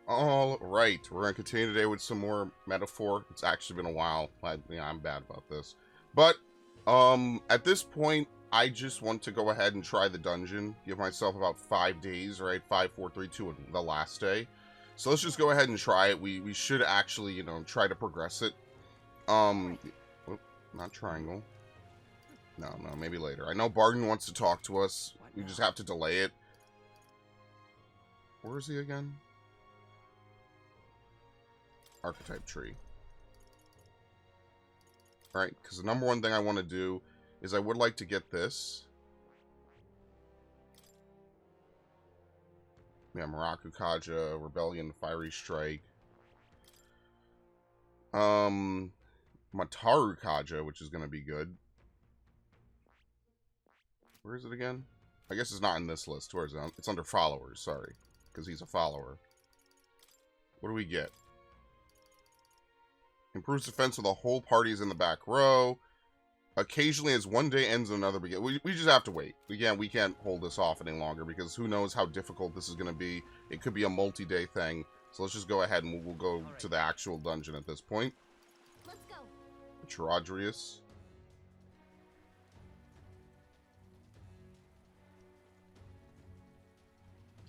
All right, we're gonna continue today with some more metaphor. It's actually been a while. I'm bad about this, but at this point, I just want to go ahead and try the dungeon. Give myself about 5 days, right? 5, 4, 3, 2, and the last day. So let's just go ahead and try it. We should actually, try to progress it. Whoop, not triangle. No, maybe later. I know Barden wants to talk to us. We just have to delay it. Where is he again? Archetype tree. Alright, because the number one thing I want to do is I would like to get this. Yeah, Maraku Kaja, Rebellion, Fiery Strike. Mataru Kaja, which is going to be good. Where is it again? I guess it's not in this list. Where is it? It's under followers, sorry. Because he's a follower. What do we get? Improves defense of the whole party is in the back row. Occasionally, as one day ends, another begins. We just have to wait. We can't hold this off any longer because who knows how difficult this is going to be. It could be a multi-day thing. So let's just go ahead and we'll go to the actual dungeon at this point. Let's go. Charadrius.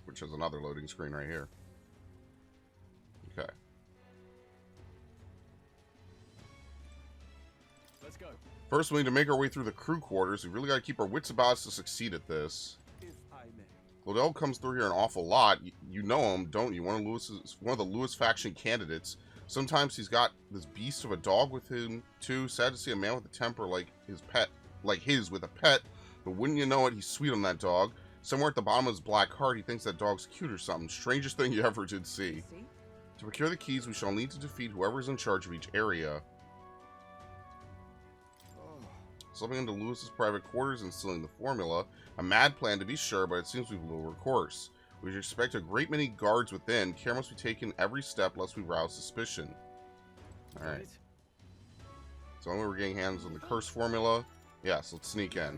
Which has another loading screen right here. Okay. Let's go. First, we need to make our way through the crew quarters. We really got to keep our wits about us to succeed at this. If I may. Lodell comes through here an awful lot. You know him, don't you? One of the Lewis faction candidates. Sometimes he's got this beast of a dog with him, too. Sad to see a man with a temper like his with a pet. But wouldn't you know it, he's sweet on that dog. Somewhere at the bottom of his black heart, he thinks that dog's cute or something. Strangest thing you ever did see. To procure the keys, we shall need to defeat whoever is in charge of each area. Slipping into Lewis's private quarters and stealing the formula. A mad plan to be sure, but it seems we've little recourse. We should expect a great many guards within. Care must be taken every step lest we rouse suspicion. Alright. So only we're getting hands on the curse formula. Yes, let's sneak in.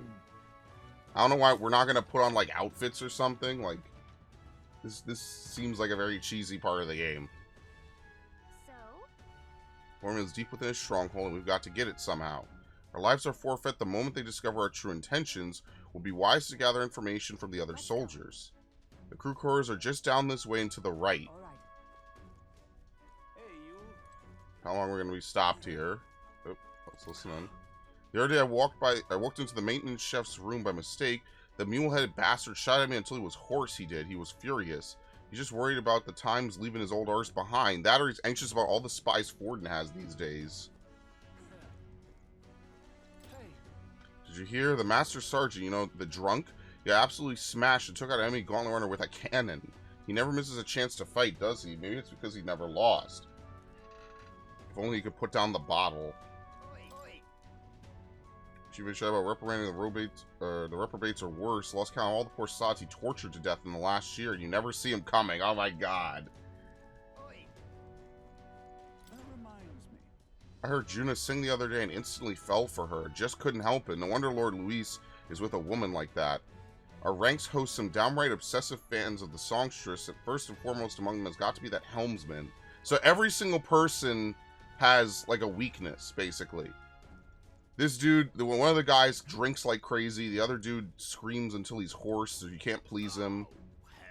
I don't know why we're not going to put on, like, outfits or something. Like, this seems like a very cheesy part of the game. So? Formula's deep within a stronghold, and we've got to get it somehow. Our lives are forfeit the moment they discover our true intentions. We'll be wise to gather information from the other soldiers. The crew quarters are just down this way and to the right. All right. Hey, you. How long are we going to be stopped here? Oh, let's listen in. The other day I walked into the maintenance chef's room by mistake. The mule-headed bastard shot at me until he was hoarse, he did. He was furious. He's just worried about the times leaving his old arse behind. That or he's anxious about all the spies Forden has these days. Did you hear? The Master Sergeant, you know, the drunk? He absolutely smashed and took out an enemy gauntlet runner with a cannon. He never misses a chance to fight, does he? Maybe it's because he never lost. If only he could put down the bottle. Chief of Shadow about reprimanding the reprobates are worse. Lost count of all the poor sods he tortured to death in the last year. You never see him coming. Oh my god. That reminds me. I heard Juna sing the other day and instantly fell for her. Just couldn't help it. No wonder Lord Luis is with a woman like that. Our ranks host some downright obsessive fans of the songstress, and first and foremost among them has got to be that helmsman. So every single person has, like, a weakness, basically. This dude, one of the guys drinks like crazy. The other dude screams until he's hoarse, so you can't please him.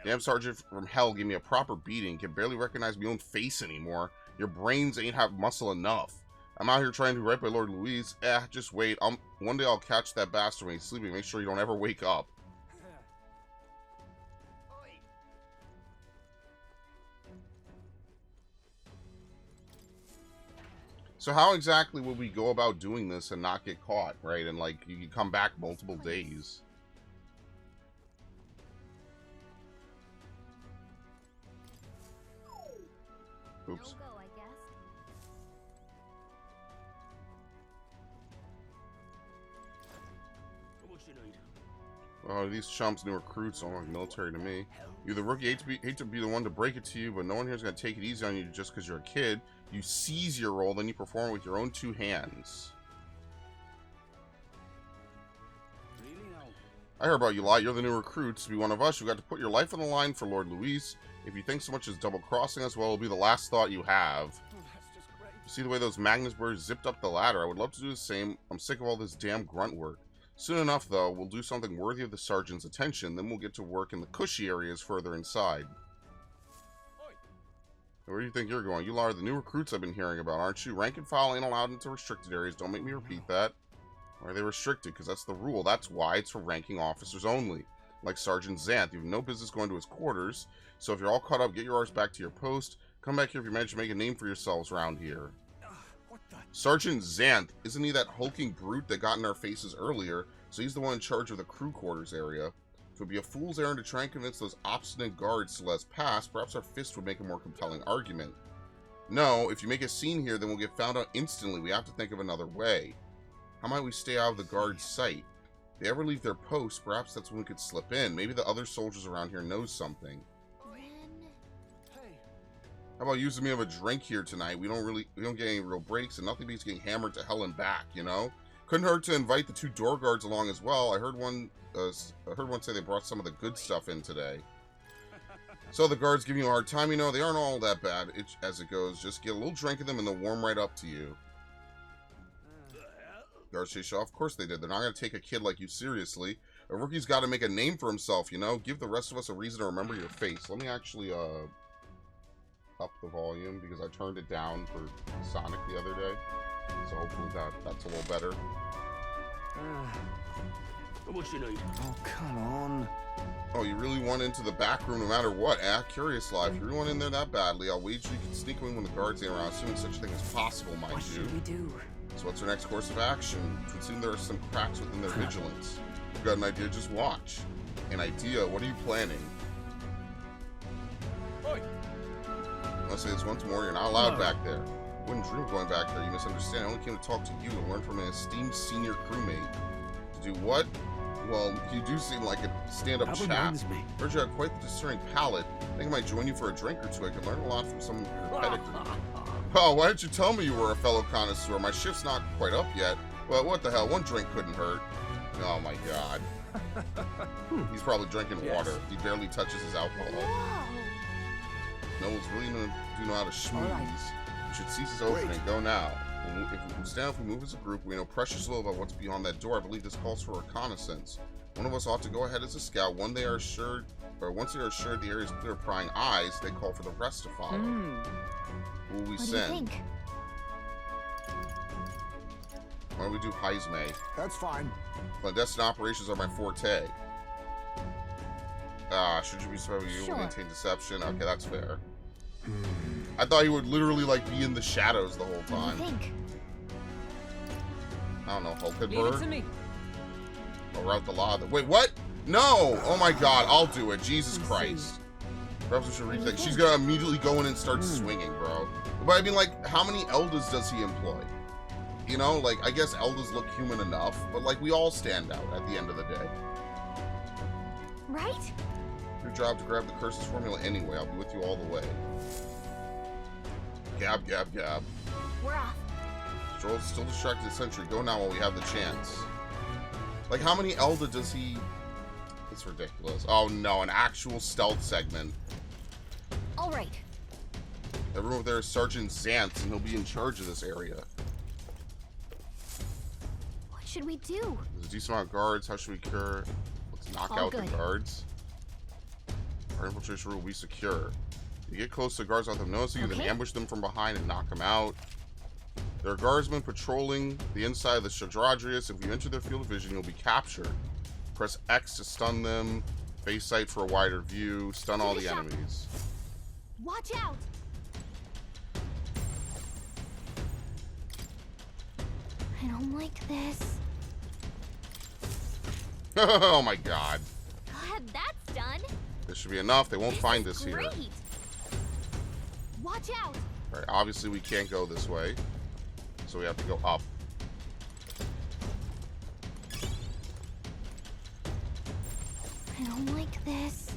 Damn Sergeant from Hell gave me a proper beating. Can barely recognize my own face anymore. Your brains ain't have muscle enough. I'm out here trying to do right by Lord Luis. Just wait. One day I'll catch that bastard when he's sleeping. Make sure you don't ever wake up. So how exactly would we go about doing this and not get caught, right? And, like, you can come back multiple days. Oops. No go, I guess. What you need? Oh, these chumps, new recruits, don't look like military to me. You're the rookie. Hate to be the one to break it to you, but no one here's gonna take it easy on you just because you're a kid. You seize your role, then you perform it with your own two hands. Really now? I heard about you a lot. You're the new recruits. To be one of us, you got to put your life on the line for Lord Luis. If you think so much as double-crossing us, well, it'll be the last thought you have. Oh, that's just great. You see the way those Magnus birds zipped up the ladder? I would love to do the same. I'm sick of all this damn grunt work. Soon enough, though, we'll do something worthy of the sergeant's attention, then we'll get to work in the cushy areas further inside. Oi. Where do you think you're going? You are the new recruits I've been hearing about, aren't you? Rank and file ain't allowed into restricted areas. Don't make me repeat that. Why are they restricted? Because that's the rule. That's why it's for ranking officers only. Like Sergeant Xanth, you have no business going to his quarters. So if you're all caught up, get your arse back to your post. Come back here if you manage to make a name for yourselves around here. What the? Sergeant Xanth, isn't he that hulking brute that got in our faces earlier? So he's the one in charge of the crew quarters area. If it would be a fool's errand to try and convince those obstinate guards to let us pass, perhaps our fist would make a more compelling argument. No, if you make a scene here, then we'll get found out instantly. We have to think of another way. How might we stay out of the guard's sight? If they ever leave their post, perhaps that's when we could slip in. Maybe the other soldiers around here know something. Hey. How about using me of a drink here tonight? We don't get any real breaks, and nothing beats getting hammered to hell and back, you know? Couldn't hurt to invite the 2 door guards along as well. I heard one say they brought some of the good stuff in today. So the guards giving you a hard time, you know, they aren't all that bad as it goes. Just get a little drink of them and they'll warm right up to you. Guards chase you off. Of course they did. They're not going to take a kid like you seriously. A rookie's got to make a name for himself, you know? Give the rest of us a reason to remember your face. Let me actually, up the volume because I turned it down for Sonic the other day. So hopefully that's a little better. What you need? Oh, come on. Oh, you really want into the back room no matter what? Curious Life. You really want in there that badly. I'll wager you can sneak in when the guards ain't around, assuming such a thing is possible, mind What you. should we do? So what's our next course of action? It would seem there are some cracks within their vigilance. You've got an idea, just watch. An idea? What are you planning? Oi. I'll say this once more, you're not allowed back there. I wouldn't dream of going back there, you misunderstand. I only came to talk to you and learn from an esteemed senior crewmate. To do what? Well, you do seem like a stand-up That chap. reminds me. Heard you have quite the discerning palate. I think I might join you for a drink or two. I could learn a lot from some of your pedigree. Oh, why didn't you tell me you were a fellow connoisseur? My shift's not quite up yet. Well, what the hell? One drink couldn't hurt. Oh my god. He's probably drinking water. He barely touches his alcohol. Noel's really do know how to schmooze. We should seize his opening. Go now. If we move as a group, we know precious little about what's beyond that door. I believe this calls for reconnaissance. One of us ought to go ahead as a scout. Once they are assured the area is clear of prying eyes, they call for the rest to follow. Who will we What do you send? think? Why don't we do Heisme? That's fine. Clandestine operations are my forte. Should you be so you Sure. maintain deception? Okay, that's fair. I thought he would literally like be in the shadows the whole What do time. you think? I don't know, Leave it to Hulkenberg? me. Or route the law. Wait, what? No! Oh my god, I'll do it. Jesus Christ. Perhaps we should rethink. She's gonna immediately go in and start swinging, bro. But I mean, like, how many Eldas does he employ? You know, like, I guess Eldas look human enough, but like, we all stand out at the end of the day. Right? Your job to grab the curse's formula anyway. I'll be with you all the way. Gab, gab, gab. We're off. Joel's still distracted at Sentry. Go now while we have the chance. Like, how many Elda does he... It's ridiculous. Oh no, an actual stealth segment. All right. Everyone over there is Sergeant Xanth, and he'll be in charge of this area. What should we do? There's a decent amount of guards. How should we cure? Let's knock All out the good. guards. Our infiltration route will be secure. You get close to the guards without them noticing you, then Okay. ambush them from behind and knock them out. There are guardsmen patrolling the inside of the Shadradrius. If you enter their field of vision, you'll be captured. Press X to stun them. Face sight for a wider view. Stun all Take the a shot. enemies. Watch out! I don't like this. Oh my god. God, that's done. This should be enough. They won't find is us here. great. Watch out! Alright, obviously we can't go this way. So we have to go up. I don't like this.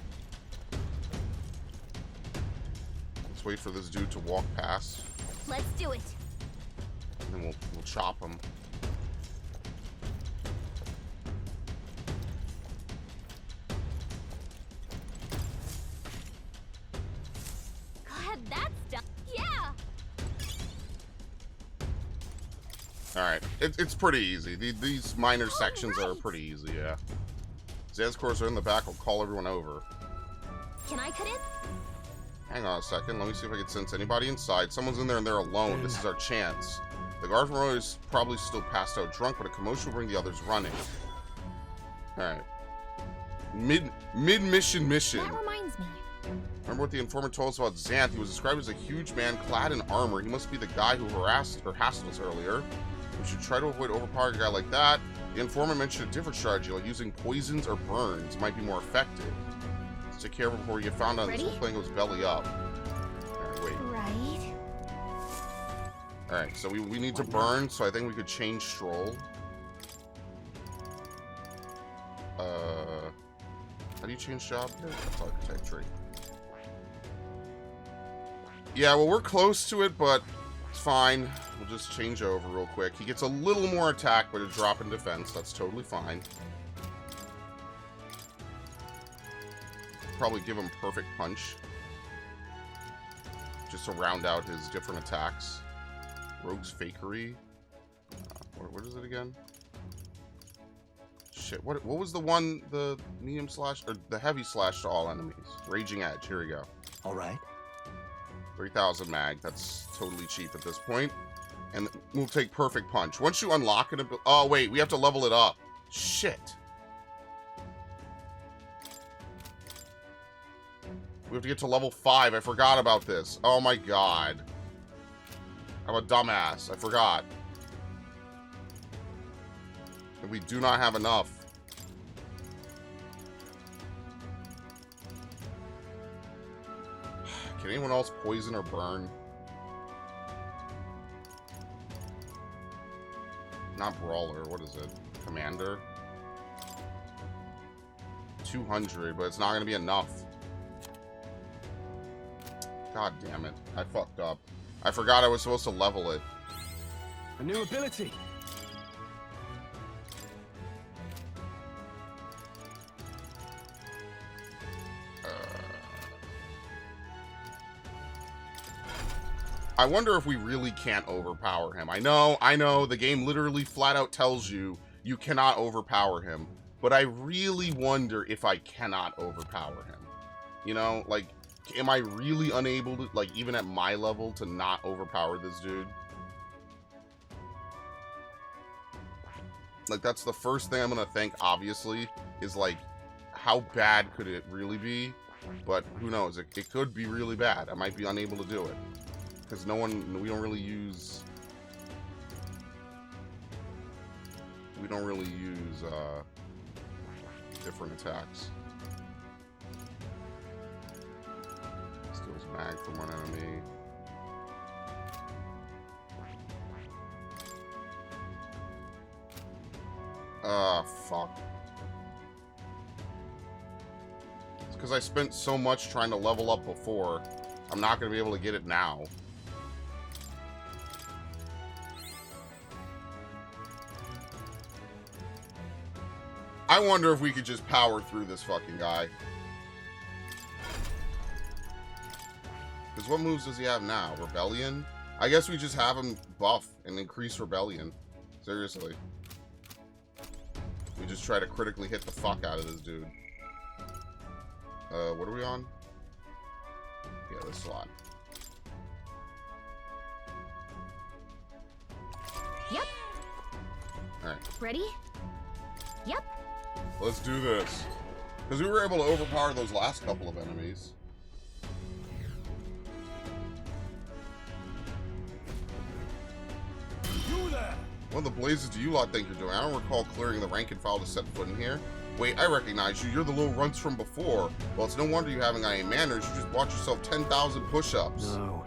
Let's wait for this dude to walk past. Let's do it. And then we'll chop him. Alright, it's pretty easy. These minor sections are pretty easy, yeah. Zan's course are in the back. We'll call everyone over. Can I cut in? Hang on a second. Let me see if I can sense anybody inside. Someone's in there and they're alone. This is our chance. The guard from earlier is probably still passed out drunk, but a commotion will bring the others running. Alright. Mid-mission mission. That reminds me. Remember what the informant told us about Xanth? He was described as a huge man clad in armor. He must be the guy who harassed or hassled us earlier. We should try to avoid overpowering a guy like that. The informant mentioned a different strategy, like using poisons or burns might be more effective. Let's take care of it before we get found out. This whole thing goes belly up. Alright, wait. Right. Alright, so we need to burn, so I think we could change Stroll. How do you change job? That's architecture. Yeah, well, we're close to it, but it's fine. We'll just change over real quick. He gets a little more attack, but a drop in defense. That's totally fine. Probably give him perfect punch. Just to round out his different attacks. Rogue's fakery. What is it again? Shit, what was the one, the medium slash, or the heavy slash to all enemies? Raging Edge, here we go. Alright. 3,000 mag, that's totally cheap at this point. And we'll take perfect punch. Once you unlock it, oh wait, we have to level it up. Shit. We have to get to level 5, I forgot about this. Oh my god. I'm a dumbass, I forgot. And we do not have enough. Can anyone else poison or burn? Not Brawler, what is it? Commander? 200, but it's not gonna be enough. God damn it. I fucked up. I forgot I was supposed to level it. A new ability. I wonder if we really can't overpower him. I know, the game literally flat out tells you you cannot overpower him. But I really wonder if I cannot overpower him. You know, like, am I really unable to, like, even at my level, to not overpower this dude? Like, that's the first thing I'm gonna think, obviously, is, like, how bad could it really be? But who knows, it could be really bad. I might be unable to do it. Because we don't really use different attacks. Steals mag from one enemy. Fuck. It's because I spent so much trying to level up before. I'm not going to be able to get it now. I wonder if we could just power through this fucking guy. Because what moves does he have now? Rebellion? I guess we just have him buff and increase Rebellion. Seriously. We just try to critically hit the fuck out of this dude. What are we on? Yeah, this slot. Yep. Alright. Ready? Yep. Let's do this. Because we were able to overpower those last couple of enemies. You there. What the blazes do you lot think you're doing? I don't recall clearing the rank and file to set foot in here. Wait, I recognize you. You're the little runts from before. Well, it's no wonder you haven't got any manners. You just bought yourself 10,000 push-ups. No.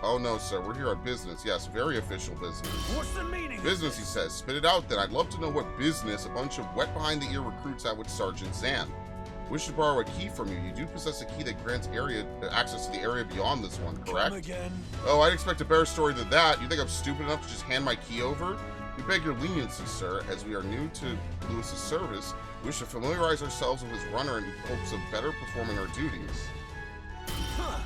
Oh, no, sir. We're here on business. Yes, very official business. What's the meaning? Business, he says. Spit it out, then. I'd love to know what business a bunch of wet-behind-the-ear recruits have with Sergeant Zan. Wish to borrow a key from you. You do possess a key that grants access to the area beyond this one, correct? Come again? Oh, I'd expect a better story than that. You think I'm stupid enough to just hand my key over? We beg your leniency, sir, as we are new to Lewis's service. We wish to familiarize ourselves with his runner in hopes of better performing our duties. Huh.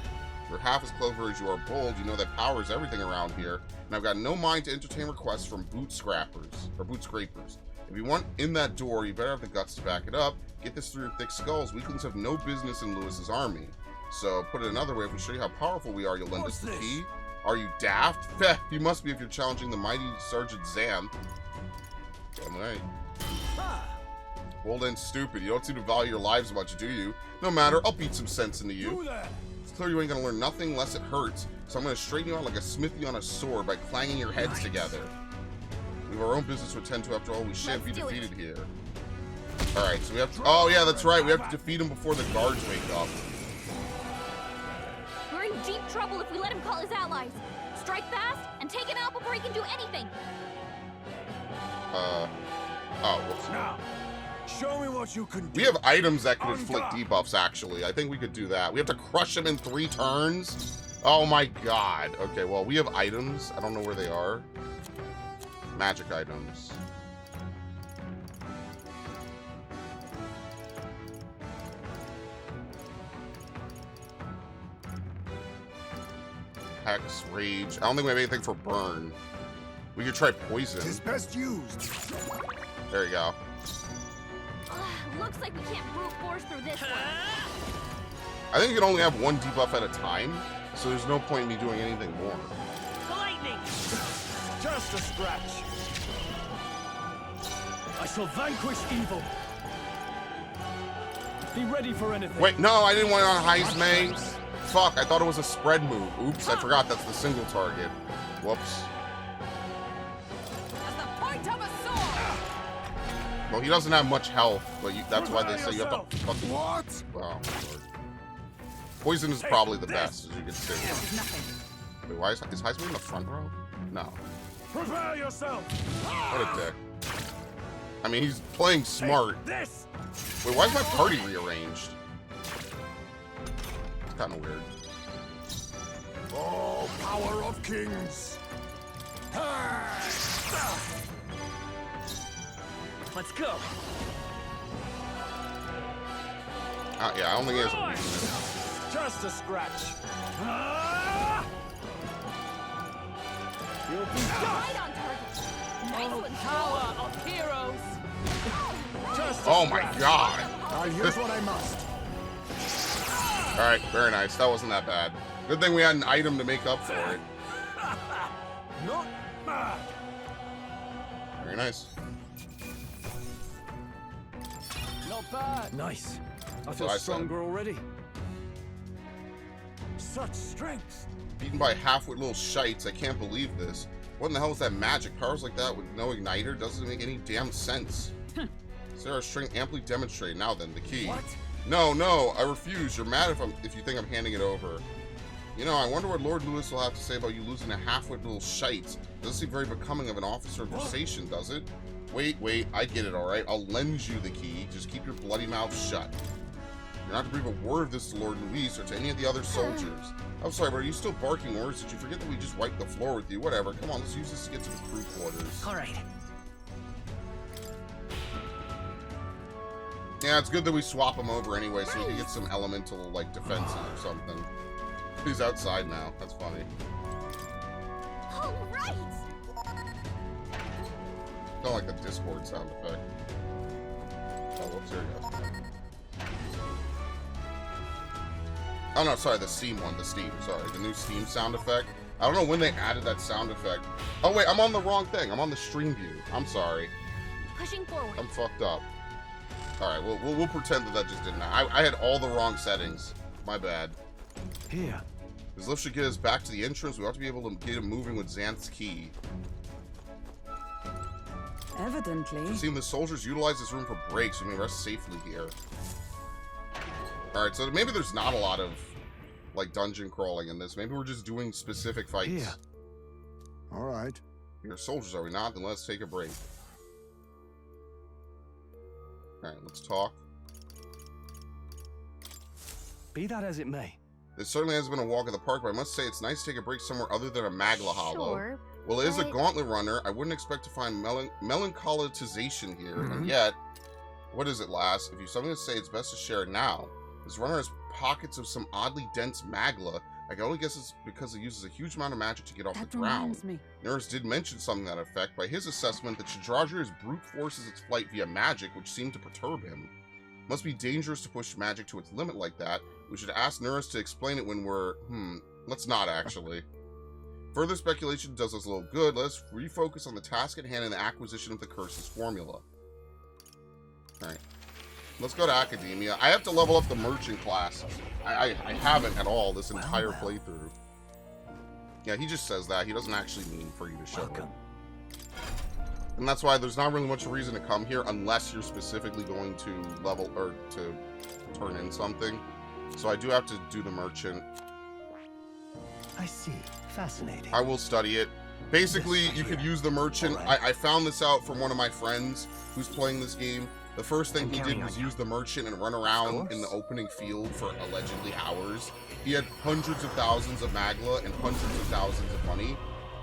you're half as clever as you are bold, you know that power is everything around here, and I've got no mind to entertain requests from boot scrapers, or boot scrapers. If you want in that door, you better have the guts to back it up. Get this through your thick skulls. Weaklings have no business in Lewis's army. So, put it another way, if we show you how powerful we are, you'll lend us the key. Are you daft? Feh, you must be if you're challenging the mighty Sergeant Zam. Damn right. Old and stupid. You don't seem to value your lives much, do you? No matter, I'll beat some sense into you. It's clear you ain't gonna learn nothing unless it hurts, so I'm gonna straighten you out like a smithy on a sword by clanging your heads together. We have our own business to attend to after all. We shan't be defeated here. Alright, so we have to... Oh, yeah, that's right. We have to defeat him before the guards wake up. We're in deep trouble if we let him call his allies. Strike fast and take him out before he can do anything. Oh, whoops. Now, show me what you can do. We have items that can inflict debuffs, actually. I think we could do that. We have to crush him in 3 turns? Oh my god. Okay, well, we have items. I don't know where they are. Magic items. Hex, Rage. I don't think we have anything for Burn. We could try Poison. Tis best used. There you go. Looks like we can't brute force through this one. I think you can only have 1 debuff at a time, so there's no point in me doing anything more. Lightning! Just a scratch. I shall vanquish evil. Be ready for anything. Wait, no, I didn't want it on Heisme. Fuck, I thought it was a spread move. Oops, I forgot that's the single target. Whoops. As the point of a sword. Well, he doesn't have much health, but that's why they say you have to fucking... What? Wow. Poison is probably the best, as you can see. Wait, why is Heisman in the front row? No. Prepare yourself. What a dick. I mean, he's playing smart. This. Wait, why is my party rearranged? It's kind of weird. Oh, power of kings. Let's go. Yeah, I don't think he has a weakness. Just a scratch. You'll be Right on target. Nice one, power of heroes. Just a Oh my scratch. god. I'll use what I must. Alright, very nice. That wasn't that bad. Good thing we had an item to make up for it. Not bad. Very nice. Not bad. Nice. I feel what I said. stronger already. Such strength. Beaten by half-wit little shites. I can't believe this. What in the hell is that magic? Powers like that with no igniter doesn't make any damn sense. Sarah's strength amply demonstrated. Now then, the key. What? No, no, I refuse. You're mad if you think I'm handing it over. You know, I wonder what Lord Lewis will have to say about you losing a half-wit little shite. Doesn't seem very becoming of an officer of your station, does it? Wait, I get it, alright? I'll lend you the key. Just keep your bloody mouth shut. You're not to breathe a word of this to Lord Luis or to any of the other soldiers. I'm sorry, but are you still barking orders? Did you forget that we just wiped the floor with you? Whatever. Come on, let's use this to get to the crew quarters. All right. Yeah, it's good that we swap him over anyway, so we can get some elemental, like, defenses or something. He's outside now. That's funny. All right. Kind of like the Discord sound effect. Oh, whoops, here we go. Oh, no, sorry, the Steam one. The Steam, sorry. The new Steam sound effect. I don't know when they added that sound effect. Oh, wait, I'm on the wrong thing. I'm on the stream view. I'm sorry. Pushing forward. I'm fucked up. Alright, we'll pretend that just didn't happen. I had all the wrong settings. My bad. Here. This lift should get us back to the entrance. We ought to be able to get him moving with Xanth's key. Evidently. It seems the soldiers utilize this room for breaks. We may rest safely here. Alright, so maybe there's not a lot of, like, dungeon crawling in this. Maybe we're just doing specific fights. Here. All right. We're soldiers, are we not? Then let's take a break. Alright, let's talk. Be that as it may. This certainly hasn't been a walk in the park, but I must say it's nice to take a break somewhere other than a Magla Hollow. Sure. Well, it is a but- gauntlet runner. I wouldn't expect to find melancholicization here, and yet, what is it, lass? If you've something to say, it's best to share it now. This runner has pockets of some oddly dense magla. I can only guess it's because it uses a huge amount of magic to get off That the ground. reminds me. Nurse did mention something to that effect. By his assessment, the Chandradra's brute forces its flight via magic, which seemed to perturb him. Must be dangerous to push magic to its limit like that. We should ask Nurse to explain it when we're... let's not, actually. Further speculation does us a little good. Let's refocus on the task at hand and the acquisition of the curse's formula. Alright. Let's go to Academia. I have to level up the merchant class. I haven't at all this entire playthrough. Yeah, he just says that. He doesn't actually mean for you to show it. And that's why there's not really much reason to come here unless you're specifically going to level or to turn in something. So I do have to do the merchant. I see. Fascinating. I will study it. Basically, you could use the merchant. I found this out from one of my friends who's playing this game. The first thing he did was use the merchant and run around in the opening field for allegedly hours. He had hundreds of thousands of magla and hundreds of thousands of money.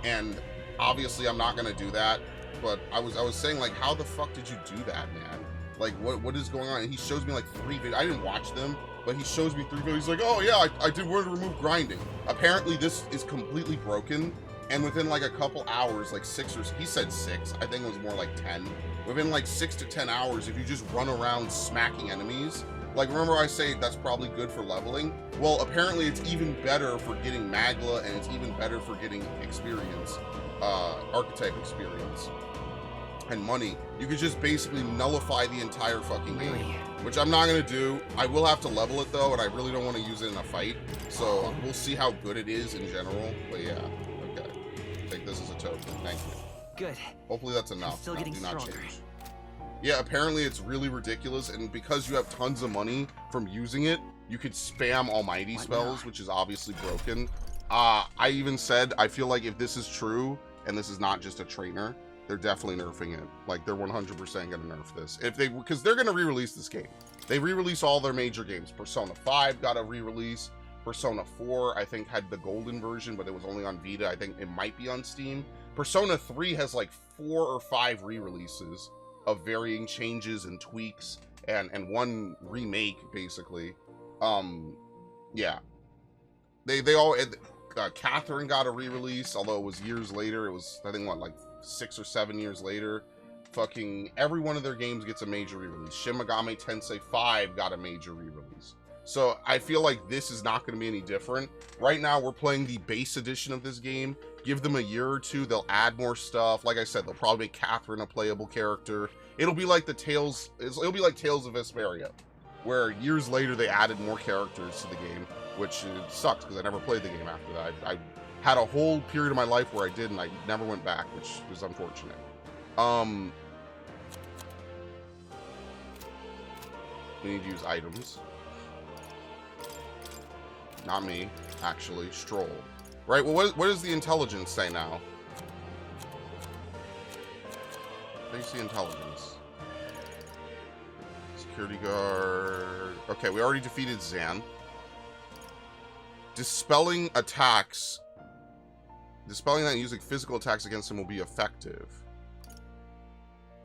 And obviously I'm not gonna do that. But I was saying, like, how the fuck did you do that, man? Like, what is going on? And he shows me like 3 videos. I didn't watch them, but he shows me 3 videos. He's like, oh yeah, I did word to remove grinding. Apparently this is completely broken. And within like a couple hours, like 6 or he said 6, I think it was more like 10. Within like 6 to 10 hours, if you just run around smacking enemies, like remember I say that's probably good for leveling? Well, apparently it's even better for getting magla and it's even better for getting experience, archetype experience and money. You could just basically nullify the entire fucking game, which I'm not gonna do. I will have to level it though, and I really don't want to use it in a fight. So we'll see how good it is in general. But yeah, okay. Take this as a token. Thank you. Good. Hopefully that's enough. Still getting do not stronger. change. Yeah, apparently it's really ridiculous, and because you have tons of money from using it, you could spam almighty spells, which is obviously broken. I even said I feel like if this is true and this is not just a trainer, they're definitely nerfing it. Like they're 100% gonna nerf this if they, because they're gonna re-release this game. They re-release all their major games. Persona 5 got a re-release. Persona 4 I think had the golden version, but it was only on Vita. I think it might be on Steam. Persona 3 has like 4 or 5 re-releases of varying changes and tweaks and one remake basically. Yeah, they all Catherine got a re-release, although it was years later. It was, I think, what, like 6 or 7 years later. Fucking every one of their games gets a major re-release. Shin Megami Tensei 5 got a major re-release. So I feel like this is not going to be any different. Right now we're playing the base edition of this game. Give them a year or two, they'll add more stuff. Like I said, they'll probably make Catherine a playable character. It'll be like it'll be like Tales of Vesperia, where years later they added more characters to the game, which sucks because I never played the game after that. I had a whole period of my life where I did, and I never went back, which was unfortunate. We need to use items. Not me, actually. Stroll. Right, well, what does the intelligence say now? Basic intelligence. Security guard. Okay, we already defeated Zan. Dispelling attacks. Dispelling that and using physical attacks against him will be effective.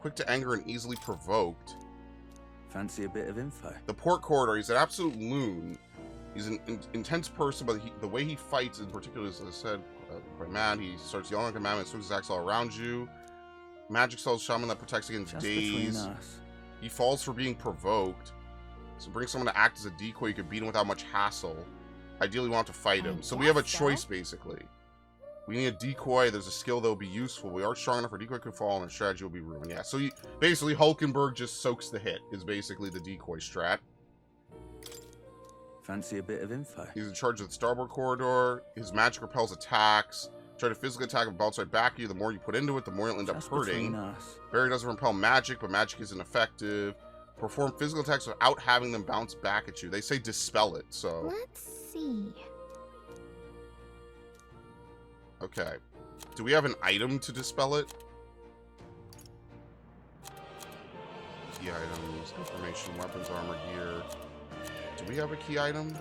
Quick to anger and easily provoked. Fancy a bit of info? The port corridor. He's an absolute loon. He's an intense person, but the way he fights in particular, as I said, quite mad. He starts yelling at commandments, swings his axe all around you. Magic spells shaman that protects against Just daze. He falls for being provoked. So bring someone to act as a decoy. You could beat him without much hassle. Ideally, we want to fight him. So we have a choice, basically. We need a decoy. There's a skill that will be useful. We are strong enough. Our decoy could fall, and our strategy will be ruined. Yeah, so basically, Hulkenberg just soaks the hit, is basically the decoy strat. Fancy a bit of info? He's in charge of the starboard corridor. His magic repels attacks. Try to physically attack and bounce right back at you. The more you put into it, the more you'll end up hurting. Barrier doesn't repel magic, but magic isn't effective. Perform physical attacks without having them bounce back at you. They say dispel it, so... Let's see. Okay. Do we have an item to dispel it? Key items, information, weapons, armor, gear. Do we have a key item?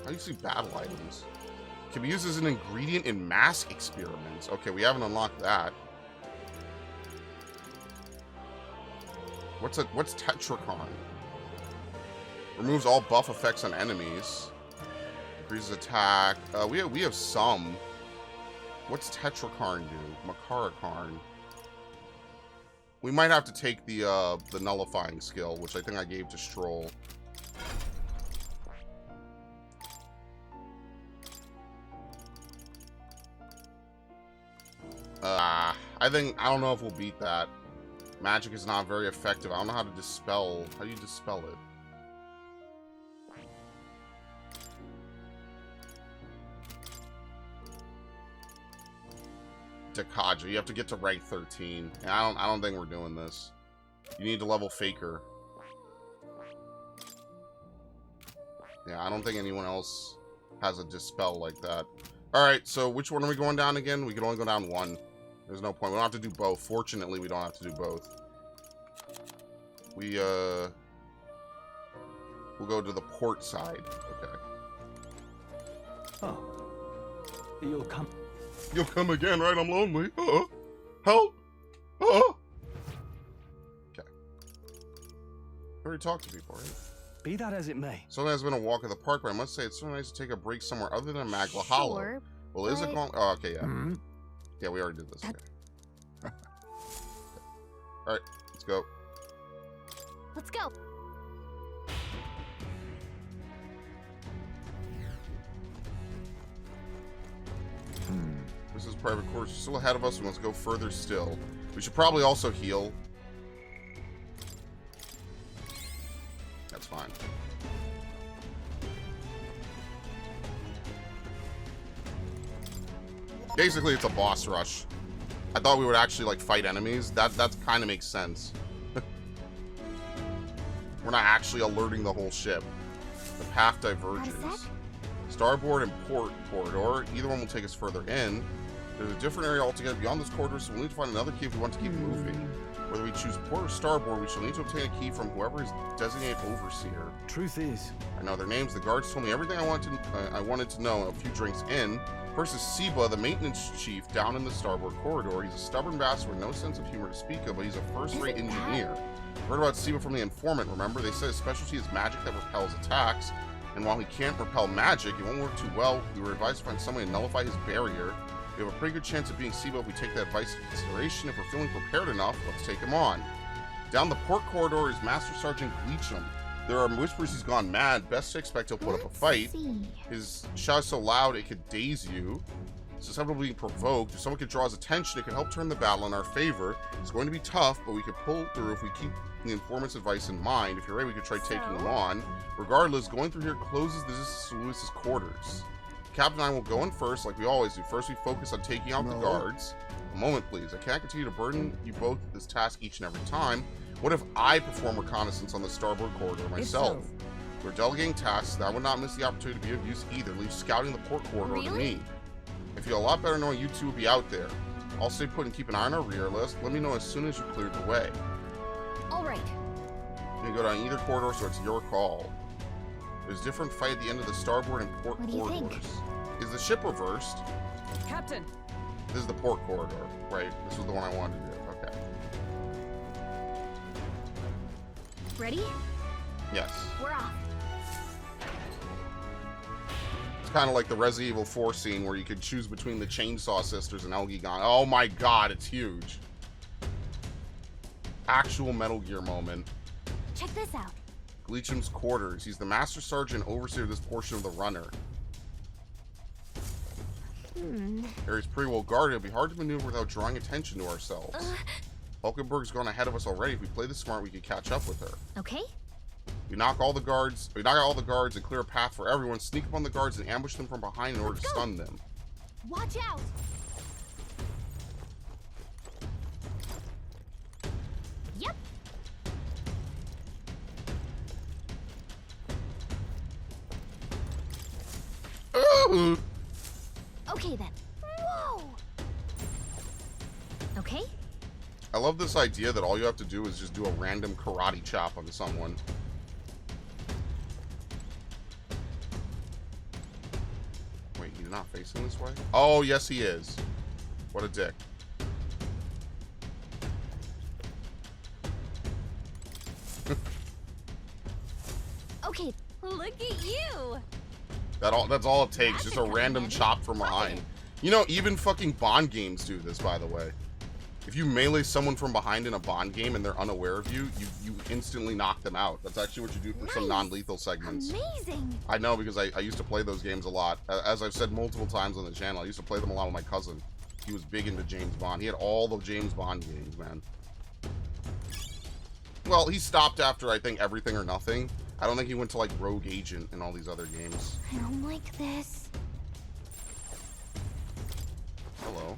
How do you see battle items? Can be used as an ingredient in mask experiments. Okay, we haven't unlocked that. What's Tetracon? Removes all buff effects on enemies. Increases attack. We have some. What's Tetracarn do? Makaracarn. We might have to take the nullifying skill, which I think I gave to Stroll. I don't know if we'll beat that. Magic is not very effective. I don't know how to dispel. How do you dispel it? Dekaja. You have to get to rank 13. And I don't think we're doing this. You need to level Faker. Yeah, I don't think anyone else has a dispel like that. Alright, so which one are we going down again? We can only go down one. There's no point. We don't have to do both. Fortunately, we don't have to do both. We'll go to the port side. Okay. Oh. You'll come. You'll come again, right? I'm lonely. Help! Okay. I already talked to people, right? Be that as it may. Something has been a walk at the park, but I must say it's so nice to take a break somewhere other than Magla Hollow. Sure, Well, is it going? Oh, okay, yeah. Hmm? Yeah, we already did this. Okay. Alright, let's go. let's go. This is private quarters. You're still ahead of us. We must go further still. We should probably also heal. That's fine. Basically, it's a boss rush. I thought we would actually like fight enemies. That kind of makes sense. We're not actually alerting the whole ship. The path diverges. Starboard and port corridor. Either one will take us further in. There's a different area altogether beyond this corridor, so we'll need to find another key if we want to keep moving. Whether we choose port or starboard, we shall need to obtain a key from whoever is designated overseer. Truth is, I know their names. The guards told me everything I wanted to know a few drinks in. First is Seba, the maintenance chief, down in the starboard corridor. He's a stubborn bastard with no sense of humor to speak of, but he's a first-rate engineer. Heard about Seba from the informant, remember? They said his specialty is magic that repels attacks, and while he can't repel magic, it won't work too well. We were advised to find some way to nullify his barrier. We have a pretty good chance of being Seba if we take that advice into consideration. If we're feeling prepared enough, let's take him on. Down the port corridor is Master Sergeant Gleecham. There are whispers he's gone mad. Best to expect he'll put up a fight. His shout is so loud it could daze you. Susceptible to being provoked. If someone could draw his attention, it could help turn the battle in our favor. It's going to be tough, but we could pull through if we keep the informant's advice in mind. If you're ready, we could try taking him on. Regardless, going through here closes the distance to Lewis's quarters. Captain and I will go in first, like we always do. First, we focus on taking out the guards. A moment, please. I can't continue to burden you both with this task each and every time. What if I perform reconnaissance on the starboard corridor myself? We're delegating tasks. That would not miss the opportunity to be of use either. Leave scouting the port corridor to me. I feel a lot better knowing you two will be out there. I'll stay put and keep an eye on our rear list. Let me know as soon as you cleared the way. All right. You can go down either corridor, so it's your call. There's a different fight at the end of the starboard and port corridors. Is the ship reversed? Captain. This is the port corridor, right? This was the one I wanted to do. Okay. Ready? Yes. We're off. It's kind of like the Resident Evil 4 scene where you could choose between the Chainsaw Sisters and Elgigan. Oh my god, it's huge. Actual Metal Gear moment. Check this out. Gleecham's quarters. He's the Master Sergeant overseer of this portion of the runner. Area's pretty well guarded. It'll be hard to maneuver without drawing attention to ourselves. Hulkenberg's gone ahead of us already. If we play this smart, we can catch up with her. Okay. We knock out all the guards and clear a path for everyone. Sneak up on the guards and ambush them from behind in order to stun them. Watch out. Yep. Okay then. Whoa. Okay. I love this idea that all you have to do is just do a random karate chop on someone. Wait, he's not facing this way? Oh, yes he is. What a dick. Okay, look at you. That's all it takes, That's just a a random comment. chop from behind. You know, even fucking Bond games do this, by the way. If you melee someone from behind in a Bond game and they're unaware of you, you instantly knock them out. That's actually what you do for some Nice. non-lethal segments. Amazing. I know, because I used to play those games a lot. As I've said multiple times on the channel, I used to play them a lot with my cousin. He was big into James Bond. He had all the James Bond games, man. Well, he stopped after, I think, Everything or Nothing. I don't think he went to, like, Rogue Agent and all these other games. I don't like this. Hello.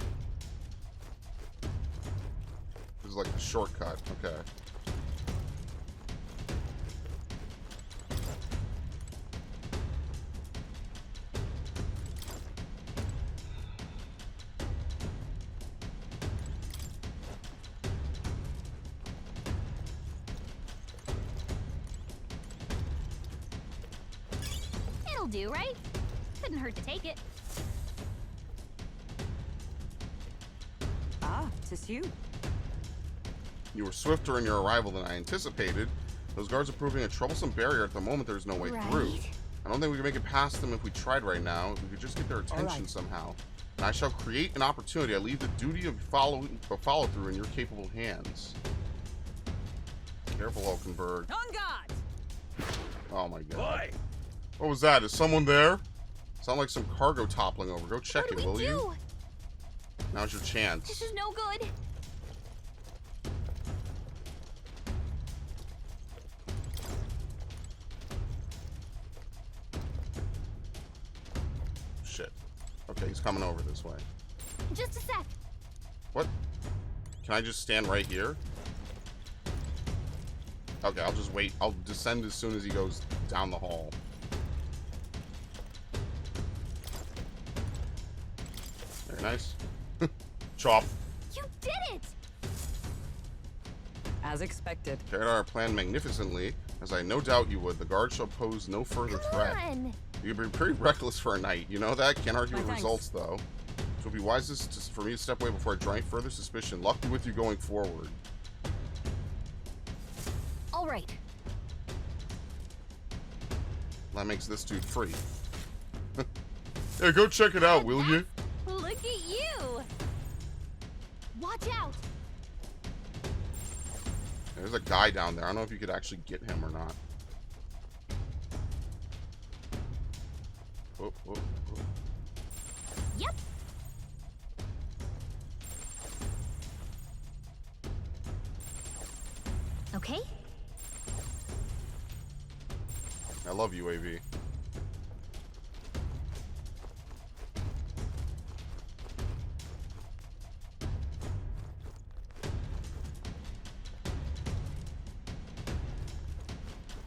This is like a shortcut. Okay. It'll do, right? Couldn't hurt to take it. Ah, 'tis you. You were swifter in your arrival than I anticipated. Those guards are proving a troublesome barrier. At the moment, there's no way through. Right. I don't think we can make it past them if we tried right now. If we could just get their attention right. somehow. And I shall create an opportunity. I leave the duty of follow through in your capable hands. Careful, Hulkenberg. On guard! Oh my god. Boy! What was that? Is someone there? Sound like some cargo toppling over. Go check What it, do we will do? you? Now's your This chance. is no good. Shit. Okay, he's coming over this way. Just a sec. What? Can I just stand right here? Okay, I'll just wait. I'll descend as soon as he goes down the hall. Very nice. Chop. You did it! As expected. Carried out our plan magnificently, as I no doubt you would. The guard shall pose no further Come threat. on! You'd be pretty reckless for a knight. You know that? Can't argue My with thanks. results, though. So it'd be wisest for me to step away before I draw any further suspicion. Luck be with you going forward. All right. That makes this dude free. Yeah, go check it out, will you? Look at you! Watch out! There's a guy down there. I don't know if you could actually get him or not. Oh, oh, oh. Yep. Okay. I love UAV.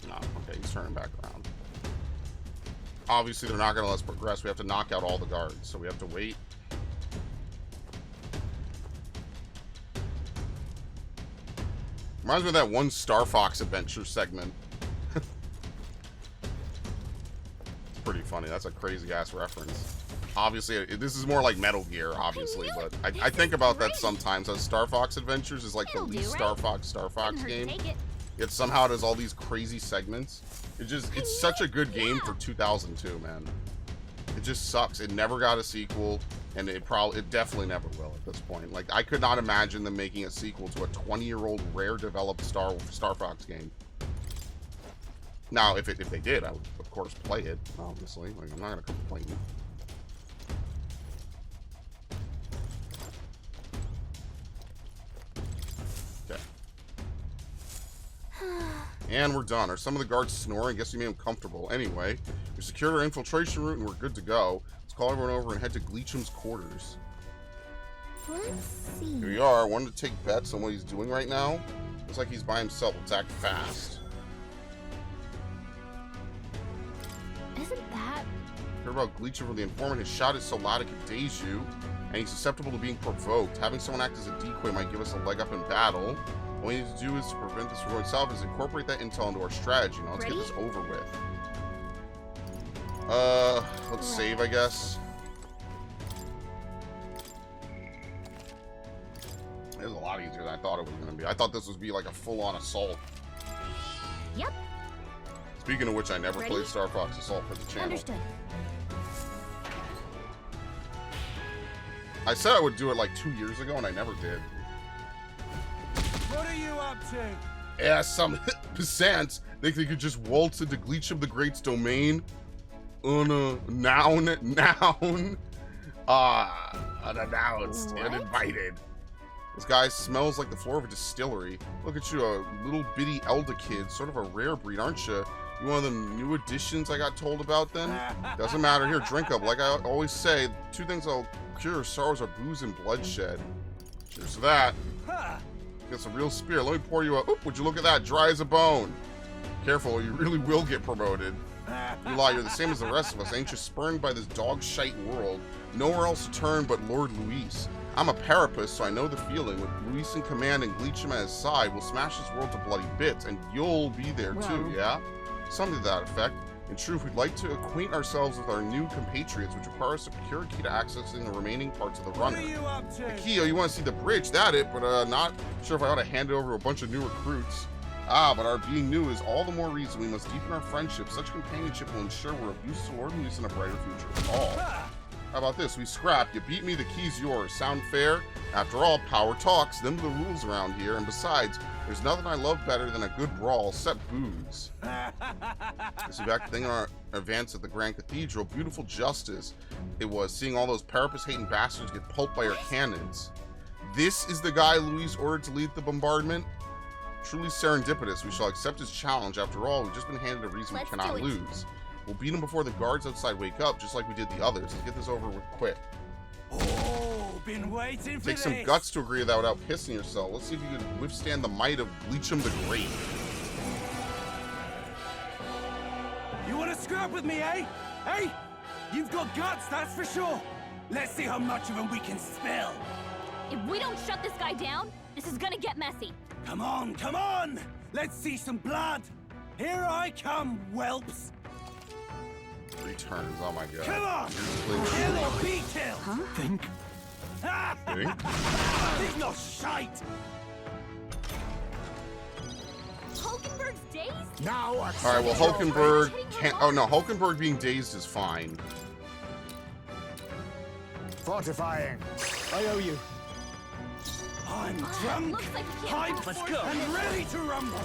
No, okay, he's turning back around. Obviously, they're not going to let us progress. We have to knock out all the guards, so we have to wait. Reminds me of that one Star Fox adventure segment. It's pretty funny. That's a crazy-ass reference. Obviously, this is more like Metal Gear, obviously, knew but it. I This think is about that great. sometimes. As Star Fox Adventures is like It'll the do, least right? Star Fox Couldn't hurt game. to take it. Yet somehow it has all these crazy segments. It's such a good game Yeah. for 2002, man. It just sucks. It never got a sequel, and it definitely never will at this point. Like, I could not imagine them making a sequel to a 20-year-old rare developed Star Fox game. Now, if they did, I would of course play it. Obviously, like, I'm not gonna complain. Okay. And we're done. Are some of the guards snoring? Guess you made them comfortable. Anyway, we secured our infiltration route and we're good to go. Let's call everyone over and head to Gleacham's quarters. Let's see. Here we are. Wanted to take bets on what he's doing right now. Looks like he's by himself. Let's act fast. Isn't that? Heard about Gleacham from the informant. His shot is so loud it can daze you, and he's susceptible to being provoked. Having someone act as a decoy might give us a leg up in battle. All we need to do is to prevent this from going south is incorporate that intel into our strategy. Now let's get Ready? this over with. Let's save, I guess. It was a lot easier than I thought it was going to be. I thought this would be like a full-on assault. Yep. Speaking of which, I never Ready? played Star Fox Assault for the channel. Understood. I said I would do it like 2 years ago, and I never did. What are you up to? Yeah, some peasants think they could just waltz into Gleecham the Great's domain unannounced and invited. This guy smells like the floor of a distillery. Look at you, a little bitty elder kid, sort of a rare breed, aren't you? You one of them new additions I got told about then? Doesn't matter. Here, drink up. Like I always say, 2 things that'll cure sorrows are booze and bloodshed. Cheers to that. Get some real spear. Let me pour you a... Oop, would you look at that? Dry as a bone. Careful, or you really will get promoted. You lie, you're the same as the rest of us, ain't you? Spurned by this dog shite world. Nowhere else to turn but Lord Luis. I'm a parapus, so I know the feeling. With Luis in command and Gleecham at his side, we'll smash this world to bloody bits, and you'll be there too, yeah? Something to that effect. In truth, we'd like to acquaint ourselves with our new compatriots, which require us to procure a key to accessing the remaining parts of the runner. What are you up to? The key, oh, you want to see the bridge, that it, but not sure if I ought to hand it over to a bunch of new recruits. Ah, but our being new is all the more reason we must deepen our friendship. Such companionship will ensure we're of use to Lord Luis and a brighter future for all. How about this? We scrap. You beat me, the key's yours. Sound fair? After all, power talks. Them are the rules around here. And besides, there's nothing I love better than a good brawl, except booze. This is back to thing on our advance at the Grand Cathedral. Beautiful justice. It was seeing all those parapus-hating bastards get pulped by our cannons. This is the guy Luis ordered to lead the bombardment? Truly serendipitous. We shall accept his challenge. After all, we've just been handed a reason we cannot lose. We'll beat him before the guards outside wake up, just like we did the others. Let's get this over with quick. Oh, been waiting for Take this. some guts to agree to that without pissing yourself. Let's see if you can withstand the might of Gleecham the Great. You want to scrap with me, eh? Hey, you've got guts, that's for sure. Let's see how much of them we can spill. If we don't shut this guy down, this is gonna get messy. Come on, come on. Let's see some blood. Here I come, whelps. Returns, oh my god. Come on. Please. Kill or be killed. Huh? Think. Think? He's not shite. Hulkenberg's dazed? Now Alright, well, Hulkenberg can't... Oh, no, Hulkenberg being dazed is fine. fortifying. I owe you. I'm drunk. Looks like we can't I'm Let's go. and ready to rumble.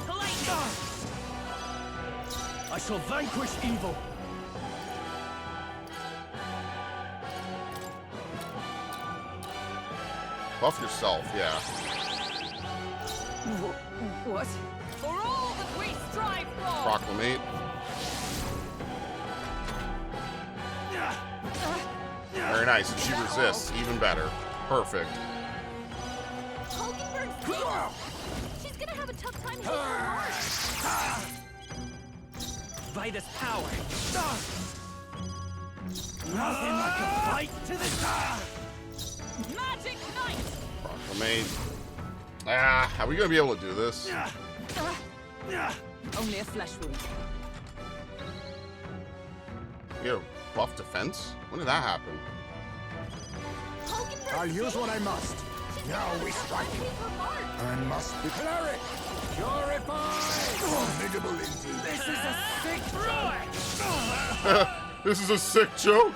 I shall vanquish evil. Buff yourself, yeah. What? For all that we strive for! Proclamate. Very nice, and she resists, even better. Perfect. Hulkenberg's dazed! She's gonna have a tough time hitting her mark! By this power. Nothing like a fight to the death. Magic Knight! Proclamate. Ah, are we gonna be able to do this? Only a flesh wound. You have buff defense? When did that happen? Hulkenberg's I'll use what I dazed. must. She's Now gonna we have a strike. tough time hitting her mark. I must be cleric. Purified. Formidable indeed. This is a sick droid. This is a sick joke.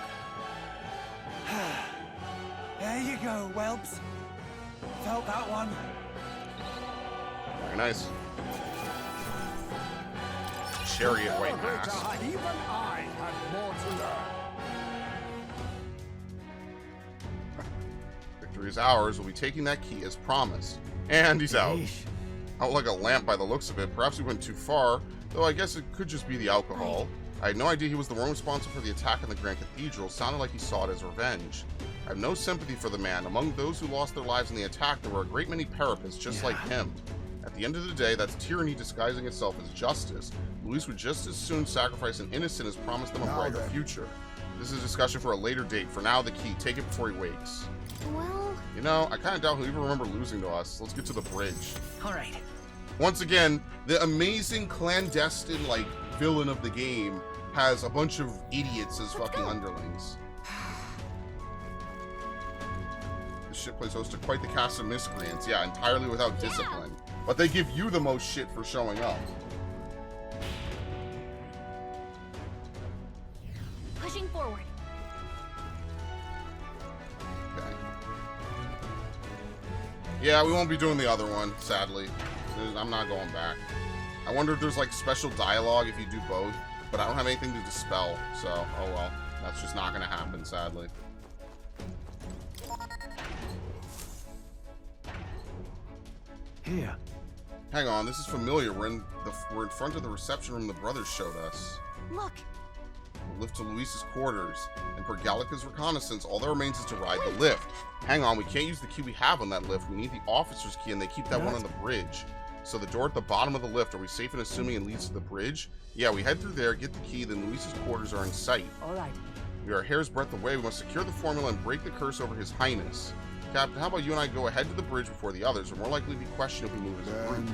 There you go, whelps. Felt that one. Very nice. Chariot white mask. Even I have more to learn. Victory is ours. We'll be taking that key as promised. And he's out. Out like a lamp by the looks of it. Perhaps we went too far, though I guess it could just be the alcohol. I had no idea he was the one responsible for the attack on the Grand Cathedral. Sounded like he saw it as revenge. I have no sympathy for the man. Among those who lost their lives in the attack, there were a great many parapets just like him. At the end of the day, that's tyranny disguising itself as justice. Luis would just as soon sacrifice an innocent as promise them a Now brighter then. future. This is a discussion for a later date. For now, the key. Take it before he wakes. Well, You know, I kind of doubt he'll even remember losing to us. Let's get to the bridge. All right. Once again, the amazing clandestine, like, villain of the game has a bunch of idiots as fucking underlings. This shit plays host to quite the cast of miscreants. Yeah, entirely without discipline. But they give you the most shit for showing up. Charging forward. Okay. Yeah, we won't be doing the other one, sadly. I'm not going back. I wonder if there's like special dialogue if you do both, but I don't have anything to dispel, so oh well. That's just not gonna happen, sadly. Here. Hang on, this is familiar. We're in front of the reception room the brothers showed us. Look. We'll lift to Luis's quarters, and per Gallica's reconnaissance, all that remains is to ride the lift. Hang on, we can't use the key we have on that lift. We need the officer's key, and they keep that one on the bridge. So the door at the bottom of the lift, are we safe in assuming it leads to the bridge? Yeah, we head through there, get the key, then Luis's quarters are in sight. All right. We are a hair's breadth away. We must secure the formula and break the curse over His Highness. Captain, how about you and I go ahead to the bridge before the others? We're more likely to be questioned if we move as a group.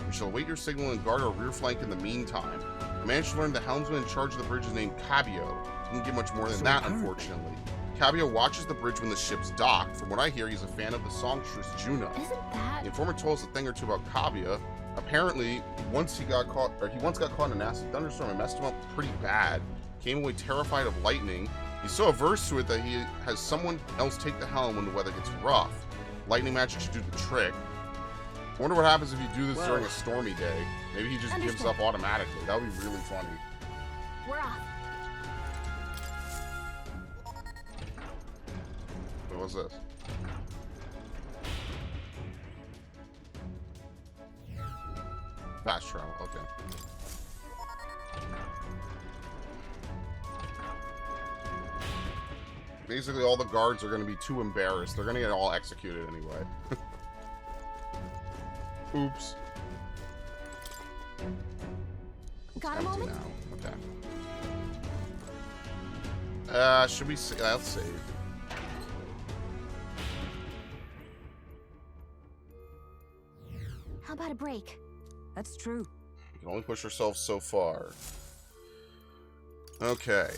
We shall await your signal and guard our rear flank in the meantime. I managed to learn the helmsman in charge of the bridge is named Cabio. Didn't get much more than that, unfortunately. Cabio watches the bridge when the ship's docked. From what I hear, he's a fan of the songstress Juno. Isn't that... The informant told us a thing or two about Cabio. Apparently, he once got caught in an acid thunderstorm and messed him up pretty bad. Came away terrified of lightning. He's so averse to it that he has someone else take the helm when the weather gets rough. Lightning magic should do the trick. I wonder what happens if you do this during a stormy day. Maybe he just gives up automatically. That would be really funny. We're off. What was this? Fast travel, okay. Basically, all the guards are going to be too embarrassed. They're going to get all executed anyway. Oops. Got a Empty moment? now. Okay. Should we save? Let's save. How about a break? That's true. We can only push ourselves so far. Okay.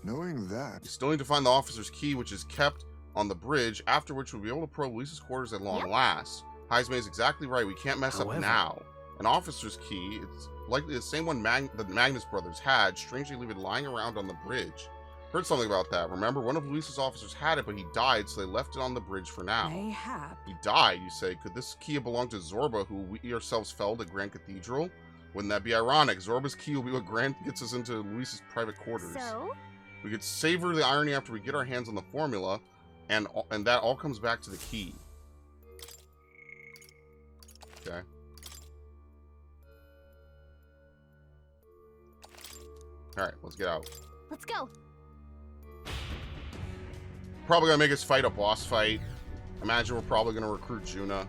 Knowing that, We still need to find the officer's key, which is kept on the bridge, after which we'll be able to probe Lisa's quarters at long last. Heisman is exactly right. We can't mess up now. An officer's key, it's likely the same one the Magnus brothers had, strangely leave it lying around on the bridge. Heard something about that. Remember, one of Luis's officers had it, but he died, so they left it on the bridge for now. Mayhap. He died, you say. Could this key have belonged to Zorba, who we ourselves felled at Grand Cathedral? Wouldn't that be ironic? Zorba's key will be what gets us into Luis's private quarters. So? We could savor the irony after we get our hands on the formula, and that all comes back to the key. Okay. Alright, let's get out. Let's go. Probably gonna make us fight a boss fight. Imagine we're probably gonna recruit Juna.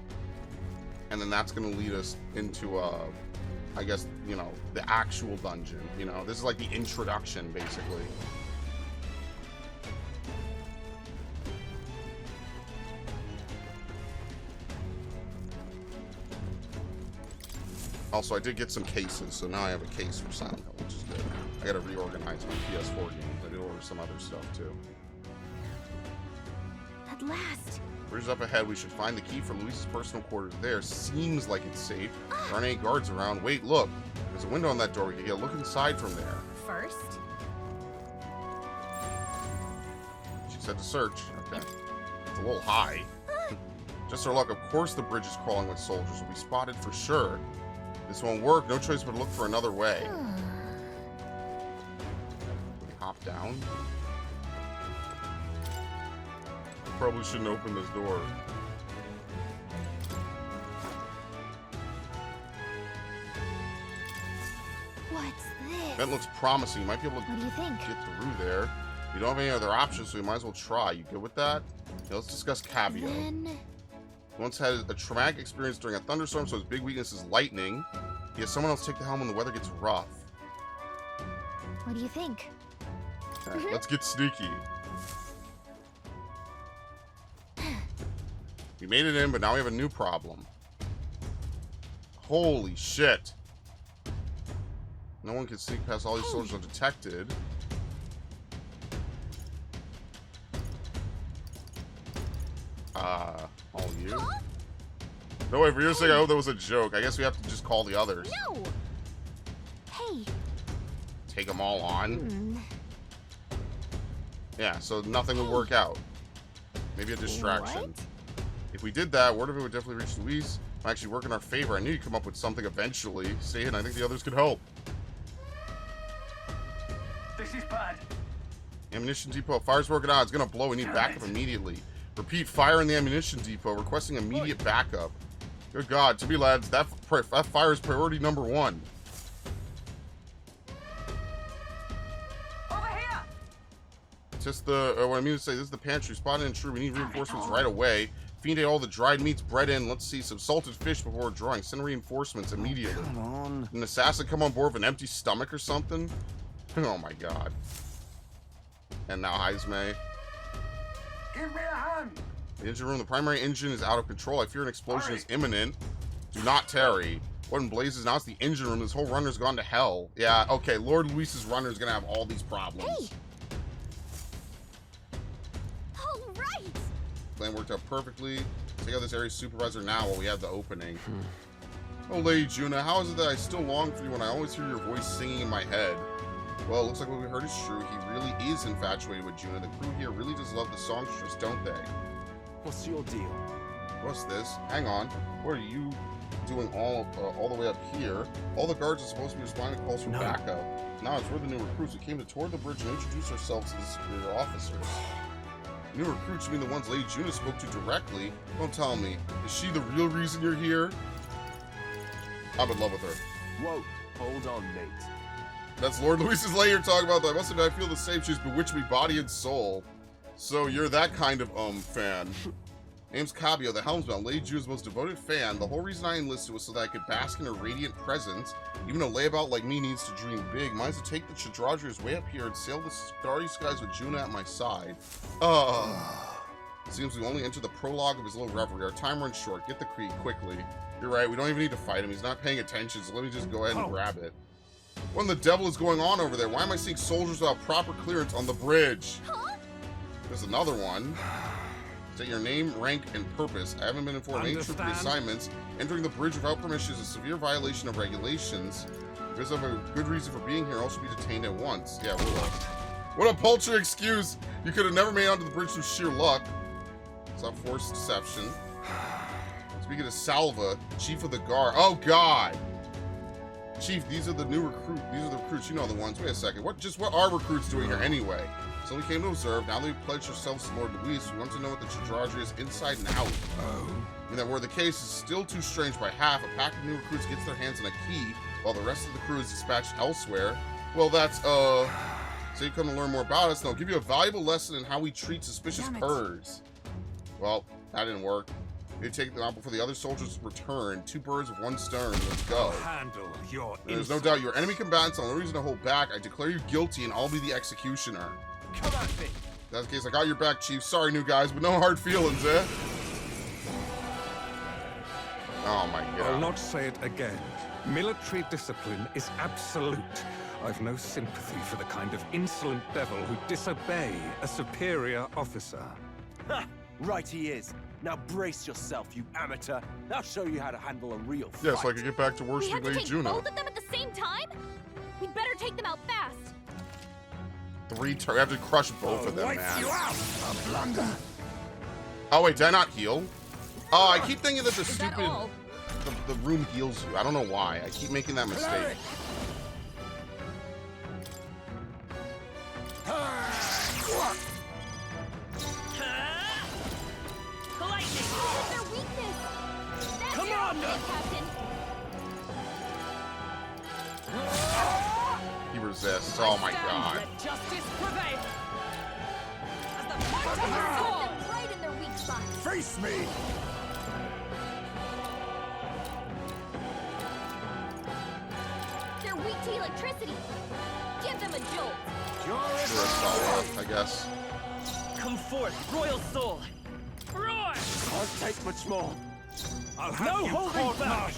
And then that's gonna lead us into, I guess, you know, the actual dungeon. You know, this is like the introduction, basically. Also, I did get some cases, so now I have a case for Silent Hill, which is good. I gotta reorganize my PS4 games. I did order some other stuff, too. At last. Bridge up ahead. We should find the key for Luis's personal quarters there. Seems like it's safe. There aren't any guards around. Wait, look. There's a window on that door. We can get a look inside from there. First? She said to search. Okay. It's a little high. Just our luck. Of course the bridge is crawling with soldiers. We'll be spotted for sure. This won't work. No choice but to look for another way. We hop down. Probably shouldn't open this door. What's this? That looks promising. You might be able to What do you think? get through there. We don't have any other options, so we might as well try. You good with that? Yeah, let's discuss Cabio. Then... He once had a traumatic experience during a thunderstorm, so his big weakness is lightning. He has someone else take the helm when the weather gets rough. What do you think? All right, let's get sneaky. We made it in, but now we have a new problem. Holy shit. No one can sneak past all these soldiers undetected. All you? No, wait, for your sake, I hope that was a joke. I guess we have to just call the others. No! Hey. Take them all on. Yeah, so nothing would work out. Maybe a distraction. What? If we did that, word of it would definitely reach Luis. Might actually work in our favor. I knew you'd come up with something eventually. See, and I think the others could help. This is bad. Ammunition depot. Fire's broken out. It's gonna blow. We need Damn backup it. immediately. Repeat, fire in the ammunition depot. Requesting immediate backup. Good God. To be lads, that fire is priority number 1. Over here. Just the, what I mean to say, this is the pantry. Spotted and true. We need reinforcements right away. Fiend ate all the dried meats, bread in. Let's see, some salted fish before drawing. Send reinforcements immediately. Come on. An assassin come on board with an empty stomach or something? Oh my God. And now Heisme. Give me a hand. The engine room, the primary engine is out of control. I fear an explosion is imminent. Do not tarry. What in blazes? Now it's the engine room. This whole runner's gone to hell. Yeah, okay, Lord Luis's runner is gonna have all these problems. Hey! All right! Plan worked out perfectly. Take out this area's supervisor now while we have the opening. Oh, Lady Juna, how is it that I still long for you when I always hear your voice singing in my head? Well, it looks like what we heard is true. He really is infatuated with Juna. The crew here really does love the songstress, don't they? What's your deal? What's this? Hang on. What are you doing all the way up here? All the guards are supposed to be responding to calls for backup. Now it's we're the new recruits. We came to tour the bridge and introduce ourselves to the superior officers. New recruits mean the ones Lady Juna spoke to directly. Don't tell me. Is she the real reason you're here? I'm in love with her. Whoa, hold on, mate. That's Lord Luis's lady you're talking about. I must admit, I feel the same. She's bewitched me body and soul. So you're that kind of fan. Name's Cabio, the helmsman, Lady Juna's most devoted fan. The whole reason I enlisted was so that I could bask in her radiant presence. Even a layabout like me needs to dream big. Mine's to take the Chadradrias way up here and sail the starry skies with Juna at my side. Seems we only entered the prologue of his little reverie. Our time runs short. Get the key quickly. You're right, we don't even need to fight him. He's not paying attention, so let me just go ahead and grab it. What in the devil is going on over there? Why am I seeing soldiers without proper clearance on the bridge? Huh? There's another one. State your name, rank, and purpose. I haven't been informed of any troop assignments. Entering the bridge without permission is a severe violation of regulations. Because of a good reason for being here, I'll also be detained at once. Yeah, what a paltry excuse. You could have never made it onto the bridge through sheer luck. It's not forced deception. Speaking of Salva, chief of the guard. Oh, God. Chief, these are the new recruits. These are the recruits. You know the ones. Wait a second. What are recruits doing here anyway? So we came to observe. Now that we've pledged ourselves to Lord Luis, we want to know what the Chadradria is inside and out. And that where the case is still too strange by half, a pack of new recruits gets their hands on a key, while the rest of the crew is dispatched elsewhere. Well, that's, so you come to learn more about us, and I'll give you a valuable lesson in how we treat suspicious curs. Well, that didn't work. We take them out before the other soldiers return. 2 birds with 1 stone. Let's go. Handle your There's no doubt you're enemy combatants. No reason to hold back. I declare you guilty, and I'll be the executioner. Come at me. In that case, I got your back, Chief. Sorry, new guys, but no hard feelings, eh? Oh my God. I'll not say it again. Military discipline is absolute. I've no sympathy for the kind of insolent devil who disobey a superior officer. Ha! Right he is. Now brace yourself, you amateur. I'll show you how to handle a real fight. Yeah, so I can get back to We worshiping have to Lady take Juna. both of them at the same time? We'd better take them out fast. 3 turns. I have to crush both of them, Wipe man. you out! A blunder! Oh wait, did I not heal? Oh, I keep thinking that the Is that stupid all? the room heals you. I don't know why. I keep making that mistake. Cleric! Lightning! Their weakness! That's Come your on, outfit, Captain! He resists. Oh my God. Let justice prevail. As the fight Hit is on. them right in their weak spots! Face me! They're weak to electricity! Give them a jolt! Sure, it's all up, I guess. Come forth, royal soul. Roar! Can't take much more. I'll have No you holding back.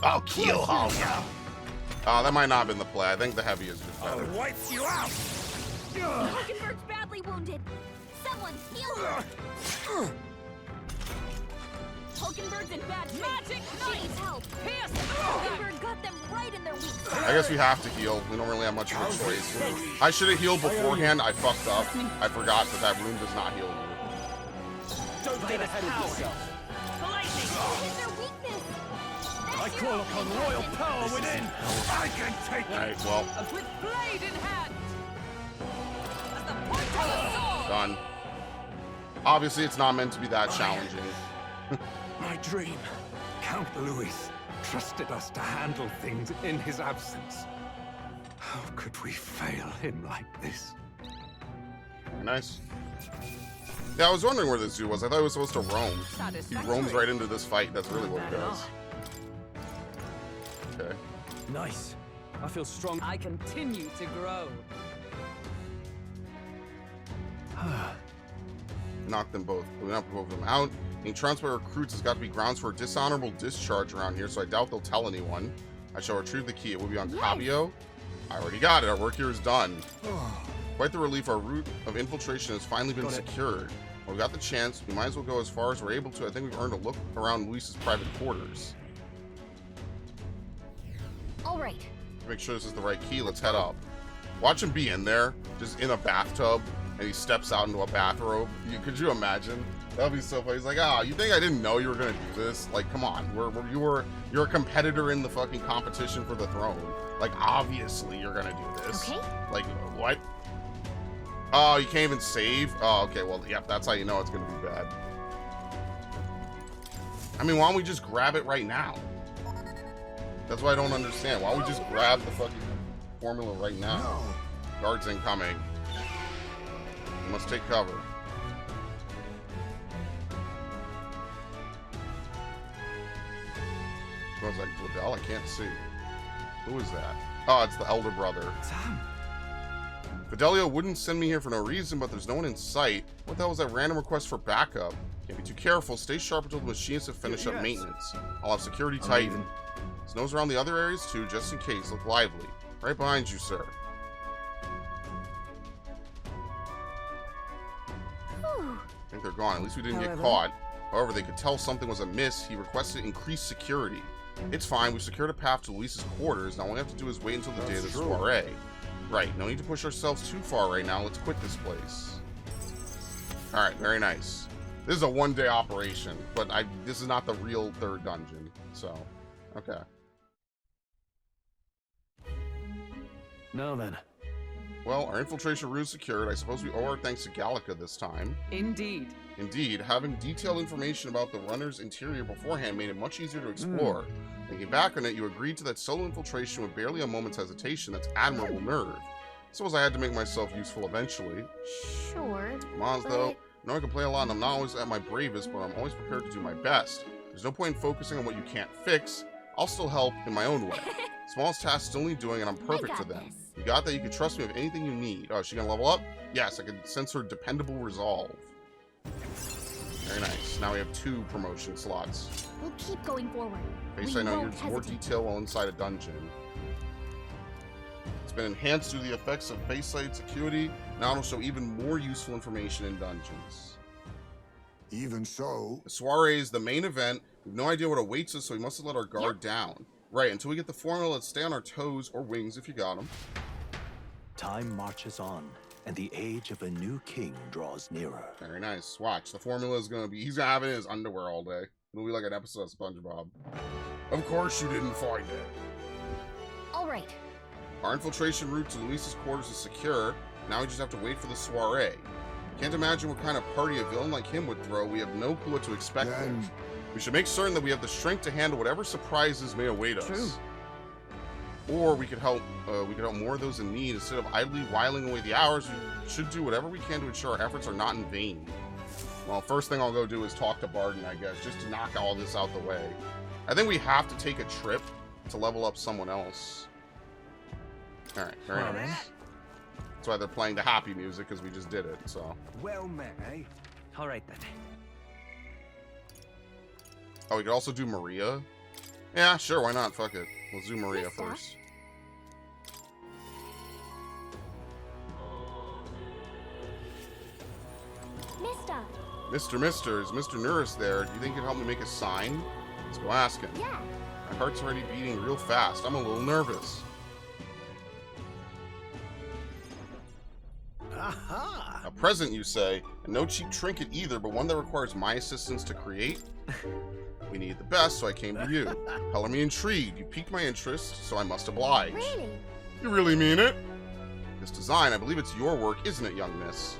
I'll kill you! Oh, that might not have been the play. I think the heavy is just better. I'll wipe you out! Hockenberg's badly wounded! Someone heal her! Hulkenberg's in bad shape. Magic She needs help. Pierce! Hulkenberg got them right in their weak spot. I guess we have to heal. We don't really have much of a choice. I should have healed beforehand. I fucked up. I forgot that rune does not heal you. Don't get ahead of yourself. Hit their weakness. I call upon royal power within. I can take it. Alright, well, With blade in hand! As the point of the sword! done. Obviously, it's not meant to be that challenging. My dream. Count Louis trusted us to handle things in his absence. How could we fail him like this? Very nice. Yeah, I was wondering where this dude was. I thought he was supposed to roam. He Satisfactory. roams right into this fight. That's really what he does. Okay. Nice. I feel strong. I continue to grow. Knock them both. We knock both of them out. Being trounced by recruits has got to be grounds for a dishonorable discharge around here, so I doubt they'll tell anyone. I shall retrieve the key. It will be on Cabio. I already got it. Our work here is done. Quite the relief. Our route of infiltration has finally been secured. Well, we got the chance. We might as well go as far as we're able to. I think we've earned a look around Luis's private quarters. All right. Make sure this is the right key. Let's head up. Watch him be in there, just in a bathtub, and he steps out into a bathrobe. Could you imagine? That'd be so funny. He's like, "Ah, you think I didn't know you were gonna do this? Like, come on, you're a competitor in the fucking competition for the throne. Like, obviously you're gonna do this. Okay. Like, what? Oh, you can't even save? Oh, okay. Well, yeah, that's how you know it's gonna be bad. I mean, why don't we just grab it right now? That's what I don't understand. Why don't we just grab the fucking formula right now? Guards incoming. We must take cover. What was that, Liddell? I can't see. Who is that? Oh, it's the elder brother. Sam. Fidelio wouldn't send me here for no reason, but there's no one in sight. What the hell was that random request for backup? Can't be too careful. Stay sharp until the machines have finished up maintenance. I'll have security tightened. There's nose around the other areas too, just in case. Look lively. Right behind you, sir. Whew. I think they're gone. At least we didn't get caught. However, they could tell something was amiss. He requested increased security. It's fine. We've secured a path to Luis's quarters. Now all we have to do is wait until the day of the soiree. Right. No need to push ourselves too far right now. Let's quit this place. All right. Very nice. This is a one-day operation, but this is not the real third dungeon. So, okay. Now then. Well, our infiltration route is secured. I suppose we owe our thanks to Gallica this time. Indeed. Indeed, having detailed information about the runner's interior beforehand made it much easier to explore. Thinking back on it, you agreed to that solo infiltration with barely a moment's hesitation. That's admirable nerve. Suppose I had to make myself useful eventually. Sure. Maz, though, I know I can play a lot and I'm not always at my bravest, but I'm always prepared to do my best. There's no point in focusing on what you can't fix. I'll still help in my own way. Smallest tasks still need doing, and I'm perfect for them. You got that? You can trust me with anything you need. Oh, is she gonna level up? Yes, I can sense her dependable resolve. Very nice. Now we have 2 promotion slots. We'll keep going forward. Face I know use more detail while inside a dungeon. It's been enhanced through the effects of face sight acuity. Now it'll show even more useful information in dungeons. Even so, The soiree is the main event. We have no idea what awaits us, so we must let our guard down. Right, until we get the formula, let's stay on our toes, or wings if you got them. Time marches on, and the age of a new king draws nearer. Very nice. Watch, the formula is gonna be, he's gonna have it in his underwear all day. It'll be like an episode of SpongeBob. Of course you didn't find it. All right. Our infiltration route to Luis's quarters is secure. Now we just have to wait for the soiree. Can't imagine what kind of party a villain like him would throw. We have no clue what to expect there. then We should make certain that we have the strength to handle whatever surprises may await us. Or we could help more of those in need. Instead of idly whiling away the hours, we should do whatever we can to ensure our efforts are not in vain. Well, first thing I'll go do is talk to Barden, I guess, just to knock all this out the way. I think we have to take a trip to level up someone else. Alright, very nice. That's why they're playing the happy music, because we just did it, so. Well met, eh? All right then. Oh, we could also do Maria? Yeah, sure, why not? Fuck it. Let's do Maria Mister? first. Mister, Is Mr. Nurse there? Do you think you can help me make a sign? Let's go ask him. Yeah. My heart's already beating real fast. I'm a little nervous. Aha! A present, you say, and no cheap trinket either, but one that requires my assistance to create? We need the best, so I came to you. Color me intrigued. You piqued my interest, so I must oblige. Really? You really mean it? This design, I believe it's your work, isn't it, young miss?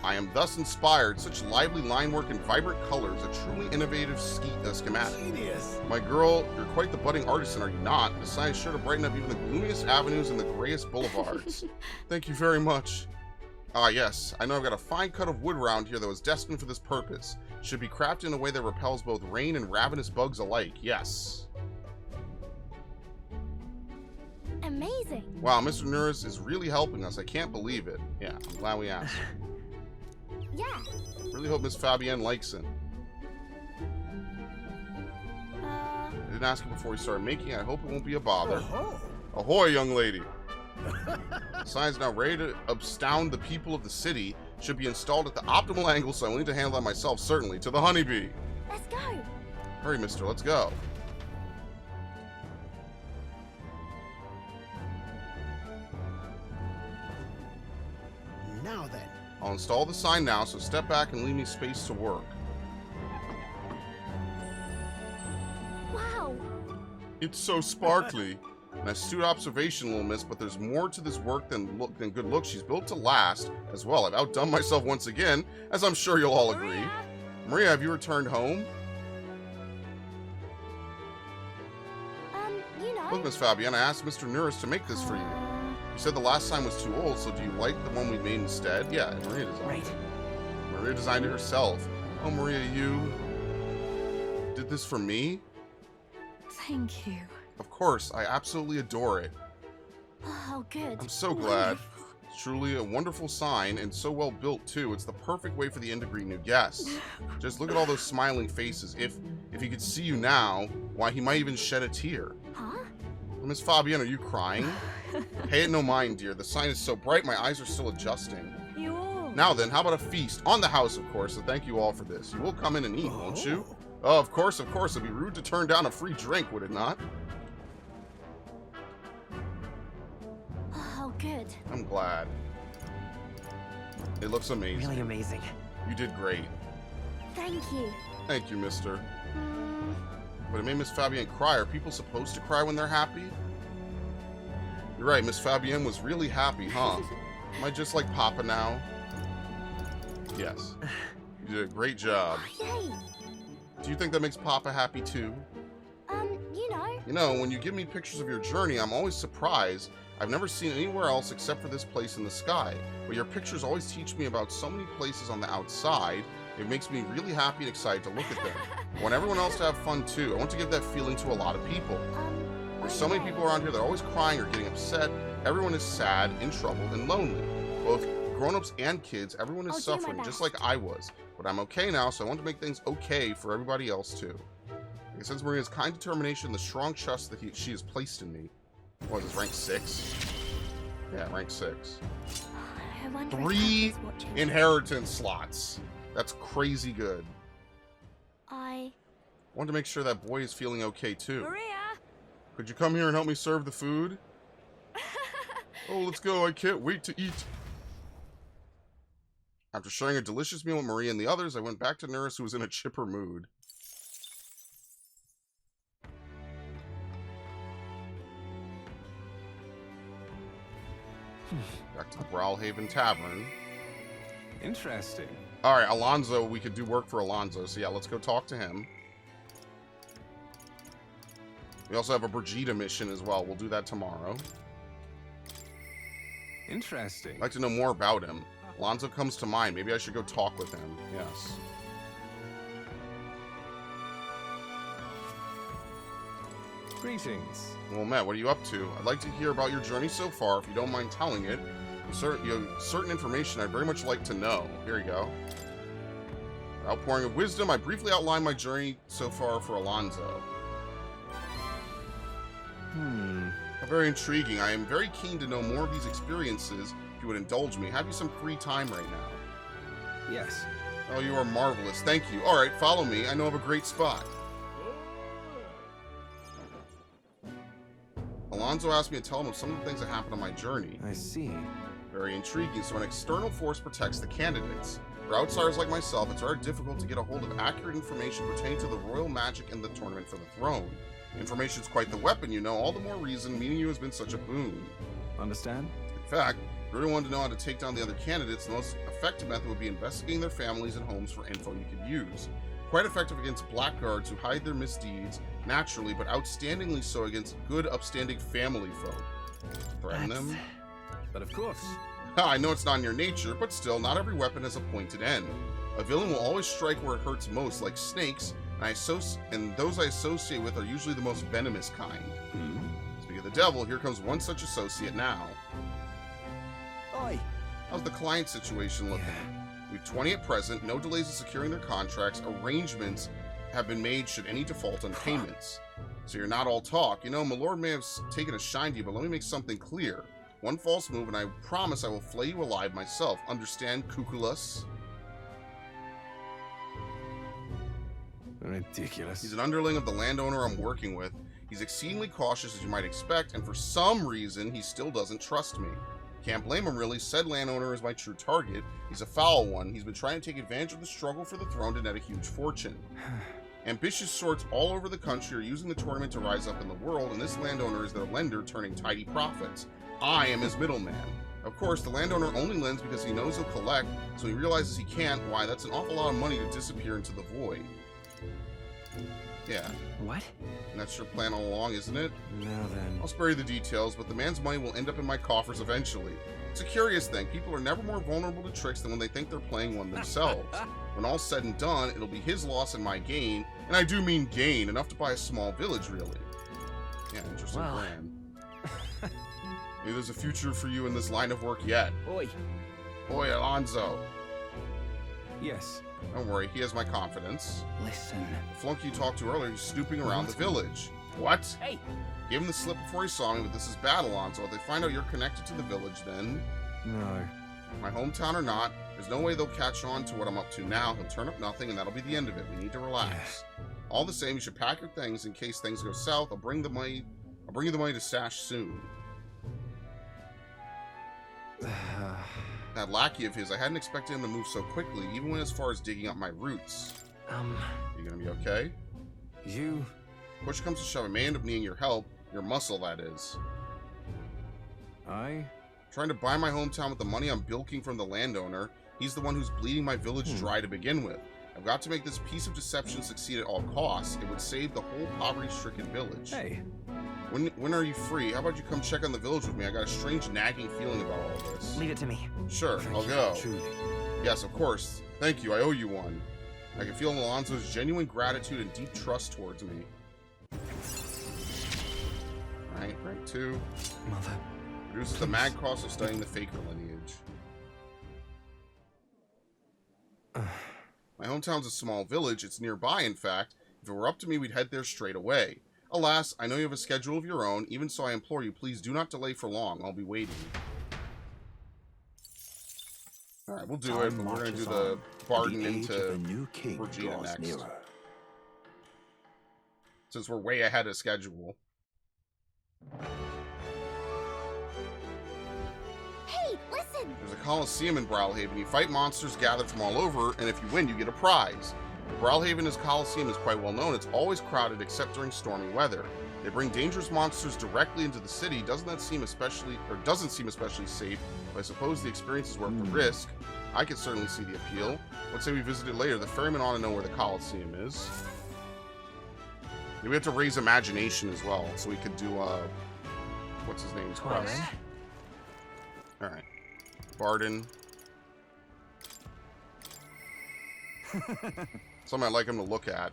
I am thus inspired. Such lively line work and vibrant colors, a truly innovative schematic. Genius! My girl, you're quite the budding artisan, are you not? The sign is sure to brighten up even the gloomiest avenues and the grayest boulevards. Thank you very much. Ah, yes. I know I've got a fine cut of wood around here that was destined for this purpose. Should be crafted in a way that repels both rain and ravenous bugs alike. Yes. Amazing. Wow, Mr. Nurse is really helping us. I can't believe it. Yeah, I'm glad we asked. Yeah. Really hope Miss Fabienne likes it. I didn't ask her before we started making it. I hope it won't be a bother. Oh, Ahoy, young lady. The sign's now ready to astound the people of the city. Should be installed at the optimal angle, so I will need to handle that myself, certainly. To the honeybee. Let's go. Hurry, mister, let's go. now then. I'll install the sign now, so step back and leave me space to work. Wow. It's so sparkly. An astute observation, little miss, but there's more to this work than good looks. She's built to last as well. I've outdone myself once again, as I'm sure you'll all agree. Maria, have you returned home? You know. Look, Miss Fabienne, I asked Mr. Nurse to make this for you. You said the last sign was too old, so do you like the one we made instead? Yeah, Maria designed it. Maria designed it herself. Oh, Maria, you did this for me? Thank you. Of course, I absolutely adore it. Oh, good. I'm so glad. It's truly a wonderful sign, and so well built too. It's the perfect way for the inn to greet new guests. Just look at all those smiling faces. If he could see you now, why, he might even shed a tear. Huh? Miss Fabienne, are you crying? Pay it no mind, dear. The sign is so bright, my eyes are still adjusting. You all. Now then, how about a feast? On the house, of course, so thank you all for this. You will come in and eat, won't you? Oh, of course, of course. It'd be rude to turn down a free drink, would it not? Oh, good. I'm glad. It looks amazing. Really amazing. You did great. Thank you. Thank you, mister. But it made Miss Fabienne cry. Are people supposed to cry when they're happy? You're right, Miss Fabienne was really happy, huh? Am I just like Papa now? Yes. You did a great job. Yay. Do you think that makes Papa happy too? You know. You know, when you give me pictures of your journey, I'm always surprised. I've never seen anywhere else except for this place in the sky. But your pictures always teach me about so many places on the outside. It makes me really happy and excited to look at them. I want everyone else to have fun too. I want to give that feeling to a lot of people. There's so many people around here that are always crying or getting upset. Everyone is sad, in trouble, and lonely. Both grown-ups and kids, everyone is I'll do my suffering, just best. like I was. But I'm okay now, so I want to make things okay for everybody else too. I sense Maria's kind determination, the strong trust that she has placed in me. What is this, rank 6? Yeah, rank 6. I wonder if 3 Papa's watching. inheritance slots. That's crazy good. I Want to make sure that boy is feeling okay too. Maria! Could you come here and help me serve the food? Oh, let's go. I can't wait to eat. After sharing a delicious meal with Maria and the others, I went back to Nurse, who was in a chipper mood. Back to the Brawlhaven Tavern. Interesting. All right, Alonzo, we could do work for Alonzo. So yeah, let's go talk to him. We also have a Brigida mission as well. We'll do that tomorrow. Interesting. I'd like to know more about him. Alonzo comes to mind. Maybe I should go talk with him. Yes. Greetings. Well, Matt, what are you up to? I'd like to hear about your journey so far, if you don't mind telling it. Certain information I'd very much like to know. Here you go. Outpouring of wisdom, I briefly outlined my journey so far for Alonzo. Very intriguing. I am very keen to know more of these experiences. If you would indulge me, have you some free time right now? Yes. Oh, you are marvelous. Thank you. All right, follow me. I know of a great spot. Alonso asked me to tell him of some of the things that happened on my journey. I see. Very intriguing. So an external force protects the candidates. For outsiders like myself, it's very difficult to get a hold of accurate information pertaining to the royal magic and the tournament for the throne. Information's quite the weapon, you know. All the more reason meeting you has been such a boon. Understand? In fact, if you really wanted to know how to take down the other candidates, the most effective method would be investigating their families and homes for info you could use. Quite effective against blackguards who hide their misdeeds naturally, but outstandingly so against good, upstanding family folk. Threaten them? But of course. I know it's not in your nature, but still, not every weapon has a pointed end. A villain will always strike where it hurts most, like snakes, and those I associate with are usually the most venomous kind. Speaking of the devil, here comes one such associate now. Oi! How's the client situation looking? We've 20 at present, no delays in securing their contracts, arrangements have been made should any default on payments. So you're not all talk. You know, my lord may have taken a shine to you, but let me make something clear. One false move, and I promise I will flay you alive myself. Understand, Cuculus? Ridiculous. He's an underling of the landowner I'm working with. He's exceedingly cautious, as you might expect, and for some reason, he still doesn't trust me. Can't blame him, really. Said landowner is my true target. He's a foul one. He's been trying to take advantage of the struggle for the throne to net a huge fortune. Ambitious sorts all over the country are using the tournament to rise up in the world, and this landowner is their lender, turning tidy profits. I am his middleman. Of course, the landowner only lends because he knows he'll collect, so he realizes he can't. Why, that's an awful lot of money to disappear into the void. Yeah. What? And that's your plan all along, isn't it? Now then. I'll spare you the details, but the man's money will end up in my coffers eventually. It's a curious thing. People are never more vulnerable to tricks than when they think they're playing one themselves. When all's said and done, it'll be his loss and my gain, and I do mean gain, enough to buy a small village, really. Yeah, interesting plan. Maybe there's a future for you in this line of work yet. Oi. Oi, Alonso. Yes. Don't worry, he has my confidence. Listen. The flunky you talked to earlier, he's snooping around the village. What? Hey! Gave him the slip before he saw me, but this is bad, Alonso. If they find out you're connected to the village, then... No. My hometown or not, there's no way they'll catch on to what I'm up to now. He'll turn up nothing, and that'll be the end of it. We need to relax. All the same, you should pack your things in case things go south. I'll bring you the money to stash soon. That lackey of his, I hadn't expected him to move so quickly, even went as far as digging up my roots. You gonna be okay? You... Push comes to shove, I may end up needing your help. Your muscle, that is. Trying to buy my hometown with the money I'm bilking from the landowner. He's the one who's bleeding my village dry to begin with. I've got to make this piece of deception succeed at all costs. It would save the whole poverty-stricken village. Hey. When are you free? How about you come check on the village with me? I got a strange nagging feeling about all this. Leave it to me. Sure, I'll go. Truly. Yes, of course. Thank you, I owe you one. I can feel Alonso's genuine gratitude and deep trust towards me. Alright, rank 2. Mother. Reduces the mad cost of studying the Faker lineage. My hometown's a small village. It's nearby, in fact. If it were up to me, we'd head there straight away. Alas, I know you have a schedule of your own. Even so, I implore you, please do not delay for long. I'll be waiting. Alright, we'll do it, but we're going to do the Barden into Regina next. Since we're way ahead of schedule. Hey, listen! There's a Coliseum in Brawlhaven. You fight monsters gathered from all over, and if you win, you get a prize. Brawlhaven's Coliseum is quite well known. It's always crowded except during stormy weather. They bring dangerous monsters directly into the city. Doesn't seem especially safe, but I suppose the experience is worth the risk. I could certainly see the appeal. Let's say we visit it later. The ferryman ought to know where the Coliseum is. We have to raise imagination as well, so we could do, what's his name's quest. Alright. Barden. Something I'd like him to look at.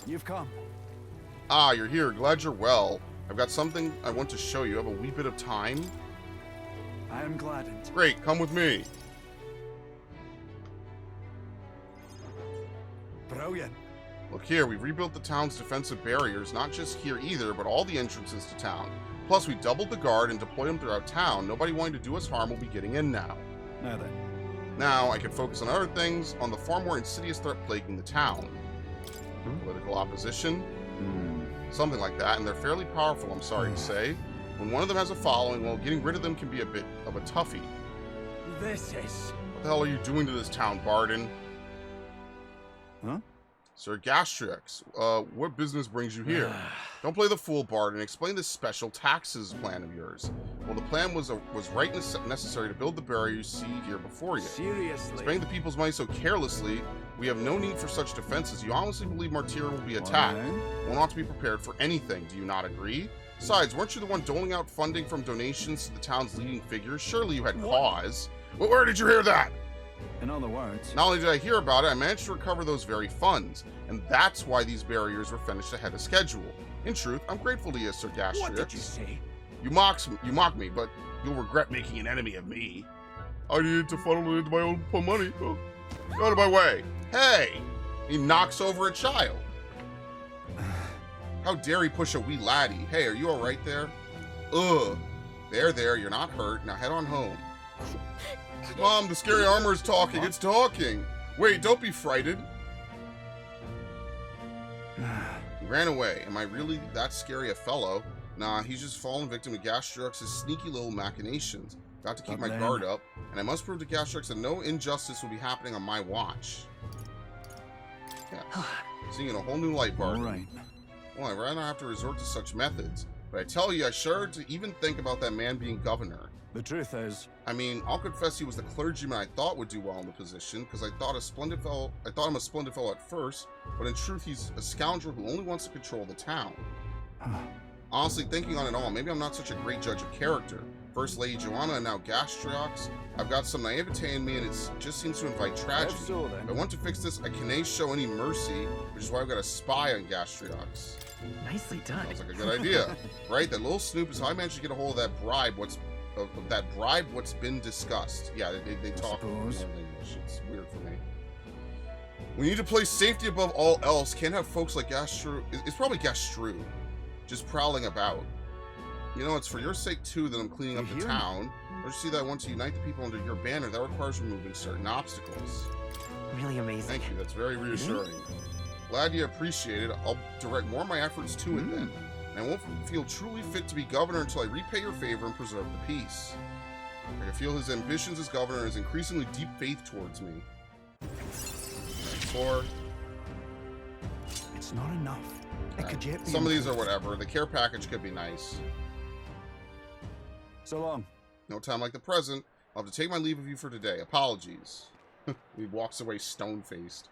You've come. Ah, you're here. Glad you're well. I've got something I want to show you. Have a wee bit of time? I am gladdened. Great, come with me. Brilliant. Look here, we've rebuilt the town's defensive barriers, not just here either, but all the entrances to town. Plus, we doubled the guard and deployed them throughout town. Nobody wanting to do us harm will be getting in now. Now then. Now I can focus on other things, on the far more insidious threat plaguing the town. Political opposition? Something like that, and they're fairly powerful, I'm sorry to say. When one of them has a following, well, getting rid of them can be a bit of a toughie. This is... What the hell are you doing to this town, Barden? Huh? Sir Gastrix, what business brings you here? Don't play the fool, Barden. Explain this special taxes plan of yours. Well, the plan was right necessary to build the barrier you see here before you. Seriously? Spending the people's money so carelessly, we have no need for such defenses. You honestly believe Martyr will be attacked. One ought to be prepared for anything. Do you not agree? Besides, weren't you the one doling out funding from donations to the town's leading figures? Surely you had cause. Well, where did you hear that? In other words, Not only did I hear about it, I managed to recover those very funds, and that's why these barriers were finished ahead of schedule. In truth, I'm grateful to you, Sir Gastrix. What did you say? You mock me, but you'll regret making an enemy of me. I needed to funnel it into my own money. Oh, get out of my way. Hey! He knocks over a child. How dare he push a wee laddie? Hey, are you alright there? Ugh. There, you're not hurt. Now head on home. Mom, the scary armor is talking. It's talking. Wait, don't be frightened. He ran away. Am I really that scary a fellow? Nah, he's just fallen victim to Gastrix's sneaky little machinations. Got to keep my guard up, and I must prove to Gastrix that no injustice will be happening on my watch. Yeah. Seeing in a whole new light, Barton. all right. Well, I'd rather not have to resort to such methods. But I tell you, I shudder to even think about that man being governor. The truth is, I mean, I'll confess he was the clergyman I thought would do well in the position, because I thought him a splendid fellow at first, but in truth he's a scoundrel who only wants to control the town. Honestly, thinking on it all, maybe I'm not such a great judge of character. First Lady Joanna and now Gastrix. I've got some naivete in me and it just seems to invite tragedy. so then. If I want to fix this, I can't show any mercy, which is why I've got a spy on Gastrix. Nicely done. Sounds like a good idea, right? That little snoop is how I managed to get a hold of that bribe. What's been discussed. Yeah, they talk suppose. English. It's weird for me. We need to place safety above all else. Can't have folks like Gastru. It's probably Gastru, just prowling about. You know, it's for your sake too that I'm cleaning up the town. Don't you see that I want to unite the people under your banner? That requires removing certain obstacles. Really amazing. Thank you. That's very reassuring. Glad you appreciate it. I'll direct more of my efforts to it then. And I won't feel truly fit to be governor until I repay your favor and preserve the peace. I can feel his ambitions as governor and his increasingly deep faith towards me. 4. It's not enough. It could yet be Some of these are improved. whatever. The care package could be nice. So long. No time like the present. I'll have to take my leave of you for today. Apologies. He walks away stone-faced.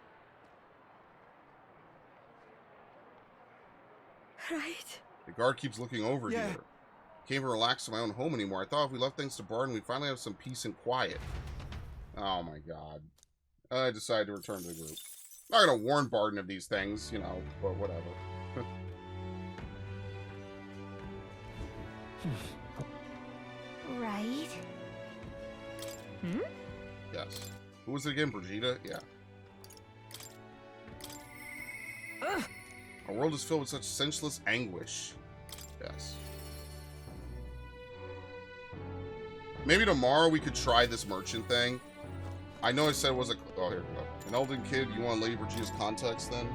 Right. The guard keeps looking over here. Can't even relax in my own home anymore. I thought if we left things to Barden, we'd finally have some peace and quiet. Oh my god. I decided to return to the group. Not gonna warn Barden of these things, you know, but whatever. Right. Yes. Who was it again? Brigida? Yeah. Our world is filled with such senseless anguish. Yes. Maybe tomorrow we could try this merchant thing. I know I said it was a... Oh, here we go. An Elden kid, you want Lady Brigida's context then?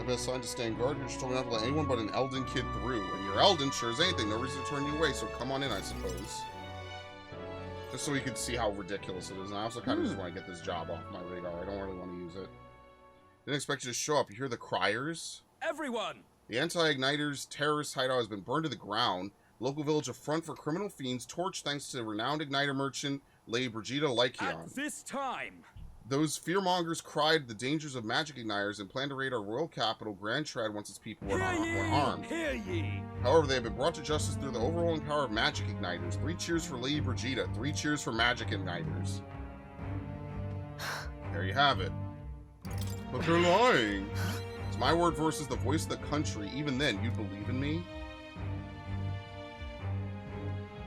I've been assigned to stand guard. You're just told me not to let anyone but an Elden kid through. And you're Elden, sure as anything. No reason to turn you away, so come on in, I suppose. Just so we can see how ridiculous it is. And I also kind of just want to get this job off my radar. I don't really want to use it. Didn't expect you to show up. You hear the criers? Everyone! The anti-igniters terrorist hideout has been burned to the ground. Local village a front for criminal fiends, torched thanks to renowned igniter merchant Lady Brigida Lycion. At this time! Those fearmongers cried the dangers of magic igniters and plan to raid our royal capital, Grand Tread, once its people were armed. Hear ye! However, they have been brought to justice through the overwhelming power of magic igniters. 3 cheers for Lady Brigida. 3 cheers for magic igniters. There you have it. But they're lying. It's my word versus the voice of the country. Even then, you'd believe in me?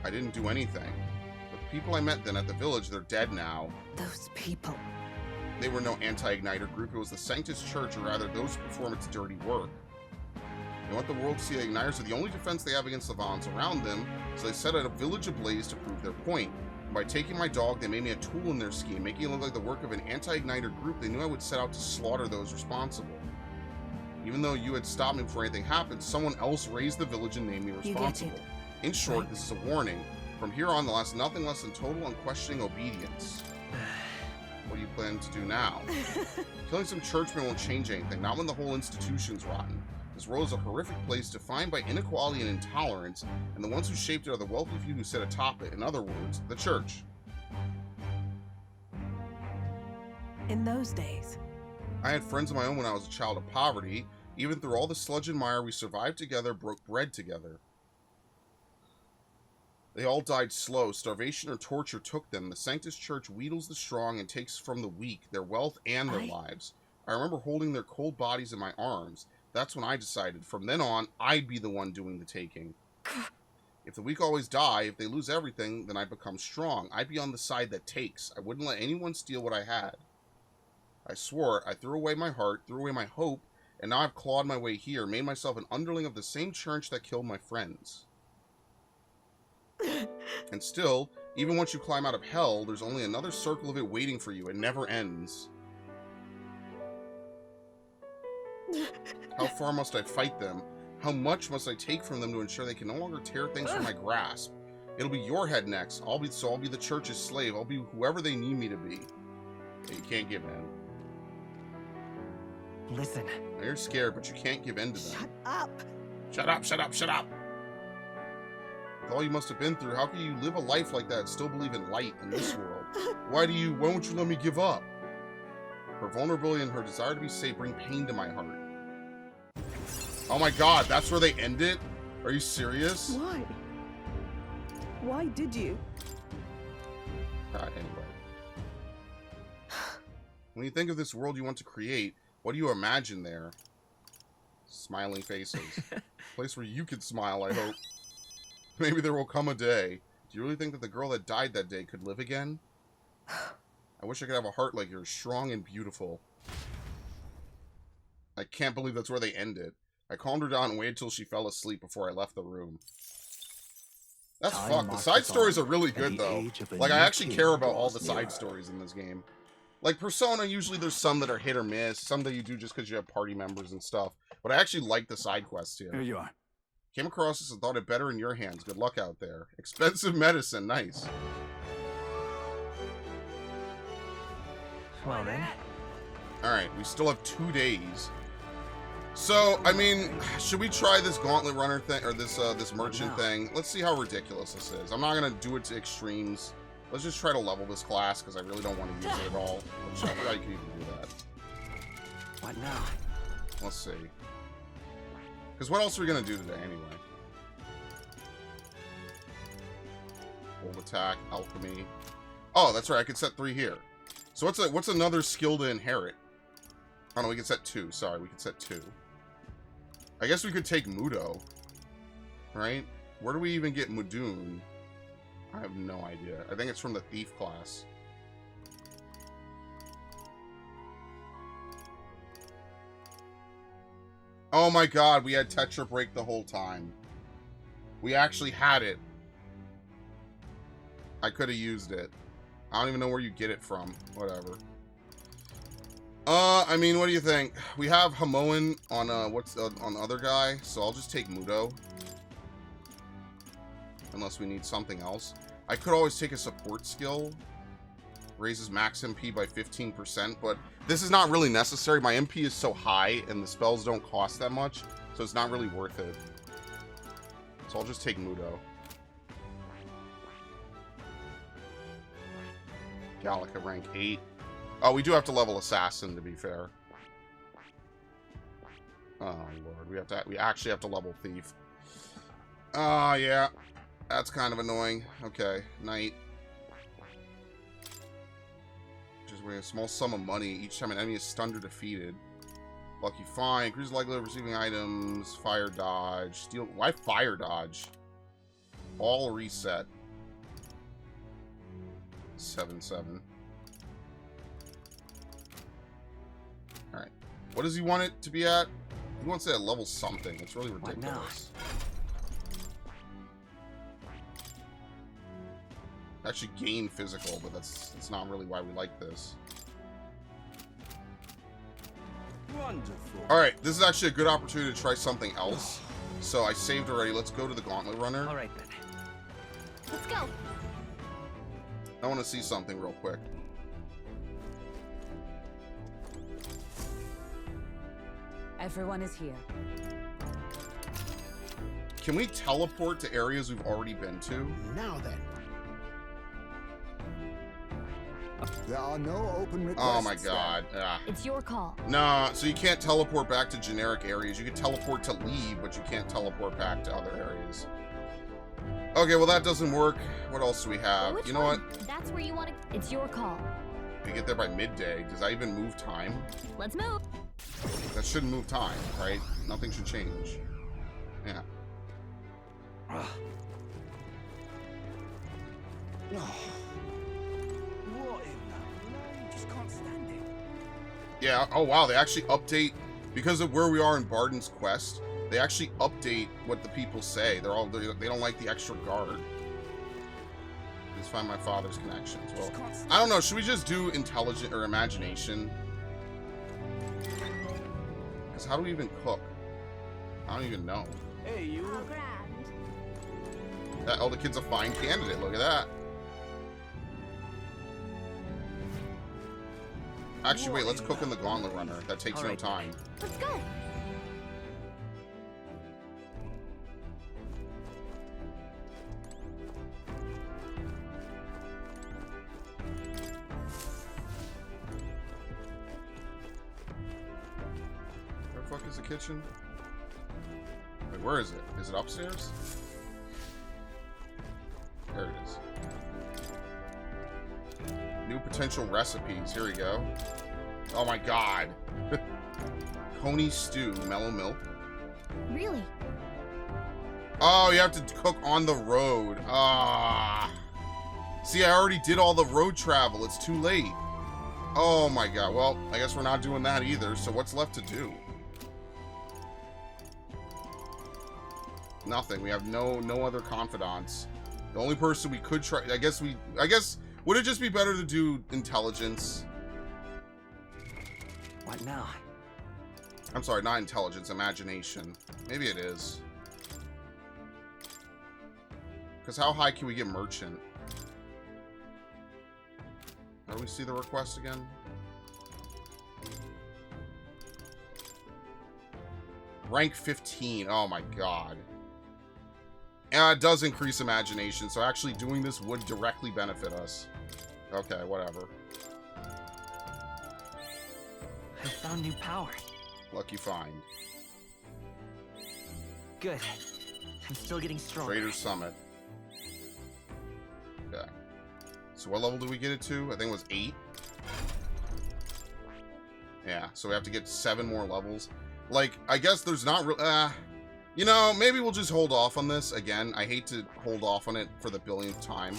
I didn't do anything. But the people I met then at the village, they're dead now. Those people. They were no anti-igniter group. It was the Sanctus Church, or rather those who perform its dirty work. They want the world to see the igniters are the only defense they have against the violence around them, so they set a village ablaze to prove their point. By taking my dog, they made me a tool in their scheme, making it look like the work of an anti-igniter group. They knew I would set out to slaughter those responsible. Even though you had stopped me before anything happened, someone else raised the village and named me responsible. In short, Right. this is a warning. From here on, there'll last nothing less than total unquestioning obedience. What do you plan to do now? Killing some churchmen won't change anything, not when the whole institution's rotten. This world is a horrific place defined by inequality and intolerance, and the ones who shaped it are the wealthy few who sit atop it. In other words, the church. In those days, I had friends of my own when I was a child of poverty. Even through all the sludge and mire, we survived together, broke bread together. They all died slow. Starvation or torture took them. The Sanctus Church wheedles the strong and takes from the weak their wealth and their lives. I remember holding their cold bodies in my arms. That's when I decided, from then on, I'd be the one doing the taking. If the weak always die, if they lose everything, then I'd become strong. I'd be on the side that takes. I wouldn't let anyone steal what I had. I swore it. I threw away my heart, threw away my hope, and now I've clawed my way here, made myself an underling of the same church that killed my friends. And still, even once you climb out of hell, there's only another circle of it waiting for you. It never ends. How far must I fight them? How much must I take from them to ensure they can no longer tear things from my grasp? It'll be your head next. I'll be the church's slave. I'll be whoever they need me to be. Yeah, you can't give in. Listen. Now, you're scared, but you can't give in to them. shut up. Shut up, shut up, shut up! With all you must have been through, how can you live a life like that and still believe in light in this world? Why won't you let me give up? Her vulnerability and her desire to be safe bring pain to my heart. Oh my god, that's where they end it? Are you serious? Why? Why did you? Anyway. When you think of this world you want to create, what do you imagine there? Smiling faces. Place where you can smile, I hope. Maybe there will come a day. Do you really think that the girl that died that day could live again? I wish I could have a heart like yours, strong and beautiful. I can't believe that's where they end it. I calmed her down and waited till she fell asleep before I left the room. That's fucked. The side stories are really good, though. Like, I actually care about all the side stories in this game. Like, Persona, usually there's some that are hit or miss, some that you do just because you have party members and stuff. But I actually like the side quests here. Here you are. Came across this and thought it better in your hands. Good luck out there. Expensive medicine. Nice. Well then. Alright, we still have 2 days. So, I mean, should we try this gauntlet runner thing, or this merchant thing? Let's see how ridiculous this is. I'm not gonna do it to extremes. Let's just try to level this class, because I really don't want to use it at all. Which I forgot you can even do that. What now? Let's see. Because what else are we gonna do today, anyway? Bold attack, alchemy. Oh, that's right, I could set 3 here. So what's another skill to inherit? Oh no, we can set 2. Sorry, we can set 2. I guess we could take Mudo. Right? Where do we even get Mudun? I have no idea. I think it's from the Thief class. Oh my god, we had Tetra Break the whole time. We actually had it. I could have used it. I don't even know where you get it from. Whatever. I mean, what do you think? We have Hamoan on on the other guy, so I'll just take Mudo. Unless we need something else. I could always take a support skill. Raises max MP by 15%, but this is not really necessary. My MP is so high, and the spells don't cost that much, so it's not really worth it. So I'll just take Mudo. Gallica rank 8. Oh, we do have to level Assassin, to be fair. Oh, Lord. We actually have to level Thief. Oh, yeah. That's kind of annoying. Okay. Knight. Just win a small sum of money each time an enemy is stunned or defeated. Lucky Find. Increases likelihood of receiving items. Fire dodge. Steal. Why fire dodge? All reset. 7/7. Alright. What does he want it to be at? He wants it at level something. It's really ridiculous. actually gain physical, but that's not really why we like this. Wonderful. Alright, this is actually a good opportunity to try something else. So I saved already. Let's go to the Gauntlet Runner. All right then. Let's go. I want to see something real quick. Everyone is here. Can we teleport to areas we've already been to? Now then. There are no open requests. Oh my god. Ah. It's your call. Nah, so you can't teleport back to generic areas. You can teleport to leave, but you can't teleport back to other areas. Okay, well that doesn't work. What else do we have? Which You know one? what? That's where you want to. It's your call. We get there by midday. Does that even move time? Let's move. That shouldn't move time, right? Nothing should change. Yeah. What in the land? Just can't stand it. Yeah, oh wow, they actually update, because of where we are in Barden's quest, they actually update what the people say. They don't like the extra guard. Let's find my father's connections. Well, I don't know, should we just do intelligent or imagination? Because how do we even cook? I don't even know. Hey, you. How grand. Oh, the kid's a fine candidate, look at that. Actually, wait, let's cook in the Gauntlet Runner. That takes no time. Let's go. Where the fuck is the kitchen? Wait, where is it? Is it upstairs? There it is. New potential recipes. Here we go. Oh my god. Coney stew, mellow milk. Really? Oh, you have to cook on the road. Ah. See, I already did all the road travel. It's too late. Oh my god. Well, I guess we're not doing that either. So what's left to do? Nothing. We have no other confidants. The only person we could try, I guess would it just be better to do intelligence? What now? I'm sorry, not intelligence, imagination. Maybe it is. Because how high can we get merchant? How do we see the request again? Rank 15. Oh my god. Yeah, it does increase imagination, so actually doing this would directly benefit us. Okay, whatever. I found new power. Lucky find. Good. I'm still getting stronger. Trader's Summit. Okay. So what level did we get it to? I think it was 8. Yeah, so we have to get 7 more levels. Like, I guess there's not real... you know, maybe we'll just hold off on this. Again, I hate to hold off on it for the billionth time.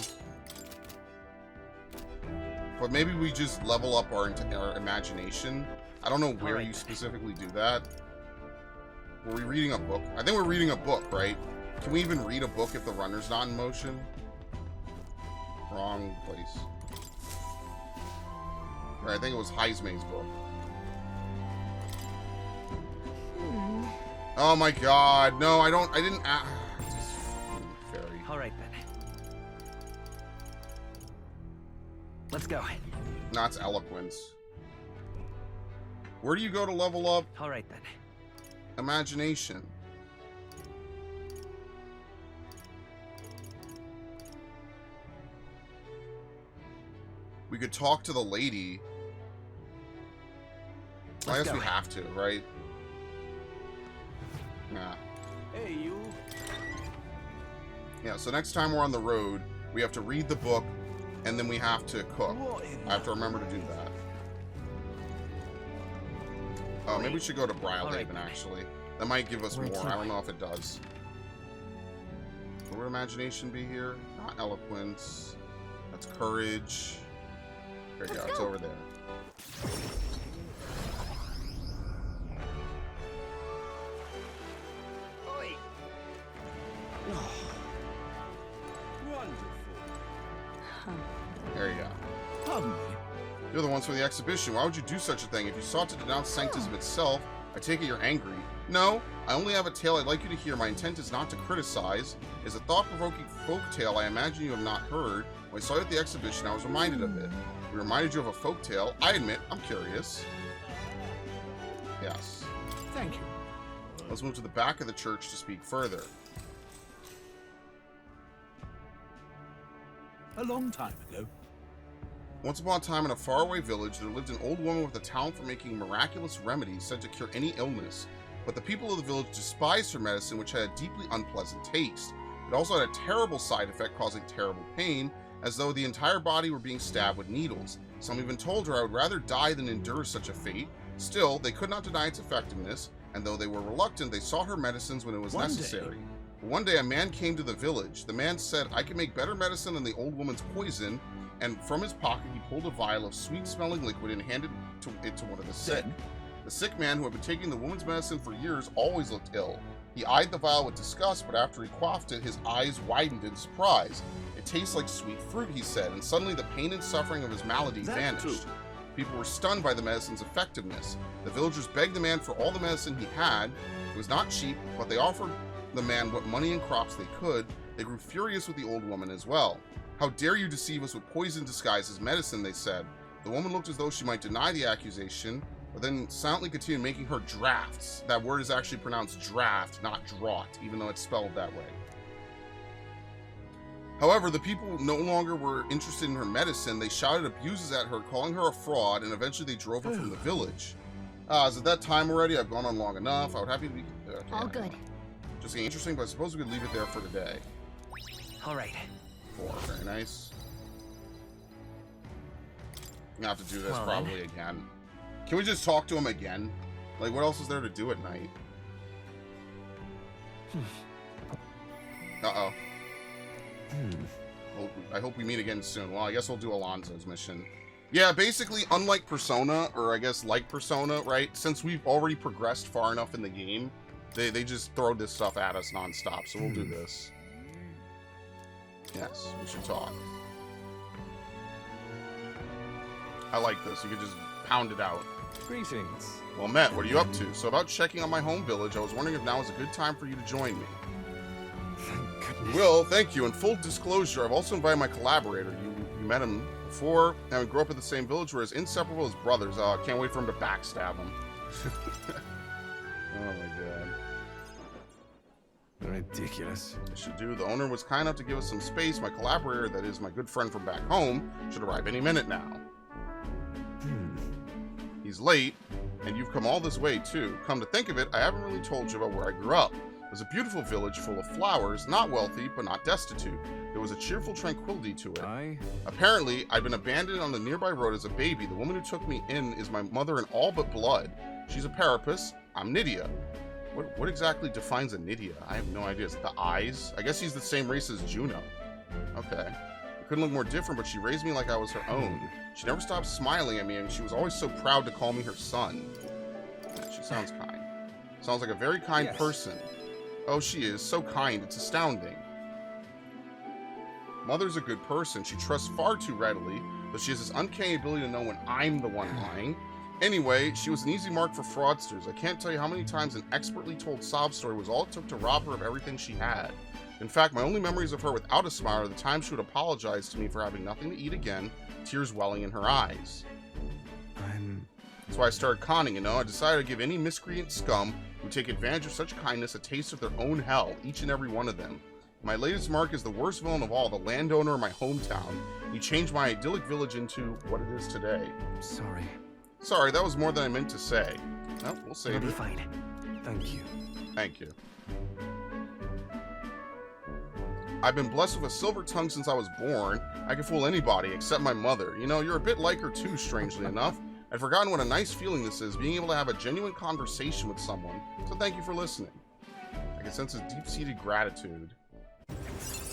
But maybe we just level up our imagination. I don't know where you specifically do that. Were we reading a book? I think we're reading a book, right? Can we even read a book if the runner's not in motion? Wrong place. Right, I think it was Heismay's book. Oh my god, no, I didn't fairy. Alright then. Let's go. No, it's eloquence. Where do you go to level up? Alright then. Imagination. We could talk to the lady. I guess we have to, right? Yeah. Hey, you. Yeah, so next time we're on the road, we have to read the book, and then we have to cook. I have to remember to do that. Oh, maybe we should go to Briarhaven, actually. That might give us more. I don't know if it does. What would imagination be here? Not eloquence. That's courage. There you go. It's over there. There you go. Pardon me. You're the ones from the exhibition. Why would you do such a thing? If you sought to denounce sanctism itself, I take it you're angry. No, I only have a tale I'd like you to hear. My intent is not to criticize. It's a thought-provoking folk tale I imagine you have not heard. When I saw you at the exhibition, I was reminded of it. We reminded you of a folk tale. I admit, I'm curious. Yes. Thank you. Let's move to the back of the church to speak further. A long time ago. Once upon a time in a faraway village, there lived an old woman with a talent for making miraculous remedies said to cure any illness. But the people of the village despised her medicine, which had a deeply unpleasant taste. It also had a terrible side effect causing terrible pain, as though the entire body were being stabbed with needles. Some even told her I would rather die than endure such a fate. Still, they could not deny its effectiveness, and though they were reluctant, they sought her medicines when it was necessary. One day a man came to the village. The man said, I can make better medicine than the old woman's poison, and from his pocket he pulled a vial of sweet-smelling liquid and handed it to one of the sick. The sick man, who had been taking the woman's medicine for years, always looked ill. He eyed the vial with disgust, but after he quaffed it, his eyes widened in surprise. It tastes like sweet fruit, he said, and suddenly the pain and suffering of his malady vanished. People were stunned by the medicine's effectiveness. The villagers begged the man for all the medicine he had. It was not cheap, but they offered the man what money and crops they could. They grew furious with the old woman as well. How dare you deceive us with poison disguised as medicine, they said. The woman looked as though she might deny the accusation, but then silently continued making her drafts. That word is actually pronounced draft, not draught, even though it's spelled that way. However, the people no longer were interested in her medicine. They shouted abuses at her, calling her a fraud, and eventually they drove her from the village. Is it that time already? I've gone on long enough. I would happy to be... Okay, All good. Just getting interesting, but I suppose we could leave it there for today. All right. 4, very nice. I'm gonna have to do this Well, probably again. Can we just talk to him again? Like, what else is there to do at night? Uh-oh. I hope we meet again soon. Well, I guess we'll do Alonzo's mission. Yeah, basically, unlike Persona, or I guess like Persona, right? Since we've already progressed far enough in the game, they just throw this stuff at us nonstop, so we'll do this. Yes, we should talk. I like this. You can just pound it out. Greetings. Well, Matt, what are you up to? So about checking on my home village, I was wondering if now is a good time for you to join me. Thank goodness. Will, thank you. In full disclosure, I've also invited my collaborator. You met him before, and we grew up in the same village. We're as inseparable as brothers. I can't wait for him to backstab him. Oh my god. Ridiculous. Yes, you do. The owner was kind enough to give us some space. My collaborator, that is my good friend from back home, should arrive any minute now. He's late, and you've come all this way too. Come to think of it, I haven't really told you about where I grew up. It was a beautiful village full of flowers, not wealthy, but not destitute. There was a cheerful tranquility to it. Apparently, I'd been abandoned on the nearby road as a baby. The woman who took me in is my mother in all but blood. She's a parapus. I'm Nydia. What exactly defines a Nydia? I have no idea. Is it the eyes? I guess he's the same race as Juno. Okay. I couldn't look more different, but she raised me like I was her own. She never stopped smiling at me, and she was always so proud to call me her son. Yeah, she sounds kind. Sounds like a very kind person. Oh, she is. So kind. It's astounding. Mother's a good person. She trusts far too readily, but she has this uncanny ability to know when I'm the one lying. Anyway, she was an easy mark for fraudsters. I can't tell you how many times an expertly told sob story was all it took to rob her of everything she had. In fact, my only memories of her without a smile are the time she would apologize to me for having nothing to eat again, tears welling in her eyes. That's why I started conning, you know? I decided to give any miscreant scum who take advantage of such kindness a taste of their own hell, each and every one of them. My latest mark is the worst villain of all, the landowner of my hometown. He changed my idyllic village into what it is today. Sorry. Sorry, that was more than I meant to say. No, we'll save it. It'll be fine. Thank you. Thank you. I've been blessed with a silver tongue since I was born. I can fool anybody except my mother. You know, you're a bit like her too, strangely enough. I'd forgotten what a nice feeling this is, being able to have a genuine conversation with someone. So thank you for listening. I can sense his deep-seated gratitude.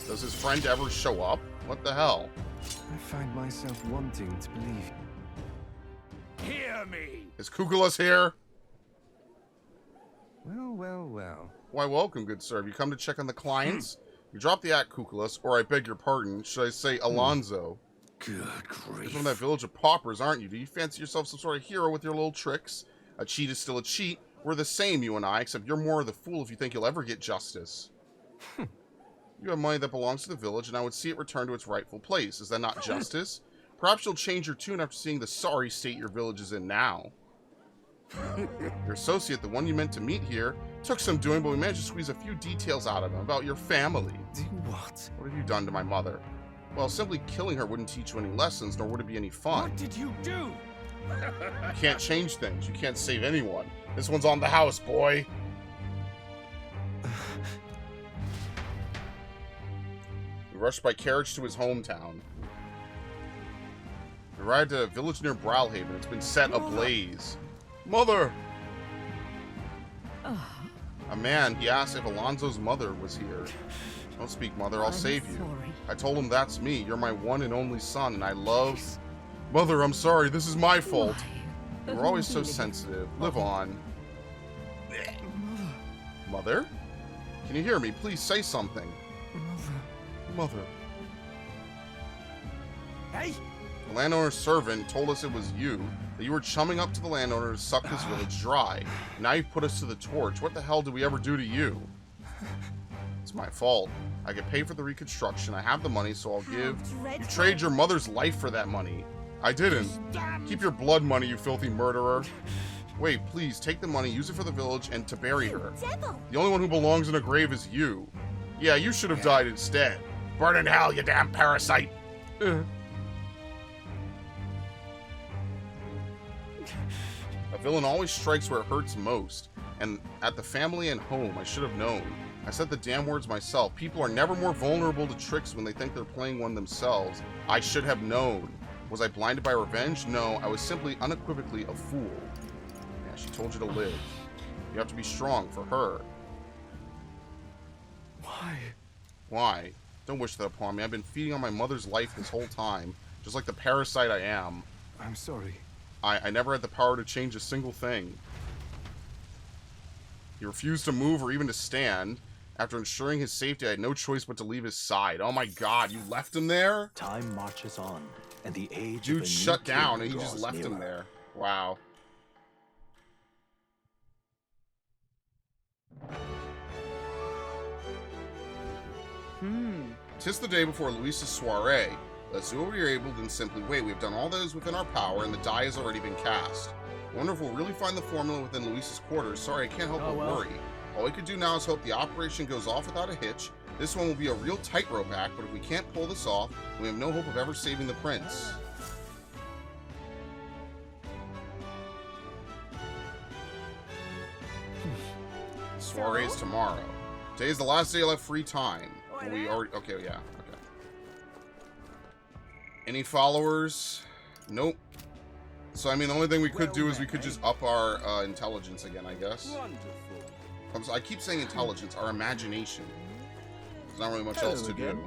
Does his friend ever show up? What the hell? I find myself wanting to believe. Hear me! Is Kukulas here? Well, well, well. Why, welcome, good sir. Have you come to check on the clients? You dropped the act, Kukulas, or I beg your pardon, should I say Alonzo? Good You're grief. from that village of paupers, aren't you? Do you fancy yourself some sort of hero with your little tricks? A cheat is still a cheat. We're the same, you and I, except you're more of the fool if you think you'll ever get justice. You have money that belongs to the village, and I would see it return to its rightful place. Is that not justice? Perhaps you'll change your tune after seeing the sorry state your village is in now. Your associate, the one you meant to meet here, took some doing, but we managed to squeeze a few details out of him about your family. Do what? What have you done to my mother? Well, simply killing her wouldn't teach you any lessons, nor would it be any fun. What did you do? You can't change things. You can't save anyone. This one's on the house, boy. We rushed by carriage to his hometown. We arrived at a village near Browhaven. It's been set ablaze. Mother! A man, he asked if Alonzo's mother was here. Don't speak, Mother. I'll save you. Sorry. I told him that's me. You're my one and only son, and I love... Mother, I'm sorry. This is my fault. You were always so sensitive. Live on. Mother? Can you hear me? Please say something. Mother. Hey! The landowner's servant told us it was you, that you were chumming up to the landowner to suck this village dry. Now you've put us to the torch. What the hell did we ever do to you? It's my fault. I get paid for the reconstruction. I have the money, so I'll give... You trade your mother's life for that money. I didn't. Keep your blood money, you filthy murderer. Wait, please, take the money, use it for the village, and to bury her. The only one who belongs in a grave is you. Yeah, you should have died instead. Burn in hell, you damn parasite! A villain always strikes where it hurts most, and at the family and home, I should have known. I said the damn words myself. People are never more vulnerable to tricks when they think they're playing one themselves. I should have known. Was I blinded by revenge? No, I was simply unequivocally a fool. Yeah, she told you to live. You have to be strong for her. Why? Why? Don't wish that upon me. I've been feeding on my mother's life this whole time, just like the parasite I am. I'm sorry. I never had the power to change a single thing. He refused to move or even to stand. After ensuring his safety, I had no choice but to leave his side. Oh my god, you left him there? Time marches on, and the age of a Dude new shut down king and he just draws left him nearer. there. Wow. Tis the day before Luis's soiree. Let's do what we are able, then simply wait. We have done all that is within our power, and the die has already been cast. I wonder if we'll really find the formula within Luis's quarters. Sorry, I can't help but worry. All we could do now is hope the operation goes off without a hitch. This one will be a real tightrope act, but if we can't pull this off, we have no hope of ever saving the prince. Soiree is tomorrow. Today is the last day I'll have free time. But we already... Okay, yeah. Okay. Any followers? Nope. So, I mean, the only thing we could do is we could just up our intelligence again, I guess. I keep saying intelligence, our imagination. There's not really much else to do.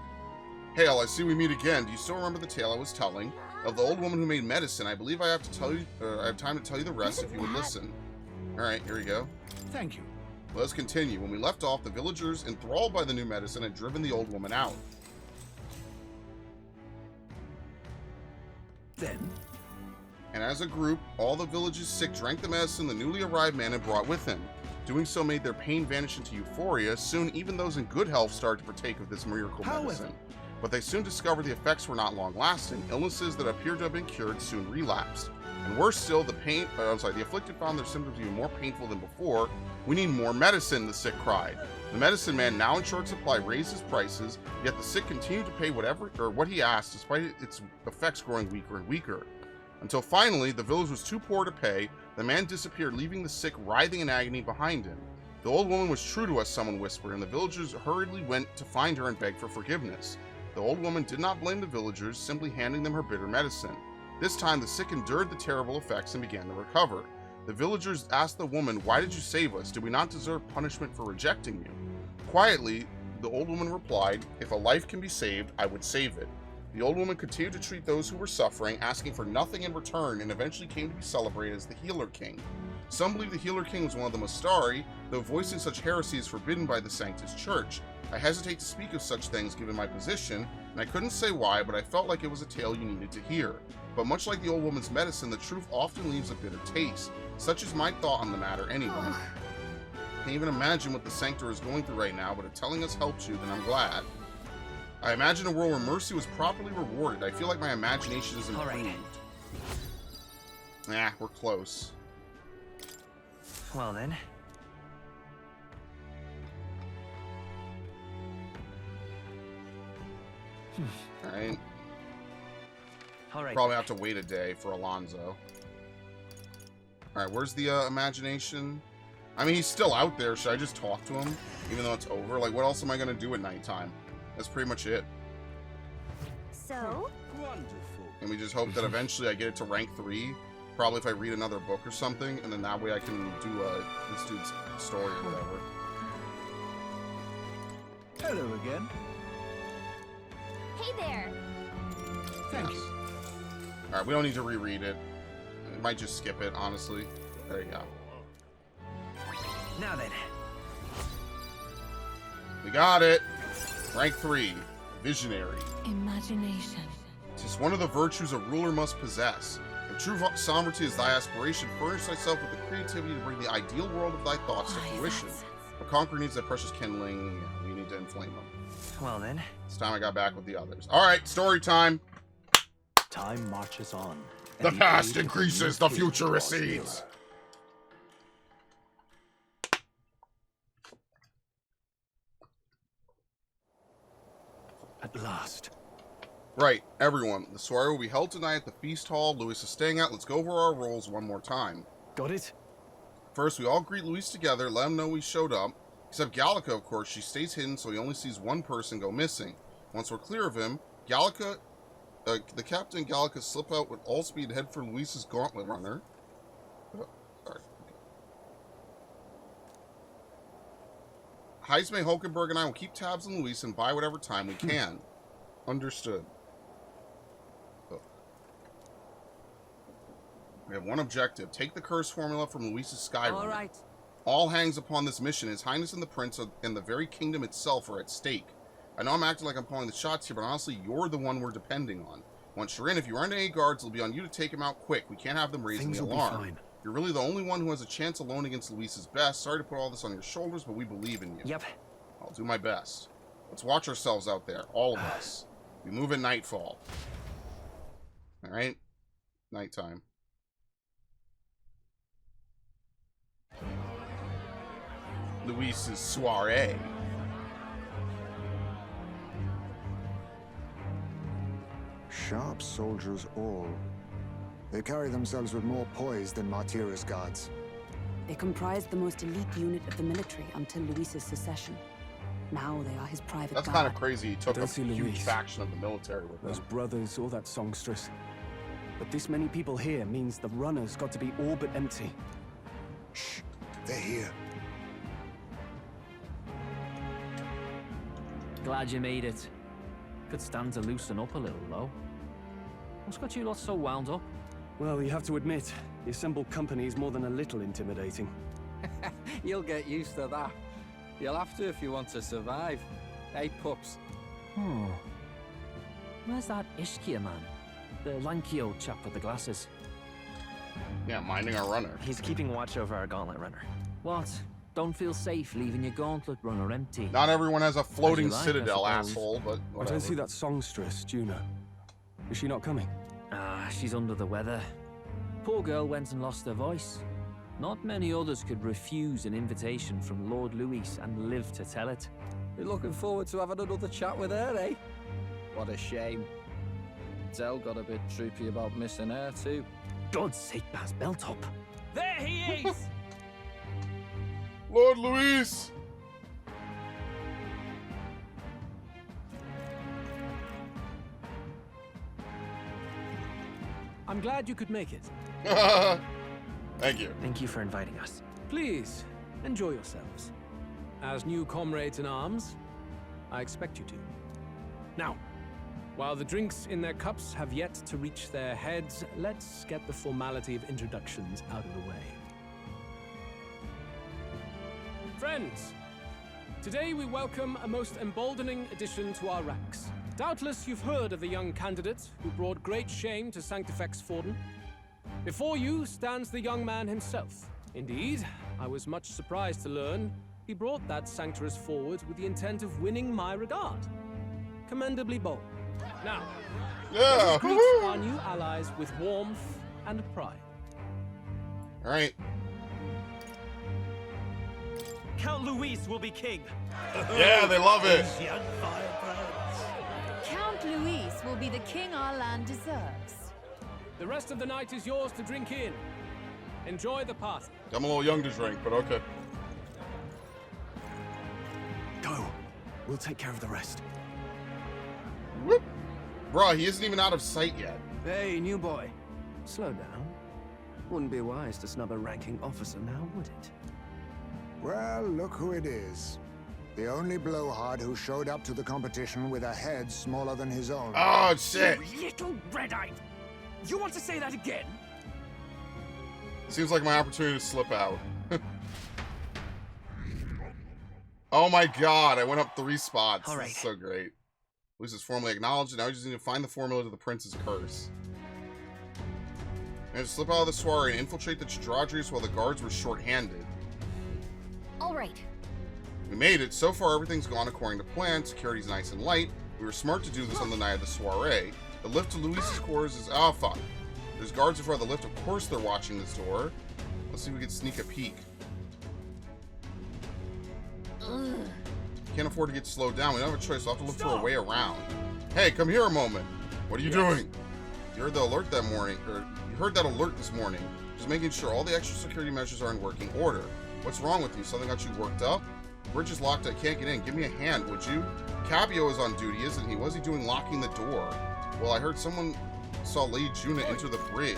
Hail, I see we meet again. Do you still remember the tale I was telling? Of the old woman who made medicine. I believe I have to tell you, I have time to tell you the rest if you would listen. Alright, here we go. Thank you. Let us continue. When we left off, the villagers, enthralled by the new medicine, had driven the old woman out. Then, And as a group, all the village's sick drank the medicine the newly arrived man had brought with him. Doing so made their pain vanish into euphoria. Soon, even those in good health started to partake of this miracle medicine. But they soon discovered the effects were not long-lasting. Illnesses that appeared to have been cured soon relapsed. And worse still, the afflicted found their symptoms even more painful than before. We need more medicine, the sick cried. The medicine man, now in short supply, raised his prices, yet the sick continued to pay what he asked, despite its effects growing weaker and weaker. Until finally, the village was too poor to pay, the man disappeared, leaving the sick writhing in agony behind him. The old woman was true to us, someone whispered, and the villagers hurriedly went to find her and beg for forgiveness. The old woman did not blame the villagers, simply handing them her bitter medicine. This time, the sick endured the terrible effects and began to recover. The villagers asked the woman, "Why did you save us? Did we not deserve punishment for rejecting you?" Quietly, the old woman replied, "If a life can be saved, I would save it." The old woman continued to treat those who were suffering, asking for nothing in return, and eventually came to be celebrated as the Healer King. Some believe the Healer King was one of the Mastari, though voicing such heresy is forbidden by the Sanctus Church. I hesitate to speak of such things given my position, and I couldn't say why, but I felt like it was a tale you needed to hear. But much like the old woman's medicine, the truth often leaves a bitter taste. Such is my thought on the matter anyway. Can't even imagine what the Sanctor is going through right now, but if telling us helps you, then I'm glad. I imagine a world where mercy was properly rewarded. I feel like my imagination is improved. All right. Nah, we're close. Well then. Alright. All right. Probably have to wait a day for Alonzo. Alright, where's the imagination? I mean, he's still out there. Should I just talk to him? Even though it's over? Like, what else am I going to do at nighttime? That's pretty much it. So? Wonderful. And we just hope that eventually I get it to rank 3. Probably if I read another book or something. And then that way I can do this dude's story or whatever. Hello again. Hey there. Thank you. Alright, we don't need to reread it. I might just skip it, honestly. There you go. Now then. We got it! Rank 3. Visionary. Imagination. Tis one of the virtues a ruler must possess. If true sovereignty is thy aspiration, furnish thyself with the creativity to bring the ideal world of thy thoughts to fruition. But conquer needs that precious kindling. Yeah, we need to inflame them. Well then. It's time I got back with the others. Alright, story time! Time marches on. The and past age of increases, new the king future draws recedes. nearer. At last. Right, everyone. The soiree will be held tonight at the feast hall Luis is staying at. Let's go over our roles one more time. Got it? First, we all greet Luis together, let him know we showed up. Except Gallica, of course. She stays hidden, so he only sees one person go missing. Once we're clear of him, Gallica, the captain and Gallica slip out with all speed and head for Luis's gauntlet runner. Sorry. Heisme, Hulkenberg, and I will keep tabs on Luis and buy whatever time we can. Understood. We have one objective. Take the curse formula from Luis's Skyrunner. All right. All hangs upon this mission. His Highness and the Prince and the very kingdom itself are at stake. I know I'm acting like I'm calling the shots here, but honestly, you're the one we're depending on. Once you're in, if you aren't any guards, it'll be on you to take him out quick. We can't have them raising Things the will be alarm. fine. You're really the only one who has a chance alone against Luis's best. Sorry to put all this on your shoulders, but we believe in you. Yep. I'll do my best. Let's watch ourselves out there, all of us. We move at nightfall. All right? Nighttime. Luis's soiree. Sharp soldiers all. They carry themselves with more poise than Martira's guards. They comprised the most elite unit of the military until Luis's secession. Now they are his private That's guard. kind of crazy. He took Don't a see huge Luis. faction of the military with Those him. brothers, all that songstress. But this many people here means the runner's got to be all but empty. Shh, they're here. Glad you made it. Could stand to loosen up a little, though. What's got you lot so wound up? Well, you have to admit, the assembled company is more than a little intimidating. You'll get used to that. You'll have to if you want to survive. Hey, pups. Where's that Ishkia man? The lanky old chap with the glasses. Yeah, minding our runner. He's keeping watch over our gauntlet runner. What? Don't feel safe leaving your gauntlet runner empty? Not everyone has a floating like, I citadel, suppose. asshole, but I whatever. don't see that songstress, Juno. Is she not coming? Ah, she's under the weather. Poor girl went and lost her voice. Not many others could refuse an invitation from Lord Luis and live to tell it. You're looking forward to having another chat with her, eh? What a shame. Zell got a bit droopy about missing her, too. God's sake, Baz, belt up. There he is! Lord Luis! I'm glad you could make it. Thank you. Thank you for inviting us. Please, enjoy yourselves. As new comrades in arms, I expect you to. Now, while the drinks in their cups have yet to reach their heads, let's get the formality of introductions out of the way. Friends, Today we welcome a most emboldening addition to our ranks. Doubtless you've heard of the young candidate who brought great shame to Sanctifex Forden. Before you stands the young man himself. Indeed, I was much surprised to learn he brought that sanctuarist forward with the intent of winning my regard. Commendably bold. Now, let us greet our new allies with warmth and pride. All right. Count Luis will be king. Yeah, they love it. Count Luis will be the king our land deserves. The rest of the night is yours to drink in. Enjoy the party. I'm a little young to drink, but okay. Go. We'll take care of the rest. Whoop. Bruh, he isn't even out of sight yet. Hey, new boy. Slow down. Wouldn't be wise to snub a ranking officer now, would it? Well, look who it is. The only blowhard who showed up to the competition with a head smaller than his own. Oh, shit. You little red-eyed! You want to say that again? Seems like my opportunity to slip out. Oh my god, I went up 3 spots. All right. This is so great. Luis is formally acknowledged, and now we just need to find the formula to the prince's curse. And to slip out of the soiree and infiltrate the Chidradrius while the guards were short-handed. All right. We made it. So far, everything's gone according to plan. Security's nice and light. We were smart to do this on the night of the soiree. The lift to Luis's quarters is... Oh, fuck. There's guards in front of the lift. Of course they're watching this door. Let's see if we can sneak a peek. Ugh. Can't afford to get slowed down. We don't have a choice. We'll have to look for a way around. Hey, come here a moment. What are you doing? You heard the alert that morning, or you heard that alert this morning. Just making sure all the extra security measures are in working order. What's wrong with you? Something got you worked up? The bridge is locked. I can't get in. Give me a hand, would you? Capio is on duty, isn't he? What's he doing locking the door? Well, I heard someone saw Lady Juna enter the bridge.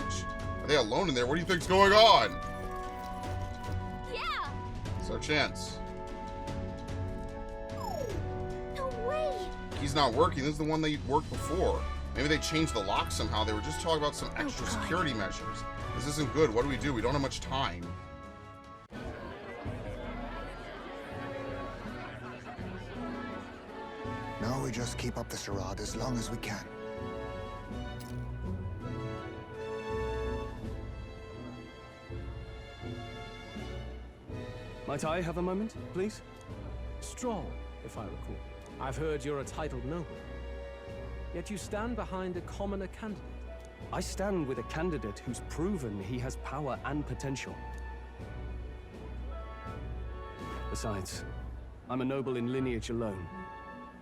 Are they alone in there? What do you think's going on? Yeah! It's our chance. No way! Key's not working. This is the one that worked before. Maybe they changed the lock somehow. They were just talking about some extra security measures. This isn't good. What do? We don't have much time. Now we just keep up the charade as long as we can. Might I have a moment, please? Strong, if I recall. I've heard you're a titled noble. Yet you stand behind a commoner candidate. I stand with a candidate who's proven he has power and potential. Besides, I'm a noble in lineage alone.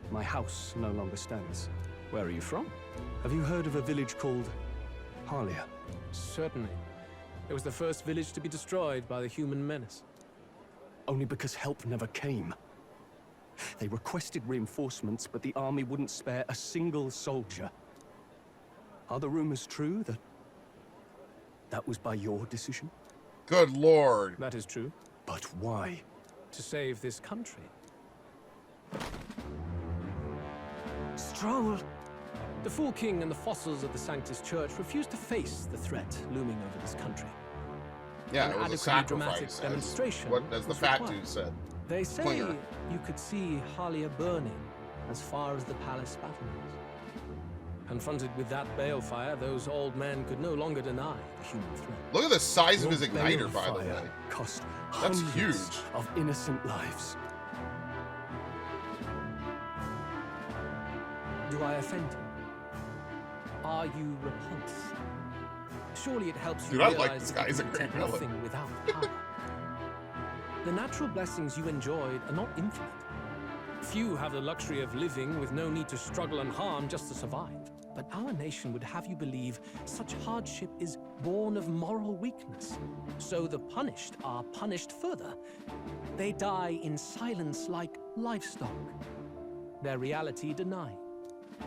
My house no longer stands. Where are you from? Have you heard of a village called Harlia? Certainly. It was the first village to be destroyed by the human menace. Only because help never came. They requested reinforcements, but the army wouldn't spare a single soldier. Are the rumors true that was by your decision? Good lord. That is true. But why? To save this country. Stroll! The Fool King and the fossils of the Sanctus Church refused to face the threat looming over this country. Yeah, An it was a adequately dramatic sacrifice, demonstration as the was fat required. dude said. They say Clinger. you could see Harlia burning as far as the palace battlements. Confronted with that balefire, those old men could no longer deny the human threat. Look at the size of Your his igniter, by the balefire way. cost That's hundreds huge. of innocent lives. Do I offend you? Are you repulsed? Surely it helps you Dude, I realize like this that guy. you He's a can great attempt villain. nothing without power. The natural blessings you enjoyed are not infinite. Few have the luxury of living with no need to struggle and harm just to survive. But our nation would have you believe such hardship is born of moral weakness. So the punished are punished further. They die in silence like livestock. Their reality denied.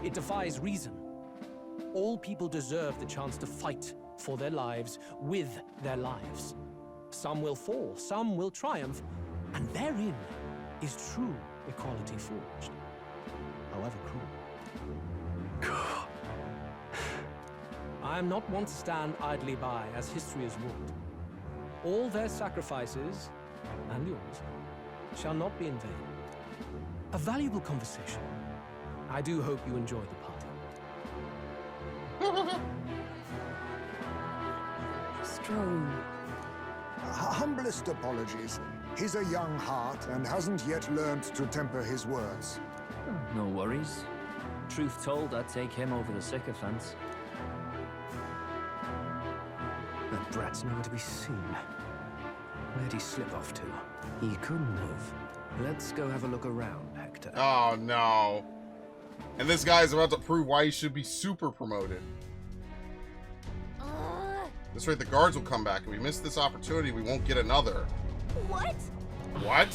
It defies reason. All people deserve the chance to fight for their lives with their lives. Some will fall, some will triumph, and therein is true equality forged, however cruel. I am not one to stand idly by as history has wrought. All their sacrifices, and yours, shall not be in vain. A valuable conversation. I do hope you enjoy the party. Strome. Humblest apologies. He's a young heart and hasn't yet learned to temper his words. No worries. Truth told, I'd take him over the sycophants. That brat's nowhere to be seen. Where'd he slip off to? He couldn't have. Let's go have a look around, Hector. Oh, no. And this guy's about to prove why he should be super promoted. This rate, the guards will come back. If we miss this opportunity, we won't get another. What? What?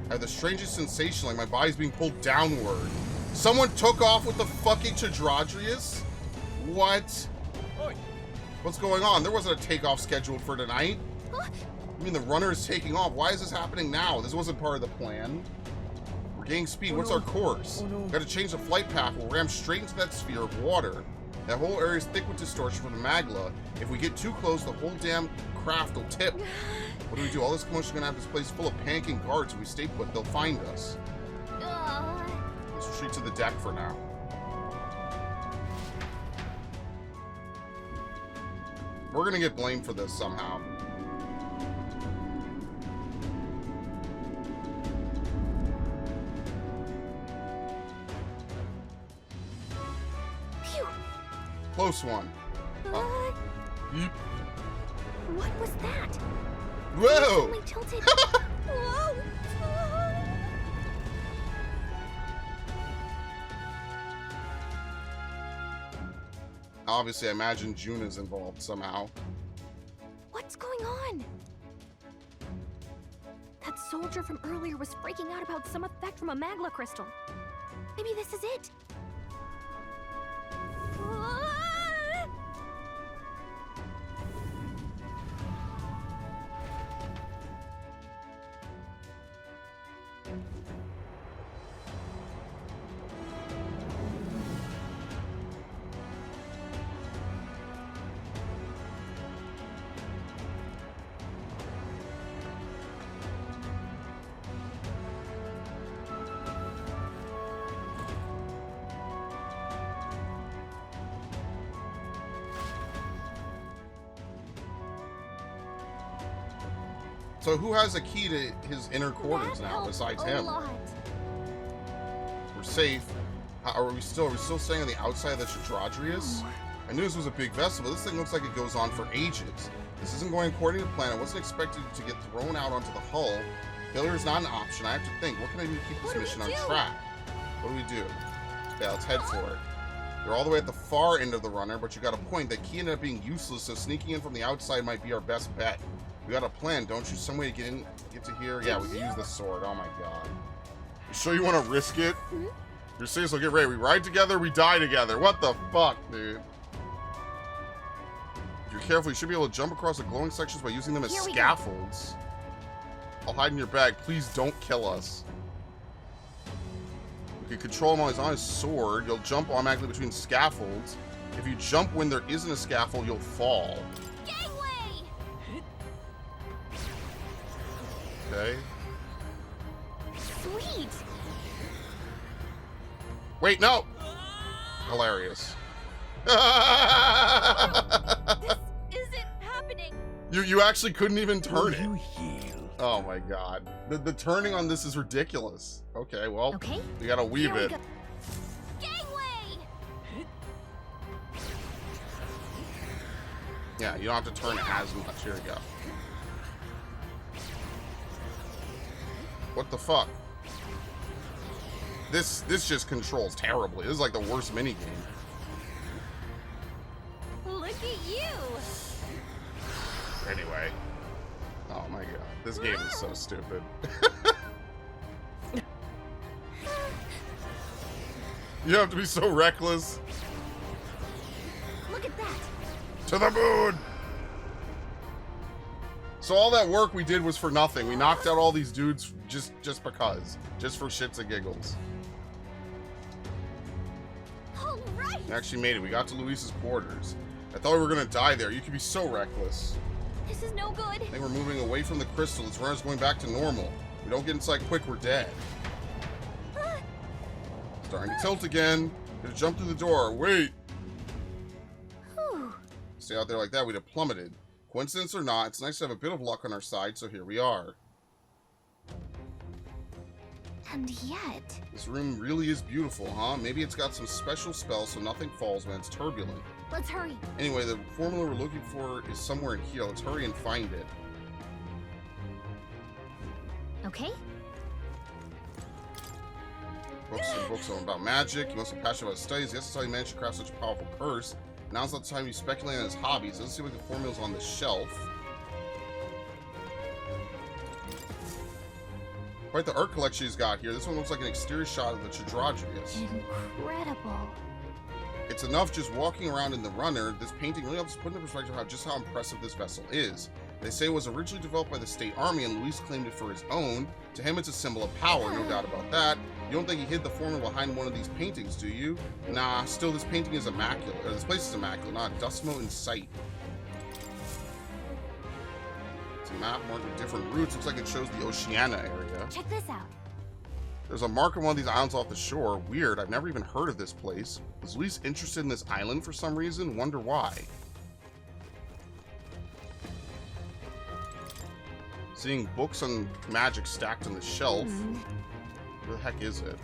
I have the strangest sensation, like my body's being pulled downward. Someone took off with the fucking Chadrodrius? What? What's going on? There wasn't a takeoff scheduled for tonight. I mean, the runner is taking off. Why is this happening now? This wasn't part of the plan. We're gaining speed. What's our course? Got to change the flight path. We'll ram straight into that sphere of water. That whole area is thick with distortion from the magma. If we get too close, the whole damn craft will tip. What do we do? All this commotion is gonna have this place full of panicking guards. If we stay put, they'll find us. Let's retreat to the deck for now. We're gonna get blamed for this somehow. Phew. Close one. Yeep. What was that? Whoa! Only tilted. Whoa! Obviously, I imagine Juna's involved somehow. What's going on? That soldier from earlier was freaking out about some effect from a magma crystal. Maybe this is it. So who has a key to his inner quarters now besides him? We're safe. Are we still staying on the outside of the Chadrodrius? I knew this was a big vessel, but this thing looks like it goes on for ages. This isn't going according to plan. I wasn't expected to get thrown out onto the hull. Failure is not an option. I have to think. What can I do to keep this mission on track? What do we do? Yeah, let's head for it. We're all the way at the far end of the runner, but you got a point. That key ended up being useless, so sneaking in from the outside might be our best bet. We got a plan, don't you? Some way to get to here? Yeah, we can use the sword. Oh my god. You sure you want to risk it? You're serious? So get ready. We ride together, we die together. What the fuck, dude? If you're careful, you should be able to jump across the glowing sections by using them as scaffolds. I'll hide in your bag. Please don't kill us. You can control him while he's on his sword. You'll jump automatically between scaffolds. If you jump when there isn't a scaffold, you'll fall. Okay. Sweet. Wait, no. Hilarious. This isn't happening. You actually couldn't even turn it. Oh my god. The turning on this is ridiculous. Okay, well, we gotta weave it. Gangway. Yeah, you don't have to turn as much. Here we go. What the fuck? This just controls terribly. This is like the worst minigame. Look at you. Anyway. Oh my god. This game is so stupid. You have to be so reckless. Look at that. To the moon! So all that work we did was for nothing. We knocked out all these dudes just because. Just for shits and giggles. All right. We actually made it. We got to Luis's quarters. I thought we were gonna die there. You could be so reckless. This is no good. I think we're moving away from the crystal. This runner's going back to normal. If we don't get inside quick, we're dead. Starting to tilt again. Gonna jump through the door. Wait. Whew. Stay out there like that, we'd have plummeted. Coincidence or not, it's nice to have a bit of luck on our side, so here we are. And yet... This room really is beautiful, huh? Maybe it's got some special spells so nothing falls when it's turbulent. Let's hurry. Anyway, the formula we're looking for is somewhere in here. Let's hurry and find it. Okay. Books and books about magic. You must be passionate about studies. Yes, that's how you managed to craft such a powerful curse. Now's not the time you speculate on his hobbies. Let's see what the formula's on the shelf. Quite the art collection he's got here. This one looks like an exterior shot of the Chadrodrius. Incredible. It's enough just walking around in the runner. This painting really helps put into perspective just how impressive this vessel is. They say it was originally developed by the state army and Luis claimed it for his own. To him, it's a symbol of power, no doubt about that. You don't think he hid the formula behind one of these paintings, do you? Nah, still, this painting is immaculate. Or this place is immaculate, not a dust mote in sight. It's a map marked with different routes. Looks like it shows the Oceania area. Check this out. There's a mark on one of these islands off the shore. Weird, I've never even heard of this place. Was Luis interested in this island for some reason? Wonder why. Seeing books on magic stacked on the shelf. Where the heck is it?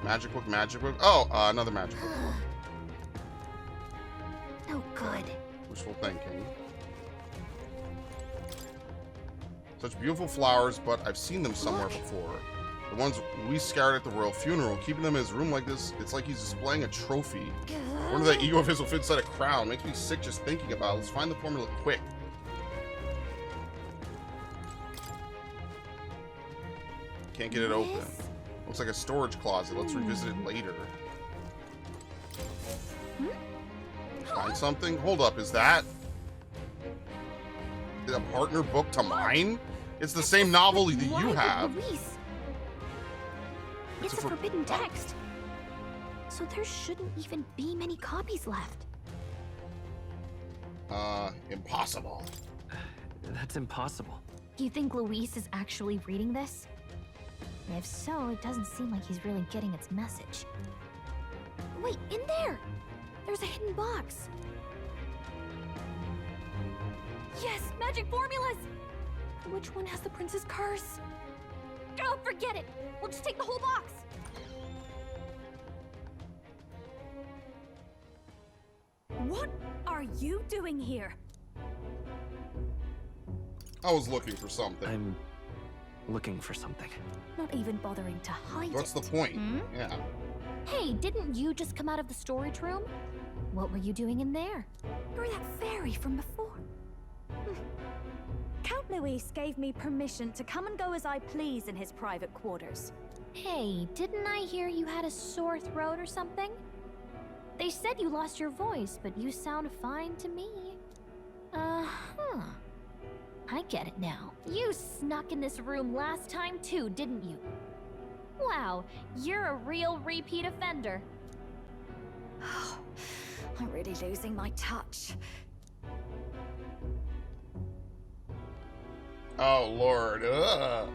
Magic book, magic book. Oh, another magic book. Oh, good. Wishful thinking. Such beautiful flowers, but I've seen them somewhere before. The ones we scattered at the royal funeral. Keeping them in his room like this, it's like he's displaying a trophy. I wonder that ego of his will fit inside a crown. Makes me sick just thinking about it. Let's find the formula quick. Can't get it open. Looks like a storage closet. Let's revisit it later. Find something? Hold up, is that a partner book to mine? It's the same novel that you have. It's a forbidden text. So there shouldn't even be many copies left. Impossible. That's impossible. You think Luis is actually reading this? If so, it doesn't seem like he's really getting its message. Wait, in there! There's a hidden box. Yes, magic formulas! Which one has the prince's curse? Oh, forget it! We'll just take the whole box! What are you doing here? I was looking for something. I'm looking for something. Not even bothering to hide What's it. the point? Yeah. Hey, didn't you just come out of the storage room? What were you doing in there? You're that fairy from before. Count Luis gave me permission to come and go as I please in his private quarters. Hey, didn't I hear you had a sore throat or something? They said you lost your voice, but you sound fine to me. Uh-huh. I get it now. You snuck in this room last time too, didn't you? Wow, you're a real repeat offender. I'm really losing my touch. Oh, Lord. Ugh.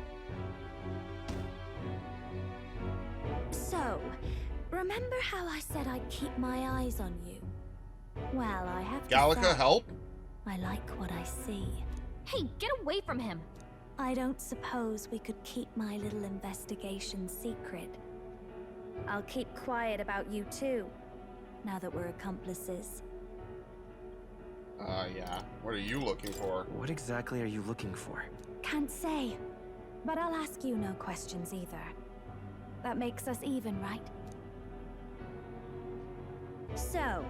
So, remember how I said I'd keep my eyes on you? Well, I have to Gallica, say, help? I like what I see. Hey, get away from him! I don't suppose we could keep my little investigation secret. I'll keep quiet about you too, now that we're accomplices. Yeah. What are you looking for? What exactly are you looking for? Can't say, but I'll ask you no questions either. That makes us even, right? So,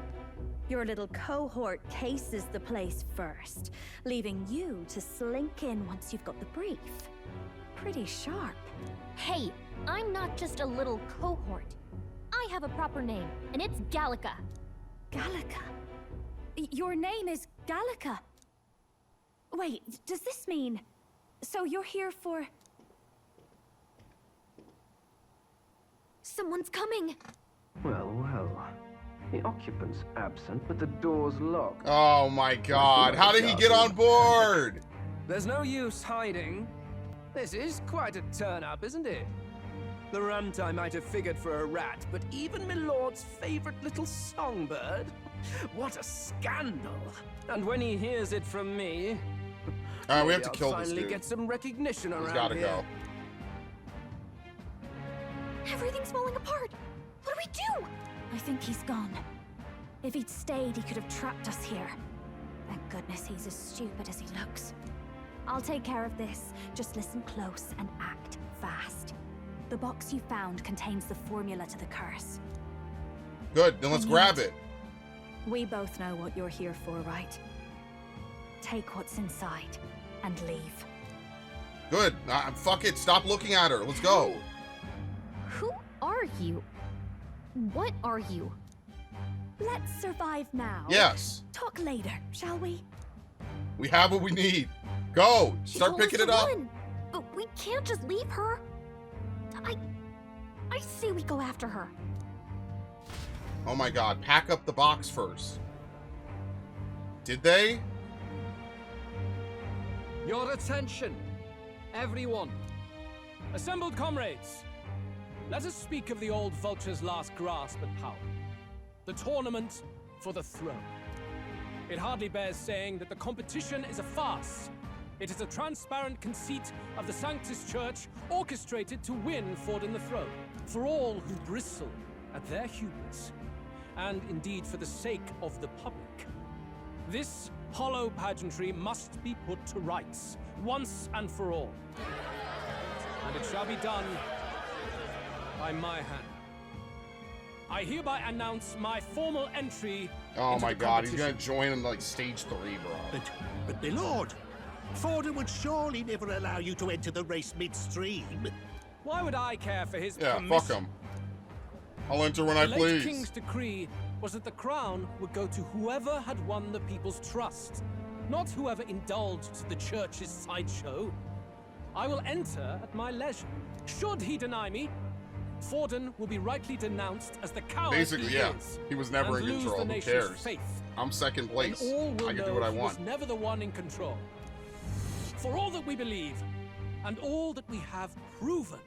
your little cohort cases the place first, leaving you to slink in once you've got the brief. Pretty sharp. Hey, I'm not just a little cohort. I have a proper name, and it's Gallica. Gallica? Your name is Gallica? Wait, does this mean... So you're here for... Someone's coming! Well, well. The occupant's absent, but the door's locked. Oh my god, how did he get on board? There's no use hiding. This is quite a turn-up, isn't it? The runt I might have figured for a rat, but even my lord's favorite little songbird? What a scandal! And when he hears it from me... Alright, we have to I'll kill this finally dude. Get some recognition around He's gotta here. go. Everything's falling apart. What do we do? I think he's gone. If he'd stayed, he could have trapped us here. Thank goodness he's as stupid as he looks. I'll take care of this. Just listen close and act fast. The box you found contains the formula to the curse. Good, then let's grab it. We both know what you're here for, right? Take what's inside and leave. Good. Fuck it. Stop looking at her. Let's go. Who are you? What are you? Let's survive now. Yes. Talk later, shall we? We have what we need. Go. She Start told us picking to it up. run, but we can't just leave her. I say we go after her. Oh my god. Pack up the box first. Did they? Your attention, everyone. Assembled comrades, let us speak of the old vulture's last grasp at power. The tournament for the throne. It hardly bears saying that the competition is a farce. It is a transparent conceit of the Sanctus Church orchestrated to win Forden the throne. For all who bristle at their hubris, and indeed for the sake of the public. This hollow pageantry must be put to rights, once and for all. And it shall be done by my hand. I hereby announce my formal entry. Oh into my the god, he's competition. gonna join in like stage 3, bro. But my lord, Forden would surely never allow you to enter the race midstream. Why would I care for his Yeah, permission? fuck him. I'll enter when I The late please. King's decree was that the crown would go to whoever had won the people's trust, not whoever indulged the church's sideshow. I will enter at my leisure. Should he deny me, Forden will be rightly denounced as the coward Basically, he yeah. is, He was never and in lose control. the Who nation's cares? faith. I'm second place. And all will I can do know what I he want. was never the one in control. For all that we believe, and all that we have proven,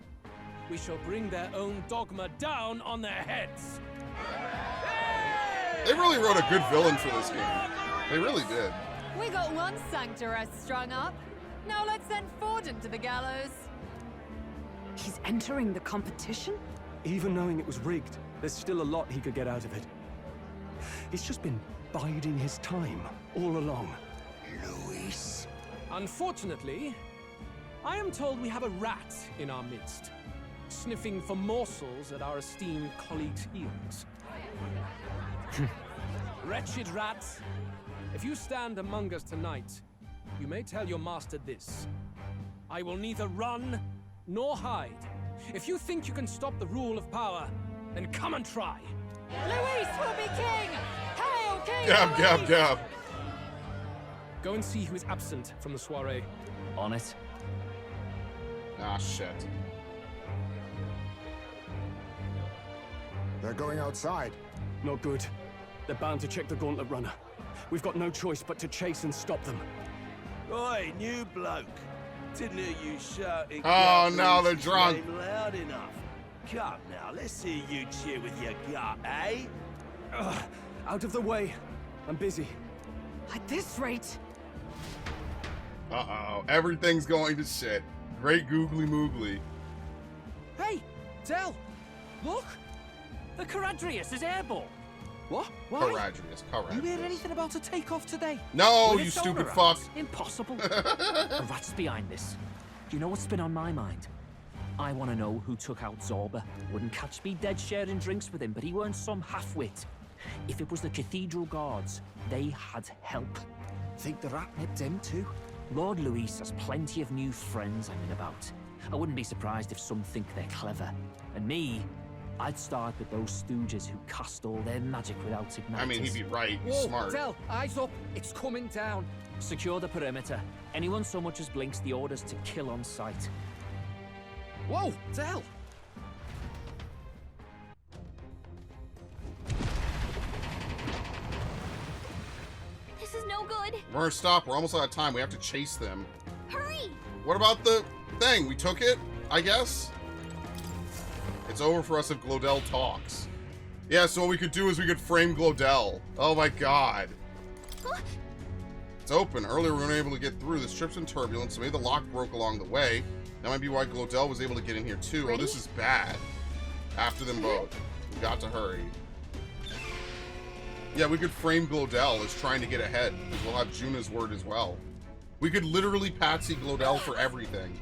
we shall bring their own dogma down on their heads. They really wrote a good villain for this game. They really did. We got one sanctoress strung up. Now let's send Forden to the gallows. He's entering the competition? Even knowing it was rigged, there's still a lot he could get out of it. He's just been biding his time all along. Luis. Unfortunately, I am told we have a rat in our midst, sniffing for morsels at our esteemed colleagues' heels. Wretched rat, if you stand among us tonight, you may tell your master this. I will neither run nor hide. If you think you can stop the rule of power, then come and try. Luis will be king! Hail King Gab, Luis! gab, gab. Go and see who is absent from the soiree. On it. Ah, shit. They're going outside. Not good. They're bound to check the gauntlet runner. We've got no choice but to chase and stop them. Oi, new bloke. Didn't hear you shouting. Oh, "God, no, they're Luis' drunk. name loud enough. Come now, let's hear you cheer with your gut, eh? Ugh, out of the way. I'm busy. At this rate, Uh-oh. Everything's going to shit. Great googly moogly. Hey, Del, look! The Caradrius is airborne. What? Why? Caradrius, You hear Caradrius. anything about a takeoff today? No, With you its stupid owner fuck. out? Impossible. The rat's behind this. Do you know what's been on my mind? I want to know who took out Zorba. Wouldn't catch me dead sharing drinks with him, but he weren't some half-wit. If it was the Cathedral Guards, they had help. Think the rat nipped him too? Lord Luis has plenty of new friends hanging about. I wouldn't be surprised if some think they're clever. And me, I'd start with those stooges who cast all their magic without igniters. I mean, he'd be right. He's Whoa, smart. Del, eyes up. It's coming down. Secure the perimeter. Anyone so much as blinks, the orders to kill on sight. Whoa, Del. This is no good. We're gonna stop. We're almost out of time. We have to chase them. Hurry! What about the thing? We took it, I guess? It's over for us if Glodell talks. Yeah, so what we could do is we could frame Glodell. Oh my god. It's open. Earlier we weren't able to get through. The trip's in turbulence, so maybe the lock broke along the way. That might be why Glodell was able to get in here too. Ready? Oh, this is bad. After them both. We got to hurry. Yeah, we could frame Glodell as trying to get ahead, because we'll have Juna's word as well. We could literally patsy Glodell for everything.